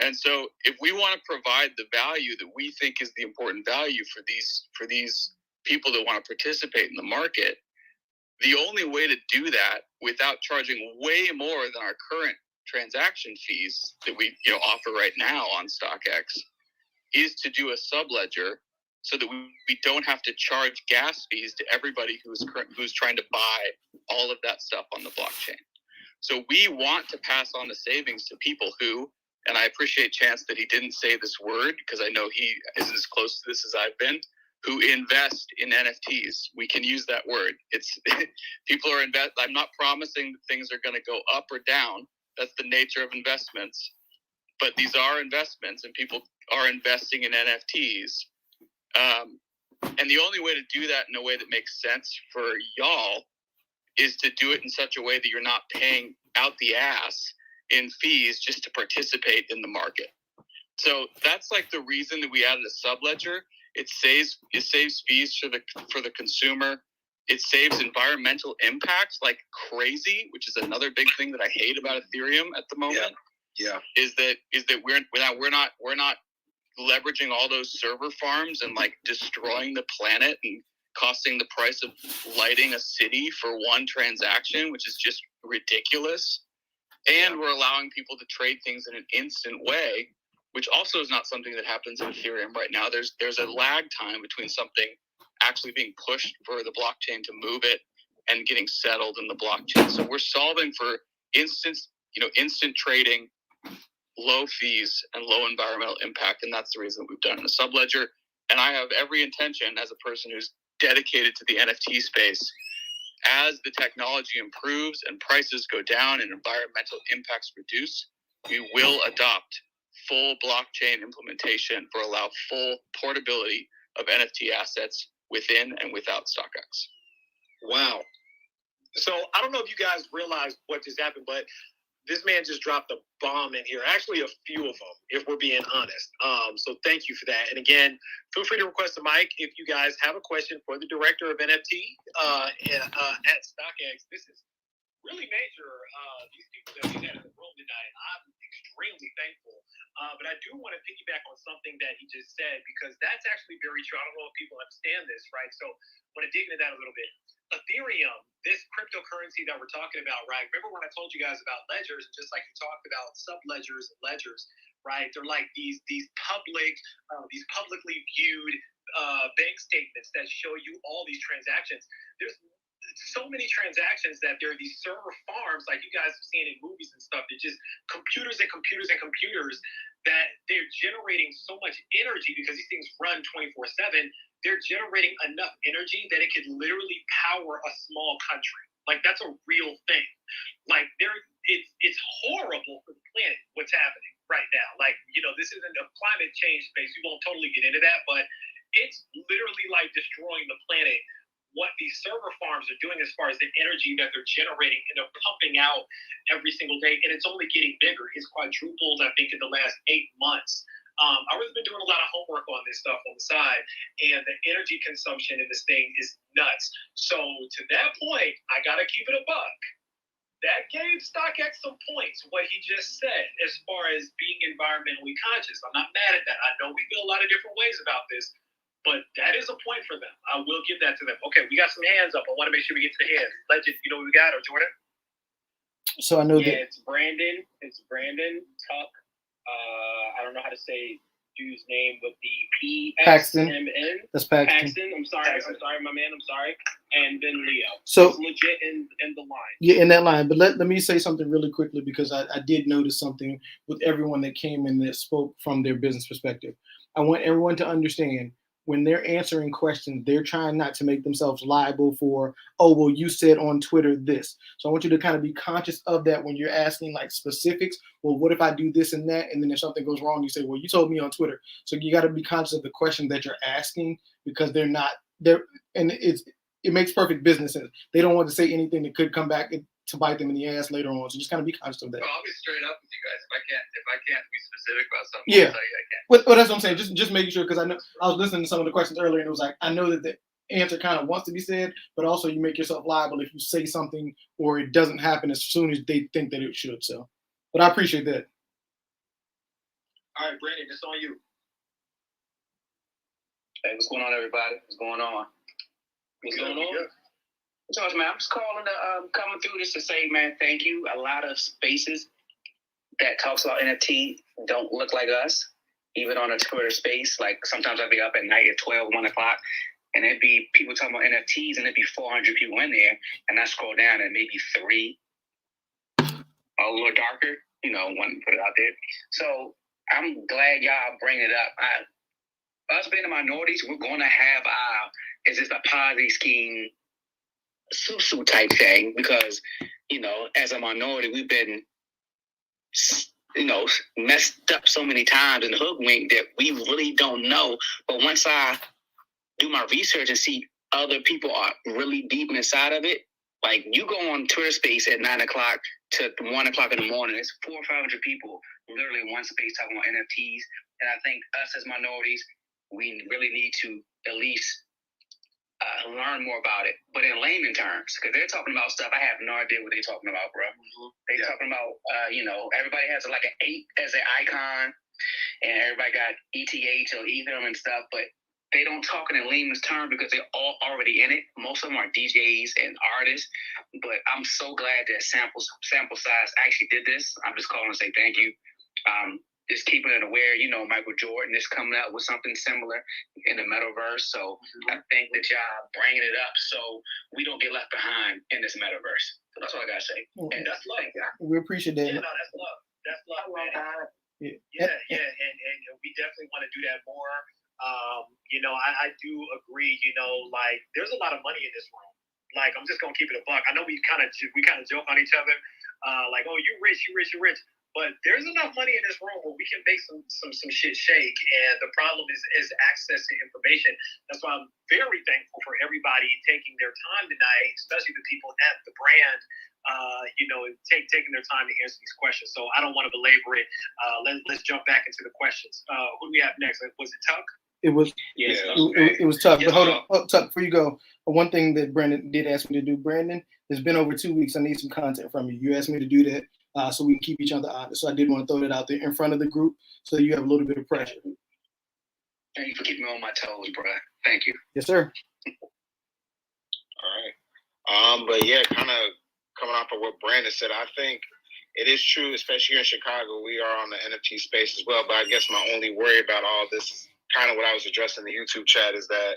And so if we want to provide the value that we think is the important value for these people that want to participate in the market, the only way to do that without charging way more than our current transaction fees that we offer right now on StockX is to do a subledger, so that we don't have to charge gas fees to everybody who's trying to buy all of that stuff on the blockchain. So we want to pass on the savings to people who, and I appreciate Chance that he didn't say this word, because I know he is as close to this as I've been, who invest in NFTs. We can use that word. It's people are I'm not promising that things are going to go up or down. That's the nature of investments. But these are investments, and people are investing in NFTs. And the only way to do that in a way that makes sense for y'all is to do it in such a way that you're not paying out the ass in fees just to participate in the market. So that's like the reason that we added a subledger. It saves fees for the consumer. It saves environmental impacts like crazy, which is another big thing that I hate about Ethereum at the moment. Yeah. Is that we're not leveraging all those server farms and like destroying the planet and costing the price of lighting a city for one transaction, which is just ridiculous. And we're allowing people to trade things in an instant way, which also is not something that happens in Ethereum right now. There's a lag time between something actually being pushed for the blockchain to move it and getting settled in the blockchain. So we're solving for instant trading, low fees, and low environmental impact, and that's the reason we've done a subledger. And I have every intention, as a person who's dedicated to the NFT space, as the technology improves and prices go down and environmental impacts reduce, we will adopt full blockchain implementation for allow full portability of NFT assets within and without StockX. Wow. So I don't know if you guys realize what just happened, but this man just dropped a bomb in here. Actually, a few of them, if we're being honest. So thank you for that. And again, feel free to request a mic if you guys have a question for the director of NFT at StockX. This is really major. These people that we had in the room tonight, I'm extremely thankful. But But I do want to piggyback on something that he just said, because that's actually very true. I don't know if people understand this, right? So I want to dig into that a little bit. Ethereum, this cryptocurrency that we're talking about, right? Remember when I told you guys about ledgers, just like you talked about sub-ledgers and ledgers, right? They're like these publicly viewed bank statements that show you all these transactions. There's so many transactions that there are these server farms, like you guys have seen in movies and stuff. They're just computers and computers and computers that they're generating so much energy, because these things run 24/7. They're generating enough energy that it could literally power a small country. Like, that's a real thing. Like, it's horrible for the planet what's happening right now. Like, this isn't a climate change space. We won't totally get into that, but it's literally like destroying the planet. What these server farms are doing as far as the energy that they're generating, and they're pumping out every single day, and it's only getting bigger. It's quadrupled, I think, in the last 8 months. I've really been doing a lot of homework on this stuff on the side, and the energy consumption in this thing is nuts. So to that point, I gotta keep it a buck. That gave StockX some points, what he just said, as far as being environmentally conscious. I'm not mad at that. I know we feel a lot of different ways about this, but that is a point for them. I will give that to them. Okay, we got some hands up. I want to make sure we get to the hands. Legend, you know what we got, or Jordan? So I know that it's Brandon. It's Brandon Tuck. I don't know how to say dude's name with the Paxton. PXMN. That's Paxton. Paxton. I'm sorry, my man. I'm sorry. And then Leo. So it's legit in the line. Yeah, in that line. But let me say something really quickly, because I did notice something with everyone that came in that spoke from their business perspective. I want everyone to understand, when they're answering questions, they're trying not to make themselves liable for, oh, well, you said on Twitter this. So I want you to kind of be conscious of that when you're asking like specifics. Well, what if I do this and that? And then if something goes wrong, you say, well, you told me on Twitter. So you got to be conscious of the question that you're asking, because they're not there. And it makes perfect business sense. They don't want to say anything that could come back to bite them in the ass later on. So just kind of be conscious of that. I'll be straight up with you guys. If I can't be specific about something, Yeah. I'll tell you I can't. Well, that's what I'm saying. Just making sure, because I know I was listening to some of the questions earlier, and it was like, I know that the answer kind of wants to be said, but also you make yourself liable if you say something or it doesn't happen as soon as they think that it should. So, but I appreciate that. All right, Brandon, it's on you. Hey, what's going on, everybody? What's going on? What's going on? George, man, I'm just calling to coming through just to say, man, thank you. A lot of spaces that talks about NFT don't look like us, even on a Twitter space. Like, sometimes I'll be up at night at 12, 1 o'clock, and it'd be people talking about NFTs, and it'd be 400 people in there, and I scroll down and maybe 3, a little darker, one put it out there. So I'm glad y'all bring it up. Us being the minorities, we're going to have is this a Ponzi scheme susu type thing, because as a minority we've been messed up so many times and hoodwinked that we really don't know. But once I do my research and see other people are really deep inside of it, like you go on Twitter space at 9 o'clock to 1 o'clock in the morning, it's 400 or 500 people literally in one space talking about NFTs. And I think us as minorities, we really need to at least learn more about it, but in layman terms, because they're talking about stuff I have no idea what they're talking about, bro. They're talking about, everybody has like an 8 as an icon, and everybody got ETH or Ethereum and stuff, but they don't talk in layman's terms because they're all already in it. Most of them are DJs and artists, but I'm so glad that sample size actually did this. I'm just calling to say thank you. Just keeping it aware, Michael Jordan is coming out with something similar in the metaverse. So I think that y'all bringing it up so we don't get left behind in this metaverse. So that's all I got to say. And that's love. We appreciate that. Yeah, no, that's love. That's love, man. Yeah, and we definitely want to do that more. I do agree, like there's a lot of money in this room. Like, I'm just going to keep it a buck. I know we kind of joke on each other, like, oh, you're rich. But there's enough money in this room where we can make some shit shake. And the problem is access to information. That's why I'm very thankful for everybody taking their time tonight, especially the people at the brand, taking their time to answer these questions. So I don't want to belabor it. Let's jump back into the questions. Who do we have next? Was it Tuck? It was it was tough. But hold on, Tuck, before you go, one thing that Brandon did ask me to do, Brandon, it's been over 2 weeks. I need some content from you. You asked me to do that. so we can keep each other honest. So I did want to throw that out there in front of the group so you have a little bit of pressure. Thank you for keeping me on my toes, bro. Thank you. Yes, sir. All right. But yeah, kind of coming off of what Brandon said, I think it is true, especially here in Chicago, we are on the NFT space as well. But I guess my only worry about all this is kind of what I was addressing in the YouTube chat is that,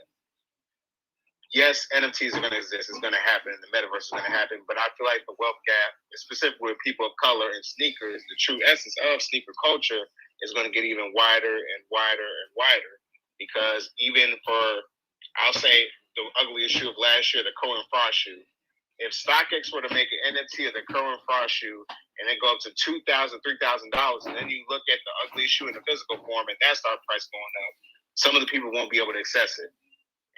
yes, NFTs are going to exist. It's going to happen. The metaverse is going to happen. But I feel like the wealth gap, specifically with people of color and sneakers, the true essence of sneaker culture is going to get even wider and wider and wider. Because even for, I'll say, the ugliest shoe of last year, the Cohen Frost shoe, if StockX were to make an NFT of the Cohen Frost shoe and it go up to $2,000, $3,000, and then you look at the ugliest shoe in the physical form and that start price going up, some of the people won't be able to access it.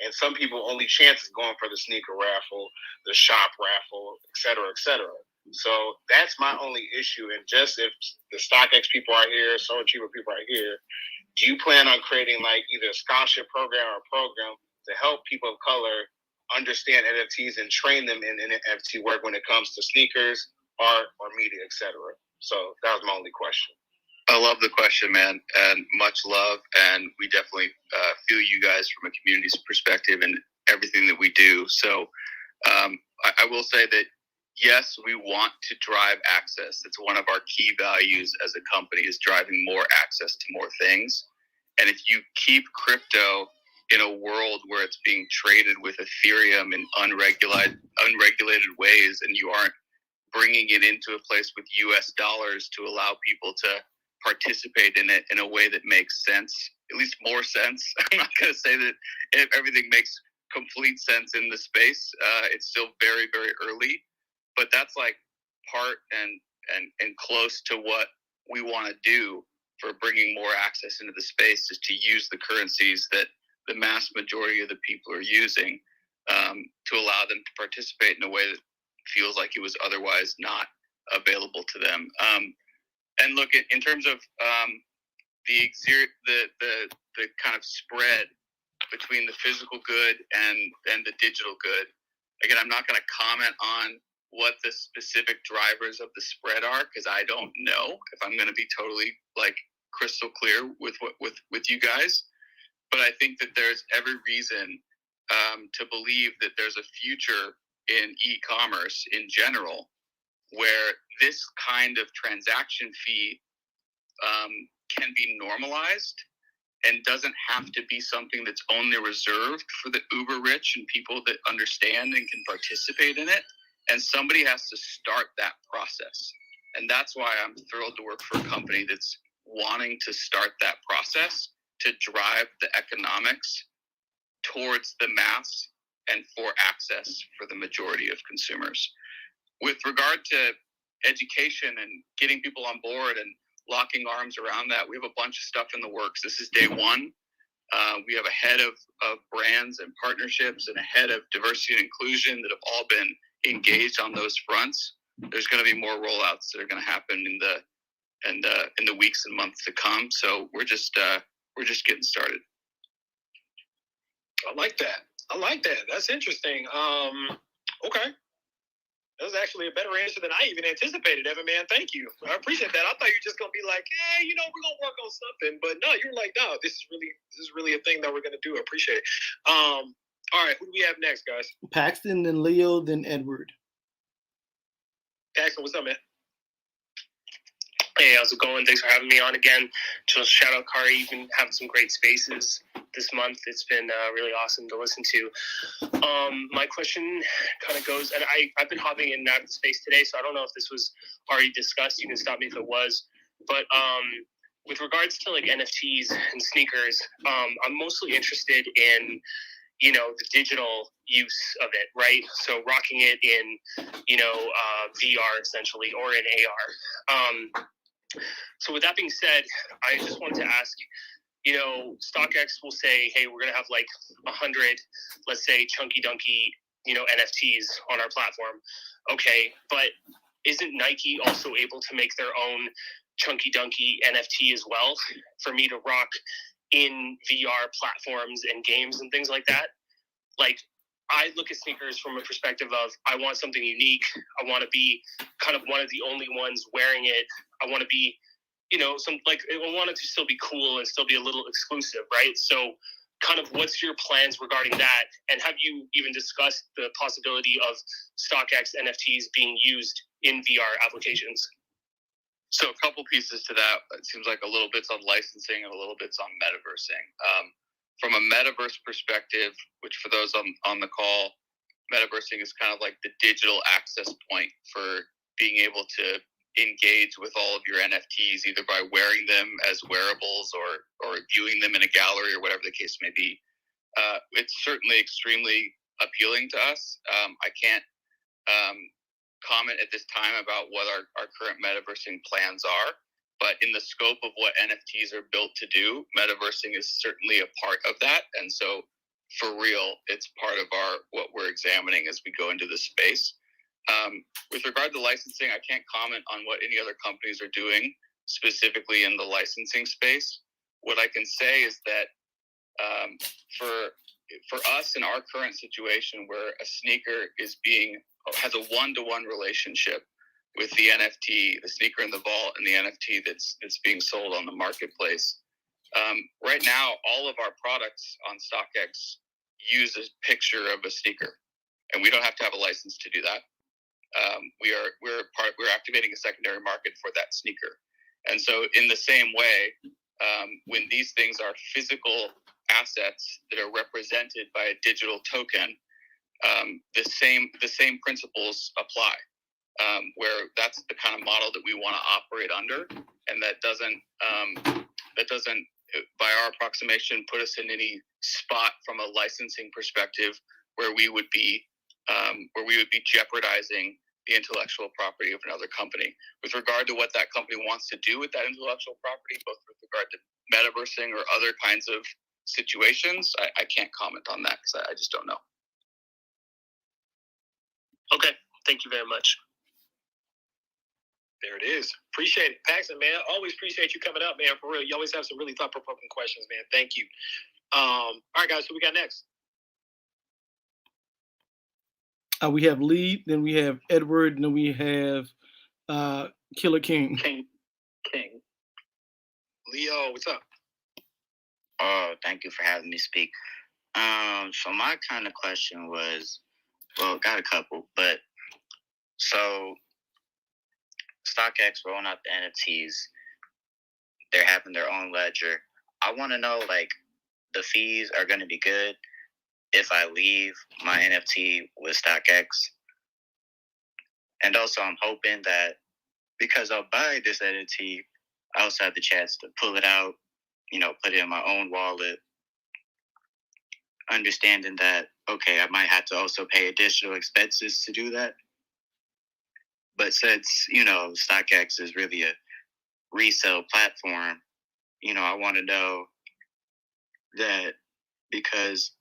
And some people only chance is going for the sneaker raffle, the shop raffle, et cetera, et cetera. So that's my only issue. And just if the StockX people are here, So Achiever people are here, do you plan on creating like either a scholarship program or a program to help people of color understand NFTs and train them in NFT work when it comes to sneakers, art, or media, et cetera? So that was my only question. I love the question, man, and much love. And we definitely feel you guys from a community's perspective and everything that we do. So I will say that, yes, we want to drive access. It's one of our key values as a company is driving more access to more things. And if you keep crypto in a world where it's being traded with Ethereum in unregulated ways, and you aren't bringing it into a place with US dollars to allow people to participate in it in a way that makes sense, at least more sense. I'm not going to say that if everything makes complete sense in the space. It's still very, very early, but that's like part and close to what we want to do for bringing more access into the space, is to use the currencies that the mass majority of the people are using to allow them to participate in a way that feels like it was otherwise not available to them. And look, in terms of the kind of spread between the physical good and the digital good, again, I'm not going to comment on what the specific drivers of the spread are, because I don't know, if I'm going to be totally like crystal clear with you guys. But I think that there's every reason to believe that there's a future in e-commerce in general where this kind of transaction fee can be normalized and doesn't have to be something that's only reserved for the uber rich and people that understand and can participate in it. And somebody has to start that process. And that's why I'm thrilled to work for a company that's wanting to start that process to drive the economics towards the mass and for access for the majority of consumers. With regard to education and getting people on board and locking arms around that, we have a bunch of stuff in the works. This is day one. We have a head of brands and partnerships and a head of diversity and inclusion that have all been engaged on those fronts. There's going to be more rollouts that are going to happen in the weeks and months to come. So we're just getting started. I like that. That's interesting. Okay. That was actually a better answer than I even anticipated, Evan, man. Thank you. I appreciate that. I thought you were just going to be like, hey, we're going to work on something. But no, you're like, no, this is really a thing that we're going to do. I appreciate it. All right, who do we have next, guys? Paxton, then Leo, then Edward. Paxton, what's up, man? Hey, how's it going? Thanks for having me on again. Just shout out Kari. You've been having some great spaces this month. It's been really awesome to listen to. My question kind of goes, and I've been hopping in and out of the space today, so I don't know if this was already discussed. You can stop me if it was. But with regards to like NFTs and sneakers, I'm mostly interested in, the digital use of it, right? So rocking it in, VR essentially, or in AR. So with that being said, I just wanted to ask, StockX will say, hey, we're going to have like 100, let's say, chunky dunky, NFTs on our platform. Okay, but isn't Nike also able to make their own chunky dunky NFT as well for me to rock in VR platforms and games and things like that? Like, I look at sneakers from a perspective of I want something unique. I want to be kind of one of the only ones wearing it. I want to be, I want it to still be cool and still be a little exclusive, right? So kind of what's your plans regarding that? And have you even discussed the possibility of StockX NFTs being used in VR applications? So a couple pieces to that. It seems like a little bit's on licensing and a little bit's on metaversing. From a metaverse perspective, which for those on the call, metaversing is kind of like the digital access point for being able to engage with all of your NFTs, either by wearing them as wearables or viewing them in a gallery or whatever the case may be. It's certainly extremely appealing to us. I can't comment at this time about what our current metaversing plans are, but in the scope of what NFTs are built to do, metaversing is certainly a part of that. And so for real, it's part of what we're examining as we go into this space. With regard to licensing, I can't comment on what any other companies are doing specifically in the licensing space. What I can say is that for us in our current situation where a sneaker has a one-to-one relationship with the NFT, the sneaker in the vault, and the NFT that's being sold on the marketplace. Right now, all of our products on StockX use a picture of a sneaker, and we don't have to have a license to do that. We're activating a secondary market for that sneaker, and so in the same way, when these things are physical assets that are represented by a digital token, the same principles apply. Where that's the kind of model that we want to operate under, and that doesn't, by our approximation, put us in any spot from a licensing perspective where we would be jeopardizing the intellectual property of another company. With regard to what that company wants to do with that intellectual property, both with regard to metaversing or other kinds of situations, I can't comment on that because I just don't know. Okay, thank you very much. There it is. Appreciate it. Paxton, man. Always appreciate you coming up, man. For real. You always have some really thought-provoking questions, man. Thank you. All right, guys. Who we got next? We have Lee, then we have Edward, and then we have Killer King. King. Leo, what's up? Oh, thank you for having me speak. So my kind of question was, well, got a couple, but so StockX rolling out the NFTs, they're having their own ledger. I want to know, like, the fees are going to be good if I leave my NFT with StockX. And also I'm hoping that because I'll buy this NFT, I also have the chance to pull it out, put it in my own wallet, understanding that, okay, I might have to also pay additional expenses to do that. But since, StockX is really a resale platform, I want to know that because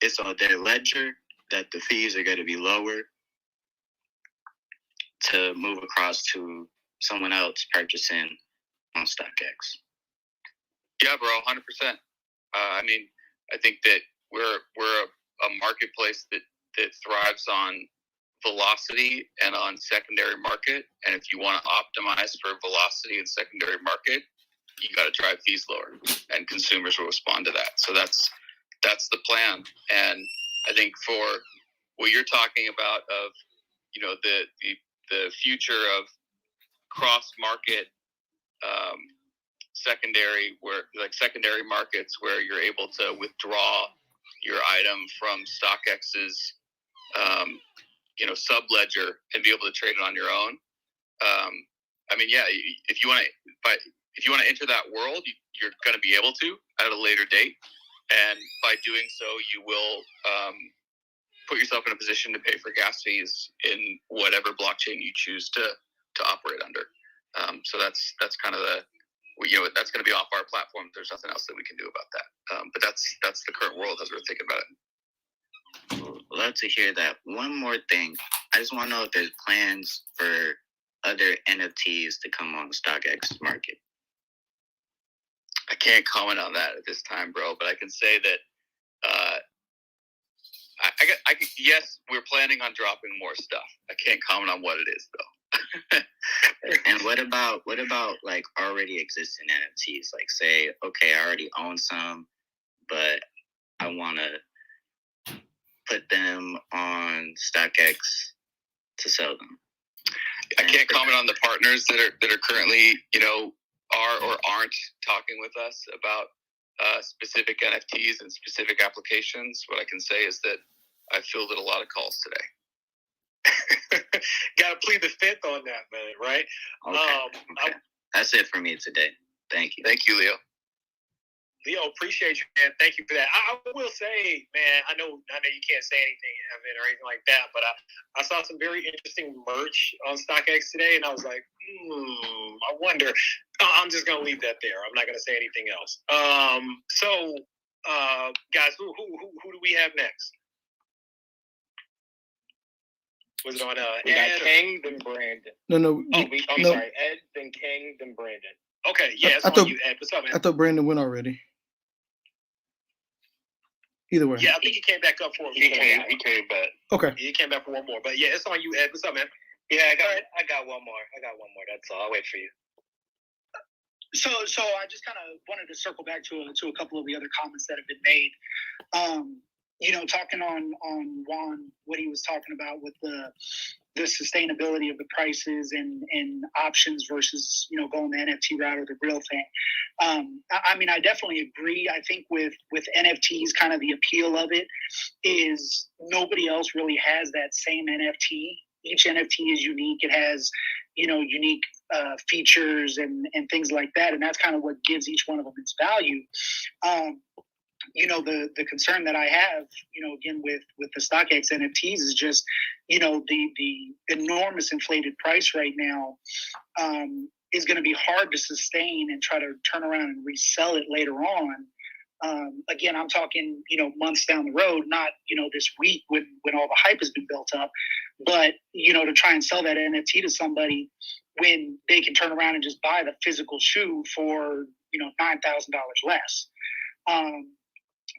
it's on their ledger, that the fees are going to be lower to move across to someone else purchasing on StockX. Yeah, bro, 100%. I think that we're a marketplace that thrives on velocity and on secondary market. And if you want to optimize for velocity and secondary market, you got to drive fees lower, and consumers will respond to that. So that's the plan. And I think for what you're talking about of, the future of cross market secondary markets where you're able to withdraw your item from StockX's sub ledger and be able to trade it on your own. If you want to enter that world, you're going to be able to at a later date, and by doing so, you will put yourself in a position to pay for gas fees in whatever blockchain you choose to operate under. So that's kind of that's going to be off our platform. There's nothing else that we can do about that. But that's the current world as we're thinking about it. Love to hear that. One more thing. I just want to know if there's plans for other NFTs to come on the StockX market. I can't comment on that at this time, bro, but I can say that Yes, we're planning on dropping more stuff. I can't comment on what it is though. And what about like already existing NFTs? Like, say, okay, I already own some, but I want to put them on StockX to sell them. I can't comment on the partners that are currently, are or aren't talking with us about specific NFTs and specific applications. What I can say is that I fielded a lot of calls today. Got to plead the fifth on that, man, right? Okay. That's it for me today. Thank you. Thank you, Leo. Leo, appreciate you, man. Thank you for that. I will say, man, I know you can't say anything, Evan, or anything like that, but I saw some very interesting merch on StockX today, and I was like, I wonder. I'm just gonna leave that there. I'm not gonna say anything else. So, guys, who do we have next? Was it on we got King, then Brandon. No. I'm sorry, Ed, then King, then Brandon. Okay, yeah, it's on you, Ed. What's up, man? I thought Brandon went already. Either way. Yeah, I think he came back up for He came back. Okay. He came back for one more. But yeah, it's on you, Ed. What's up, man? Yeah, I got one more. That's all. I'll wait for you. So I just kind of wanted to circle back to a couple of the other comments that have been made. Talking on Juan, what he was talking about with the sustainability of the prices and options versus, going the NFT route or the real thing. I definitely agree. I think with NFTs, kind of the appeal of it is nobody else really has that same NFT. Each NFT is unique. It has, unique features and things like that. And that's kind of what gives each one of them its value. The concern that I have, again, with the StockX NFTs is just, the enormous inflated price right now is going to be hard to sustain and try to turn around and resell it later on. Again, I'm talking, months down the road, not, this week when all the hype has been built up, but, to try and sell that NFT to somebody when they can turn around and just buy the physical shoe for, $9,000 less.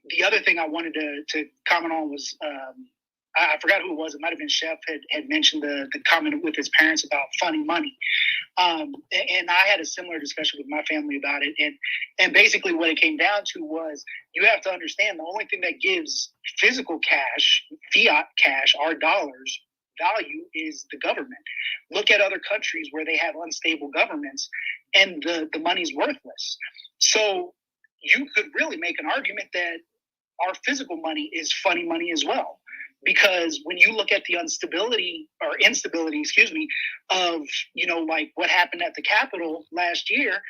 The other thing I wanted to comment on was, I forgot who it was. It might have been Chef had mentioned the comment with his parents about funny money. And I had a similar discussion with my family about it. And basically what it came down to was you have to understand the only thing that gives physical cash, fiat cash, our dollars, value is the government. Look at other countries where they have unstable governments and the money's worthless. So you could really make an argument that our physical money is funny money as well. Because when you look at the instability of, like what happened at the Capitol last year,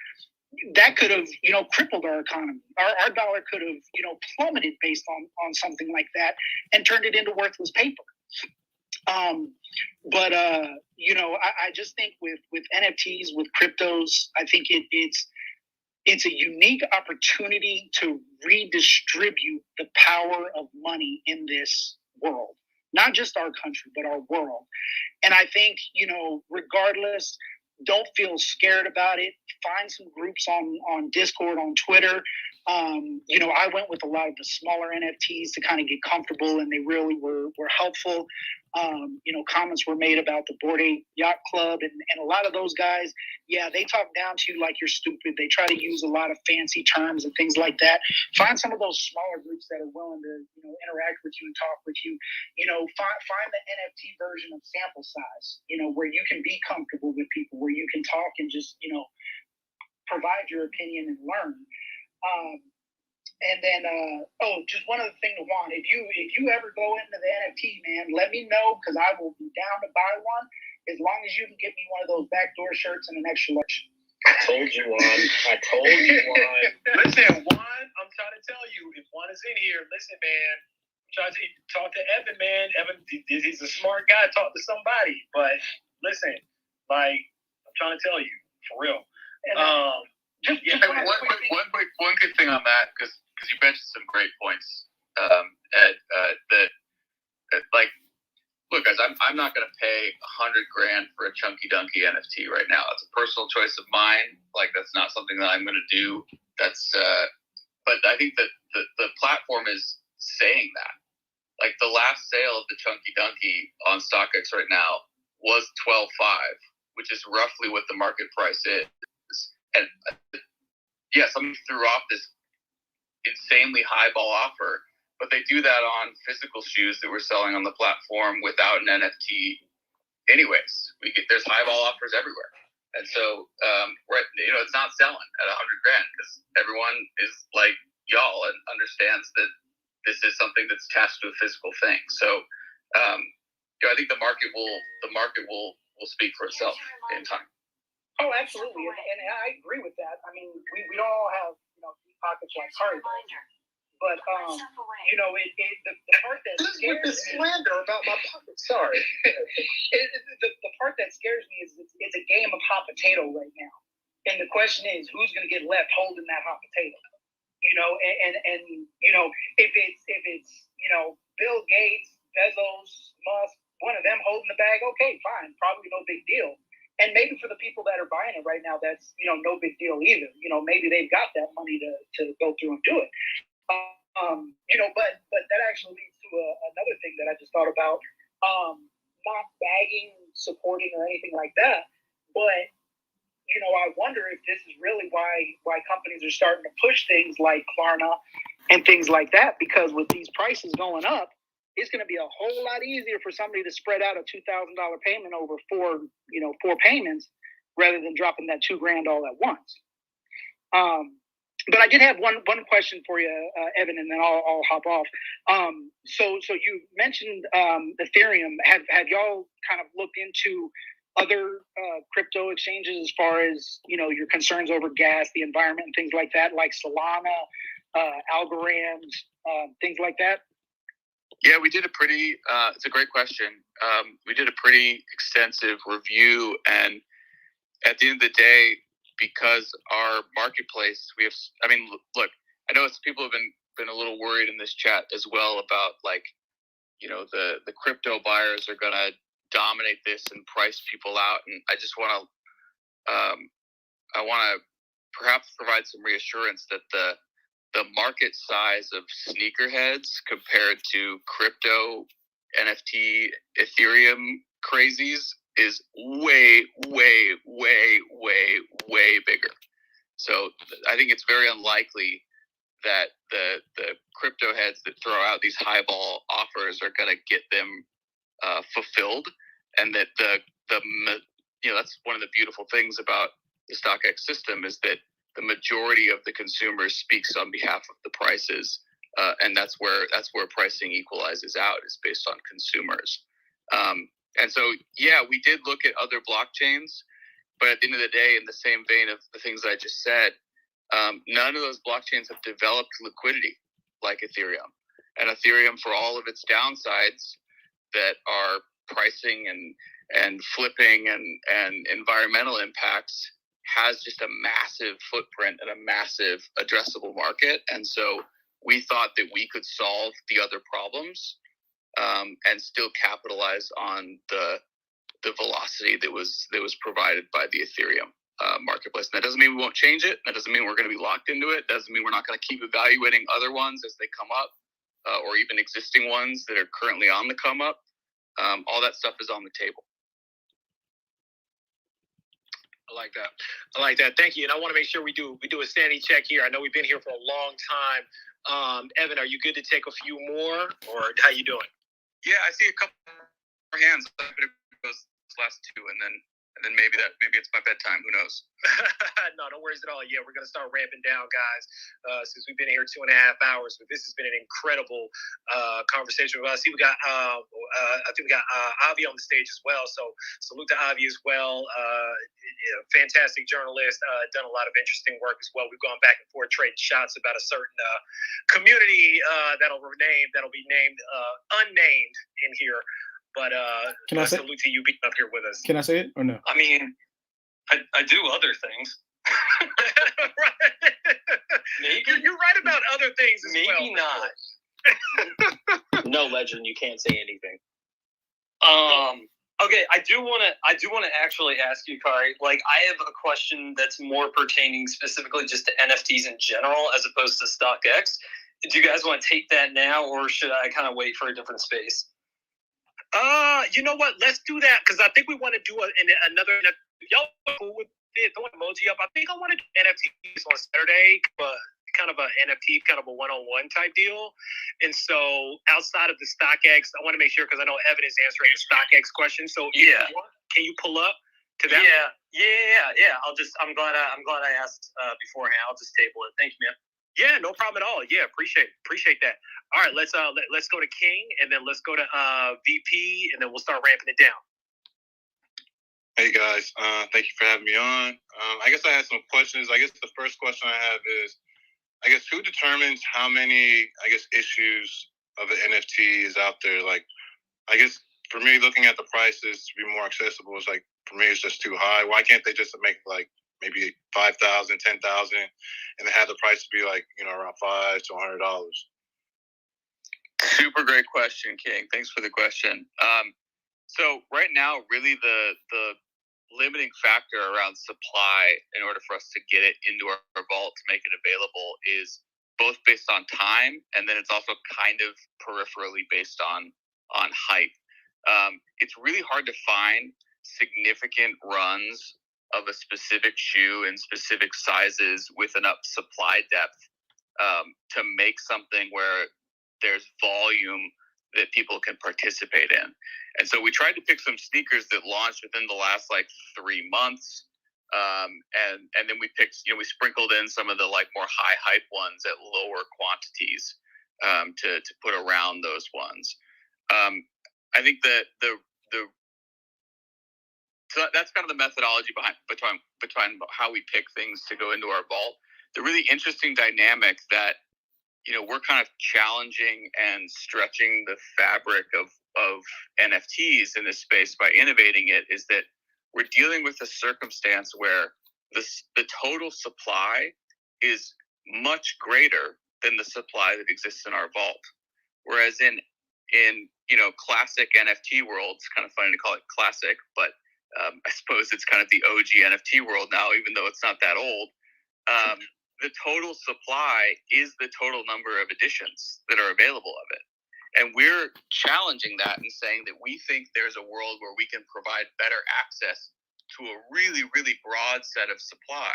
that could have, crippled our economy. Our dollar could have, plummeted based on something like that and turned it into worthless paper. I just think with NFTs, with cryptos, I think it's a unique opportunity to redistribute the power of money in this world, not just our country, but our world. And I think, regardless, don't feel scared about it. Find some groups on Discord, on Twitter. I went with a lot of the smaller NFTs to kind of get comfortable, and they really were helpful. Comments were made about the Bored Ape Yacht Club, and a lot of those guys, yeah, they talk down to you like you're stupid. They try to use a lot of fancy terms and things like that. Find some of those smaller groups that are willing to, interact with you and talk with you. Find the NFT version of Sample Size, where you can be comfortable with people, where you can talk and just, provide your opinion and learn. And then, just one other thing to Juan. If you ever go into the NFT, man, let me know, because I will be down to buy one as long as you can get me one of those backdoor shirts and an extra large. I told you, Juan. Listen, Juan, I'm trying to tell you, if Juan is in here, listen, man, I'm trying to talk to Evan, man. Evan, he's a smart guy. Talk to somebody. But listen, I'm trying to tell you, for real. And, one good thing on that, because you mentioned some great points, Ed. Look, guys, I'm not going to pay $100,000 for a chunky dunky NFT right now. It's a personal choice of mine. That's not something that I'm going to do. But I think that the platform is saying that. Like the last sale of the Chunky Donkey on StockX right now was $12.5, which is roughly what the market price is. And yeah, somebody threw off this insanely highball offer, but they do that on physical shoes that we're selling on the platform without an NFT. Anyways, there's highball offers everywhere, and so it's not selling at $100,000 because everyone is like y'all and understands that this is something that's attached to a physical thing. So, I think the market will speak for itself in time. Oh, absolutely, and I agree with that. I mean, we don't all have deep pockets like Harry does, but the part that scares me slander about my pockets. Sorry, the part that scares me is it's a game of hot potato right now, and the question is who's going to get left holding that hot potato. If it's Bill Gates, Bezos, Musk, one of them holding the bag, okay, fine, probably no big deal. And maybe for the people that are buying it right now, that's no big deal either. Maybe they've got that money to go through and do it. But that actually leads to another thing that I just thought about. Not bagging, supporting, or anything like that, but I wonder if this is really why companies are starting to push things like Klarna and things like that, because with these prices going up, it's going to be a whole lot easier for somebody to spread out a $2,000 payment over four payments rather than dropping that $2,000 all at once. But I did have one question for you, Evan, and then I'll hop off. So you mentioned Ethereum. Have y'all kind of looked into other crypto exchanges as far as your concerns over gas, the environment, and things like that, like Solana, Algorand, things like that? Yeah, we did it's a great question. We did a pretty extensive review, and at the end of the day, because our marketplace, look, I know people have been a little worried in this chat as well about the crypto buyers are going to dominate this and price people out, and I just want to perhaps provide some reassurance that the market size of sneakerheads compared to crypto, NFT, Ethereum crazies is way, way, way, way, way bigger. So I think it's very unlikely that the crypto heads that throw out these highball offers are going to get them fulfilled, and that that's one of the beautiful things about the StockX system is that the majority of the consumers speaks on behalf of the prices, and that's where pricing equalizes out, is based on consumers. And so, yeah, we did look at other blockchains, but at the end of the day, in the same vein of the things I just said, none of those blockchains have developed liquidity like Ethereum. And Ethereum, for all of its downsides that are pricing and flipping and environmental impacts, has just a massive footprint and a massive addressable market. And so we thought that we could solve the other problems and still capitalize on the velocity that was provided by the Ethereum marketplace. And that doesn't mean we won't change it. That doesn't mean we're going to be locked into it. That doesn't mean we're not going to keep evaluating other ones as they come up, or even existing ones that are currently on the come up. All that stuff is on the table. I like that. Thank you. And I want to make sure we do a sanity check here. I know we've been here for a long time. Evan, are you good to take a few more, or how you doing? Yeah, I see a couple more hands. I'm going to go those last two, and then maybe it's my bedtime. Who knows? No worries at all. Yeah, we're gonna start ramping down, guys, since we've been here 2.5 hours. But this has been an incredible conversation with us. I think we got Avi on the stage as well. So salute to Avi as well. Fantastic journalist. Done a lot of interesting work as well. We've gone back and forth trading shots about a certain community that'll be named unnamed in here. But can I salute to you being up here with us. Can I say it or no? I mean, I do other things. Maybe you're right about other things as well. Maybe not. No, legend, you can't say anything. Okay, I do want to actually ask you, Kari. Like, I have a question that's more pertaining specifically just to NFTs in general, as opposed to StockX. Do you guys want to take that now, or should I kind of wait for a different space? You know what? Let's do that because I think we want to do another. Y'all cool with it? Throw an emoji up. I think I want to do NFTs on Saturday, but kind of a NFT, kind of a one-on-one type deal. And so outside of the StockX, I want to make sure because I know Evan is answering the StockX question. So yeah, can you pull up to that? Yeah. I'm glad I asked beforehand. I'll just table it. Thank you, man. Yeah, no problem at all. Yeah, appreciate that. All right, let's go to King, and then let's go to VP, and then we'll start ramping it down. Hey guys, thank you for having me on. I guess I had some questions. I guess the first question I have is, I guess who determines how many, issues of an NFT is out there? Like, I guess for me, looking at the prices to be more accessible is like, for me, it's just too high. Why can't they just make like maybe 5,000, 10,000, and have the price to be like, around $500 to $100? Super great question, King. Thanks for the question. So right now, really the limiting factor around supply in order for us to get it into our vault to make it available is both based on time, and then it's also kind of peripherally based on hype. It's really hard to find significant runs of a specific shoe in specific sizes with enough supply depth to make something where there's volume that people can participate in. And so we tried to pick some sneakers that launched within the last 3 months. And then we picked, we sprinkled in some of the more high hype ones at lower quantities to put around those ones. I think that so that's kind of the methodology behind how we pick things to go into our vault. The really interesting dynamic that we're kind of challenging and stretching the fabric of NFTs in this space by innovating it is that we're dealing with a circumstance where the total supply is much greater than the supply that exists in our vault. Whereas in classic NFT world, it's kind of funny to call it classic, but I suppose it's kind of the OG NFT world now, even though it's not that old. The total supply is the total number of editions that are available of it. And we're challenging that and saying that we think there's a world where we can provide better access to a really, really broad set of supply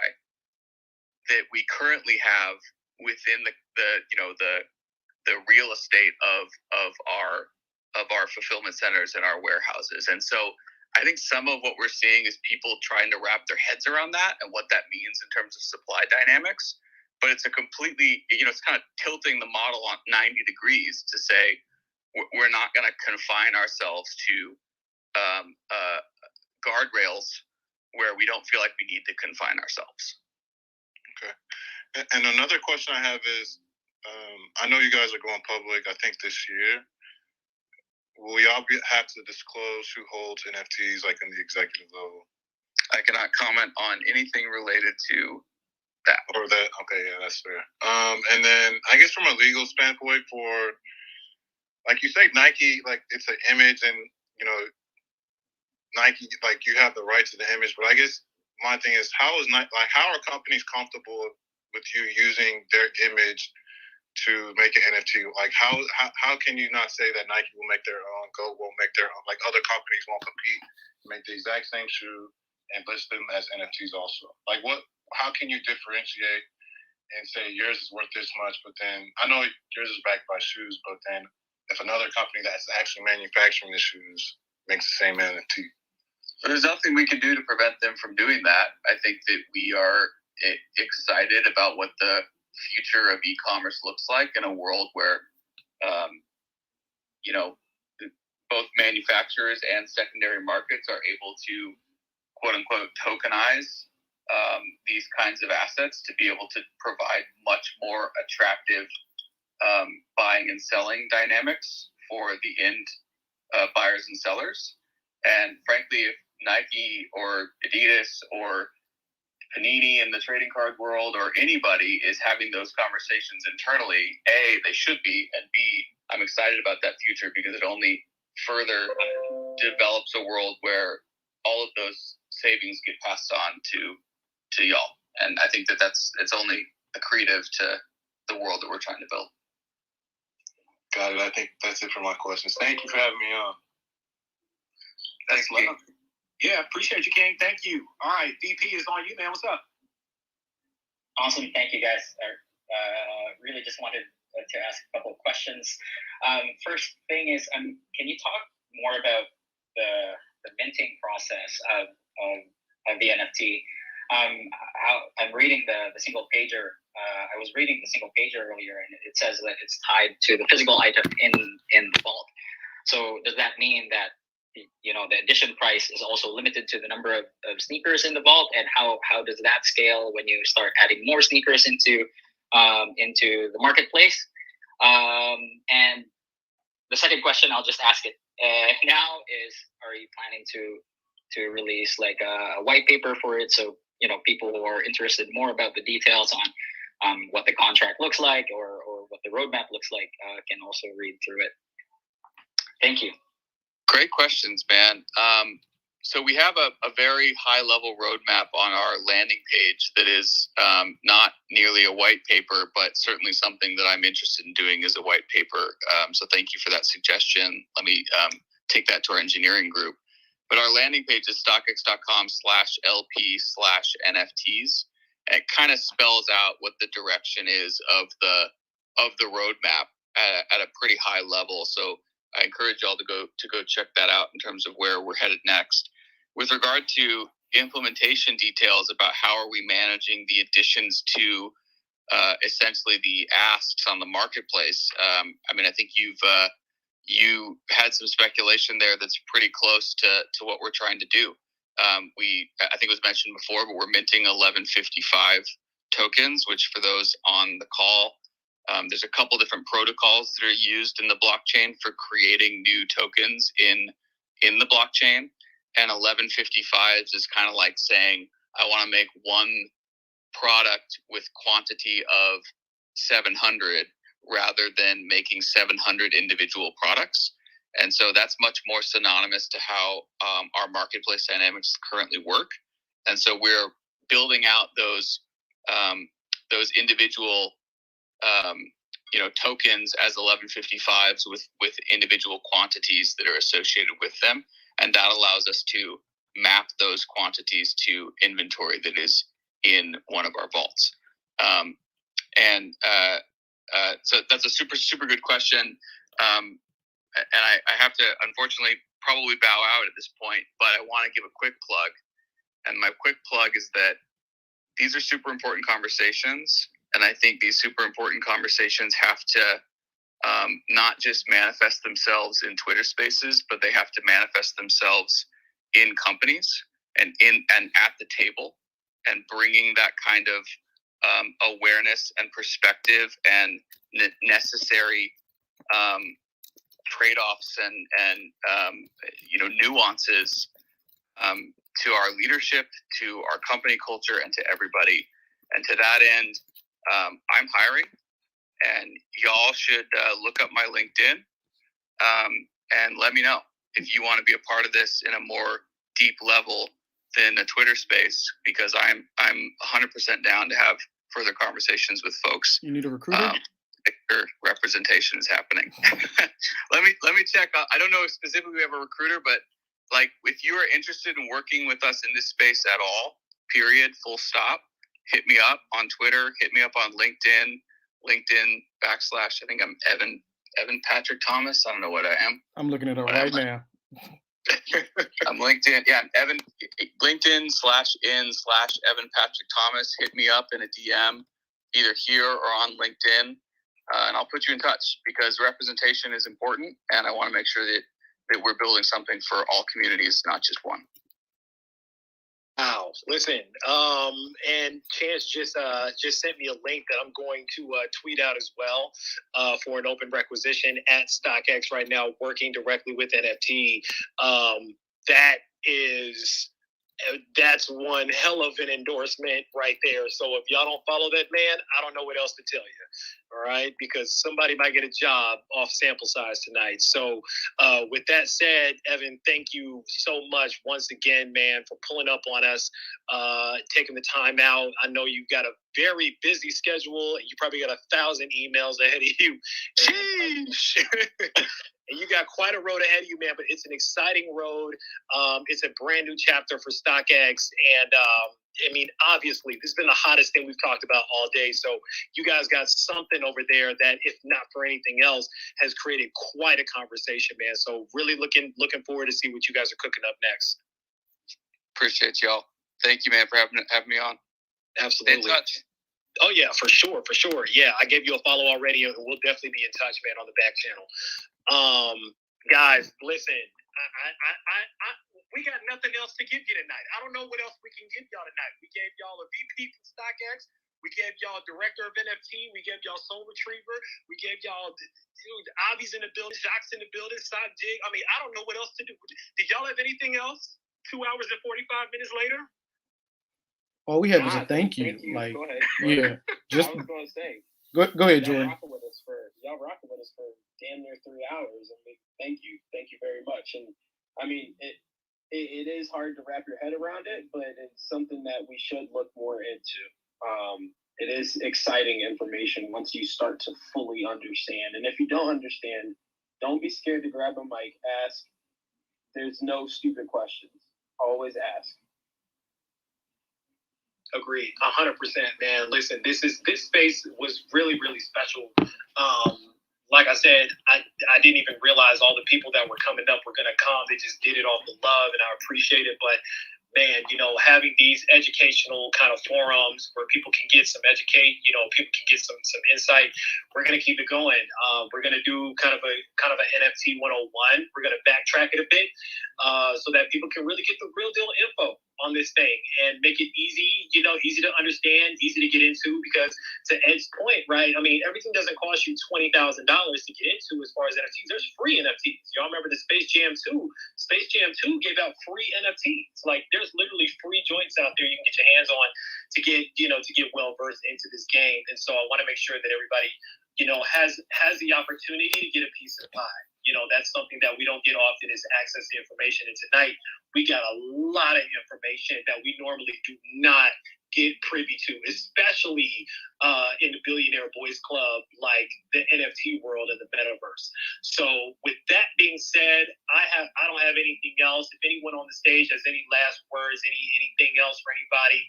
that we currently have within the real estate of our fulfillment centers and our warehouses. And so I think some of what we're seeing is people trying to wrap their heads around that and what that means in terms of supply dynamics. But it's a completely, it's kind of tilting the model on 90 degrees to say we're not going to confine ourselves to guardrails where we don't feel like we need to confine ourselves. Okay. And another question I have is, I know you guys are going public, I think this year. Will y'all have to disclose who holds NFTs in the executive level? I cannot comment on anything related to that. Or that, okay, yeah, that's fair. And then I guess from a legal standpoint for, like you say, Nike, it's an image and, Nike, you have the right to the image, but I guess my thing is, how are companies comfortable with you using their image to make an NFT? How can you not say that Nike will make their own, Go will make their own, other companies won't compete, make the exact same shoe and list them as NFTs also? How can you differentiate and say yours is worth this much, but then I know yours is backed by shoes, but then if another company that's actually manufacturing the shoes makes the same NFT? There's nothing we can do to prevent them from doing that. I think that we are excited about what the future of e-commerce looks like in a world where, both manufacturers and secondary markets are able to, quote unquote, tokenize these kinds of assets to be able to provide much more attractive buying and selling dynamics for the end buyers and sellers. And frankly, if Nike or Adidas or Panini in the trading card world or anybody is having those conversations internally, A, they should be, and B, I'm excited about that future because it only further develops a world where all of those savings get passed on to y'all. And I think it's only accretive to the world that we're trying to build. Got it. I think that's it for my questions. Thank you for having me on. Thanks, King. Yeah, appreciate you, King. Thank you. All right, VP is on you, man. What's up? Awesome. Thank you, guys. I really just wanted to ask a couple of questions. First thing is, can you talk more about the minting process of the NFT? I'm reading the single pager. I was reading the single pager earlier, and it says that it's tied to the physical item in the vault. So does that mean that the addition price is also limited to the number of sneakers in the vault, and how does that scale when you start adding more sneakers into the marketplace? And the second question, I'll just ask it now, is: are you planning to release like a white paper for it, so people who are interested more about the details on what the contract looks like or what the roadmap looks like can also read through it? Thank you. Great questions, man. So we have a very high-level roadmap on our landing page that is not nearly a white paper, but certainly something that I'm interested in doing is a white paper. So thank you for that suggestion. Let me take that to our engineering group. But our landing page is stockx.com/LP/NFTs. And it kind of spells out what the direction is of the roadmap at a pretty high level. So I encourage y'all to go check that out in terms of where we're headed next. With regard to implementation details about how are we managing the additions to essentially the asks on the marketplace, I think you had some speculation there that's pretty close to what we're trying to do. I think it was mentioned before, but we're minting 1155 tokens, which for those on the call, there's a couple different protocols that are used in the blockchain for creating new tokens in the blockchain. And 1155s is kind of like saying, I want to make one product with quantity of 700 rather than making 700 individual products. And so that's much more synonymous to how our marketplace dynamics currently work. And so we're building out those individual tokens as 1155s with individual quantities that are associated with them. And that allows us to map those quantities to inventory that is in one of our vaults. So that's a super, super good question. And I have to, unfortunately, probably bow out at this point, but I want to give a quick plug. And my quick plug is that these are super important conversations. And I think these super important conversations have to not just manifest themselves in Twitter spaces, but they have to manifest themselves in companies and at the table, and bringing that kind of awareness and perspective and necessary trade-offs and nuances to our leadership, to our company culture, and to everybody. And to that end, I'm hiring, and y'all should look up my LinkedIn and let me know if you want to be a part of this in a more deep level than a Twitter space, because I'm 100% down to have further conversations with folks. You need a recruiter? Representation is happening. Let me check. I don't know if specifically we have a recruiter, but like if you are interested in working with us in this space at all, period, full stop, hit me up on Twitter, hit me up on LinkedIn / I think I'm Evan Patrick Thomas. I don't know what I am. I'm looking it up right now. I'm LinkedIn. Yeah, Evan. LinkedIn / Evan Patrick Thomas. Hit me up in a DM, either here or on LinkedIn, and I'll put you in touch, because representation is important, and I want to make sure that we're building something for all communities, not just one. Wow. Listen, and Chance just sent me a link that I'm going to tweet out as well for an open requisition at StockX right now, working directly with NFT. That's one hell of an endorsement right there. So if y'all don't follow that man, I don't know what else to tell you. All right, because somebody might get a job off sample size tonight. So with that said, Evan, thank you so much once again, man, for pulling up on us, taking the time out. I know you've got a very busy schedule, and you probably got 1,000 emails ahead of you. And you got quite a road ahead of you, man, but it's an exciting road. It's a brand new chapter for StockX. And I mean, obviously, this has been the hottest thing we've talked about all day. So you guys got something over there that, if not for anything else, has created quite a conversation, man. So really looking forward to see what you guys are cooking up next. Appreciate y'all. Thank you, man, for having me on. Absolutely. Stay in touch. Oh, yeah, for sure. Yeah, I gave you a follow already, and we'll definitely be in touch, man, on the back channel. Guys, listen, we got nothing else to give you tonight. I don't know what else we can give y'all tonight. We gave y'all a VP from StockX. We gave y'all director of NFT. We gave y'all Soul Retriever. We gave y'all, dude, Avi's in the building, Jacques in the building, Side Jig. I mean, I don't know what else to do. Did y'all have anything else 2 hours and 45 minutes later? All we have is a thank you. Like, go ahead. Yeah, just I was going to say. go ahead, Jordan. Y'all rocking with us for damn near 3 hours. I mean, thank you very much. And I mean, it is hard to wrap your head around it, but it's something that we should look more into. It is exciting information once you start to fully understand. And if you don't understand, don't be scared to grab a mic, ask. There's no stupid questions. Always ask. Agreed, 100%, man. Listen, this space was really, really special. Like I said, I didn't even realize all the people that were coming up were gonna come. They just did it off the love, and I appreciate it. But man, having these educational kind of forums where people can get some people can get some insight. We're gonna keep it going. We're gonna do kind of an NFT 101. We're gonna backtrack it a bit so that people can really get the real deal info on this thing and make it easy, easy to understand, easy to get into. Because to Ed's point, right? I mean, everything doesn't cost you $20,000 to get into as far as NFTs. There's free NFTs. Y'all remember the Space Jam 2? Space Jam 2 gave out free NFTs. Like, there's literally free joints out there you can get your hands on to get well versed into this game. And so I want to make sure that everybody, has the opportunity to get a piece of the pie. That's something that we don't get often, is access to information. And tonight we got a lot of information that we normally do not get privy to, especially in the Billionaire Boys Club, like the NFT world and the metaverse. So with that being said, I don't have anything else. If anyone on the stage has any last words, anything else for anybody,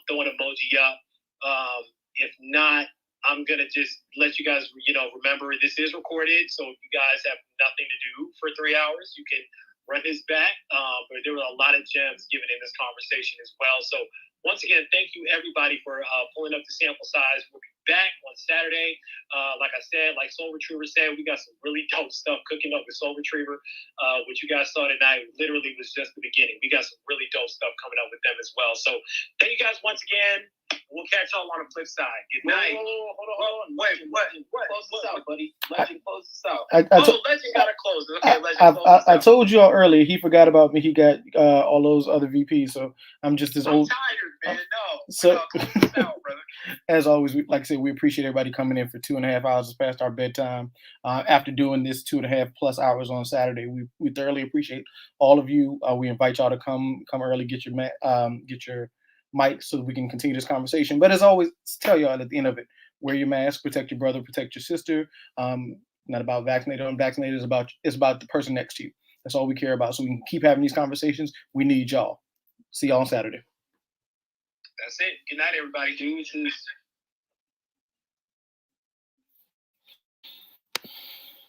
throw an emoji up. If not, I'm going to just let you guys, remember this is recorded. So if you guys have nothing to do for 3 hours, you can run this back. But there were a lot of gems given in this conversation as well. So once again, thank you everybody for pulling up the sample size. We'll be back on Saturday. Like I said, like Soul Retriever said, we got some really dope stuff cooking up with Soul Retriever. What you guys saw tonight literally was just the beginning. We got some really dope stuff coming up with them as well. So thank you guys once again. We'll catch y'all on the flip side. Good night. Hold on. Wait, what? Close this out, buddy. Legend, close this out. Legend got to close it. Okay, Legend, close this out. I told you all earlier, he forgot about me. He got all those other VPs, so I'm just this old. I'm tired, man. No. So, close this out, brother. As always, like I said, we appreciate everybody coming in for 2.5 hours. It's past our bedtime. After doing this 2.5+ hours on Saturday, we thoroughly appreciate all of you. We invite y'all to come early, get your mic so that we can continue this conversation. But as always, tell y'all at the end of it, wear your mask, protect your brother, protect your sister. Not about vaccinated or unvaccinated. It's about the person next to you. That's all we care about. So we can keep having these conversations. We need y'all. See y'all on Saturday. That's it. Good night, everybody. Deuces.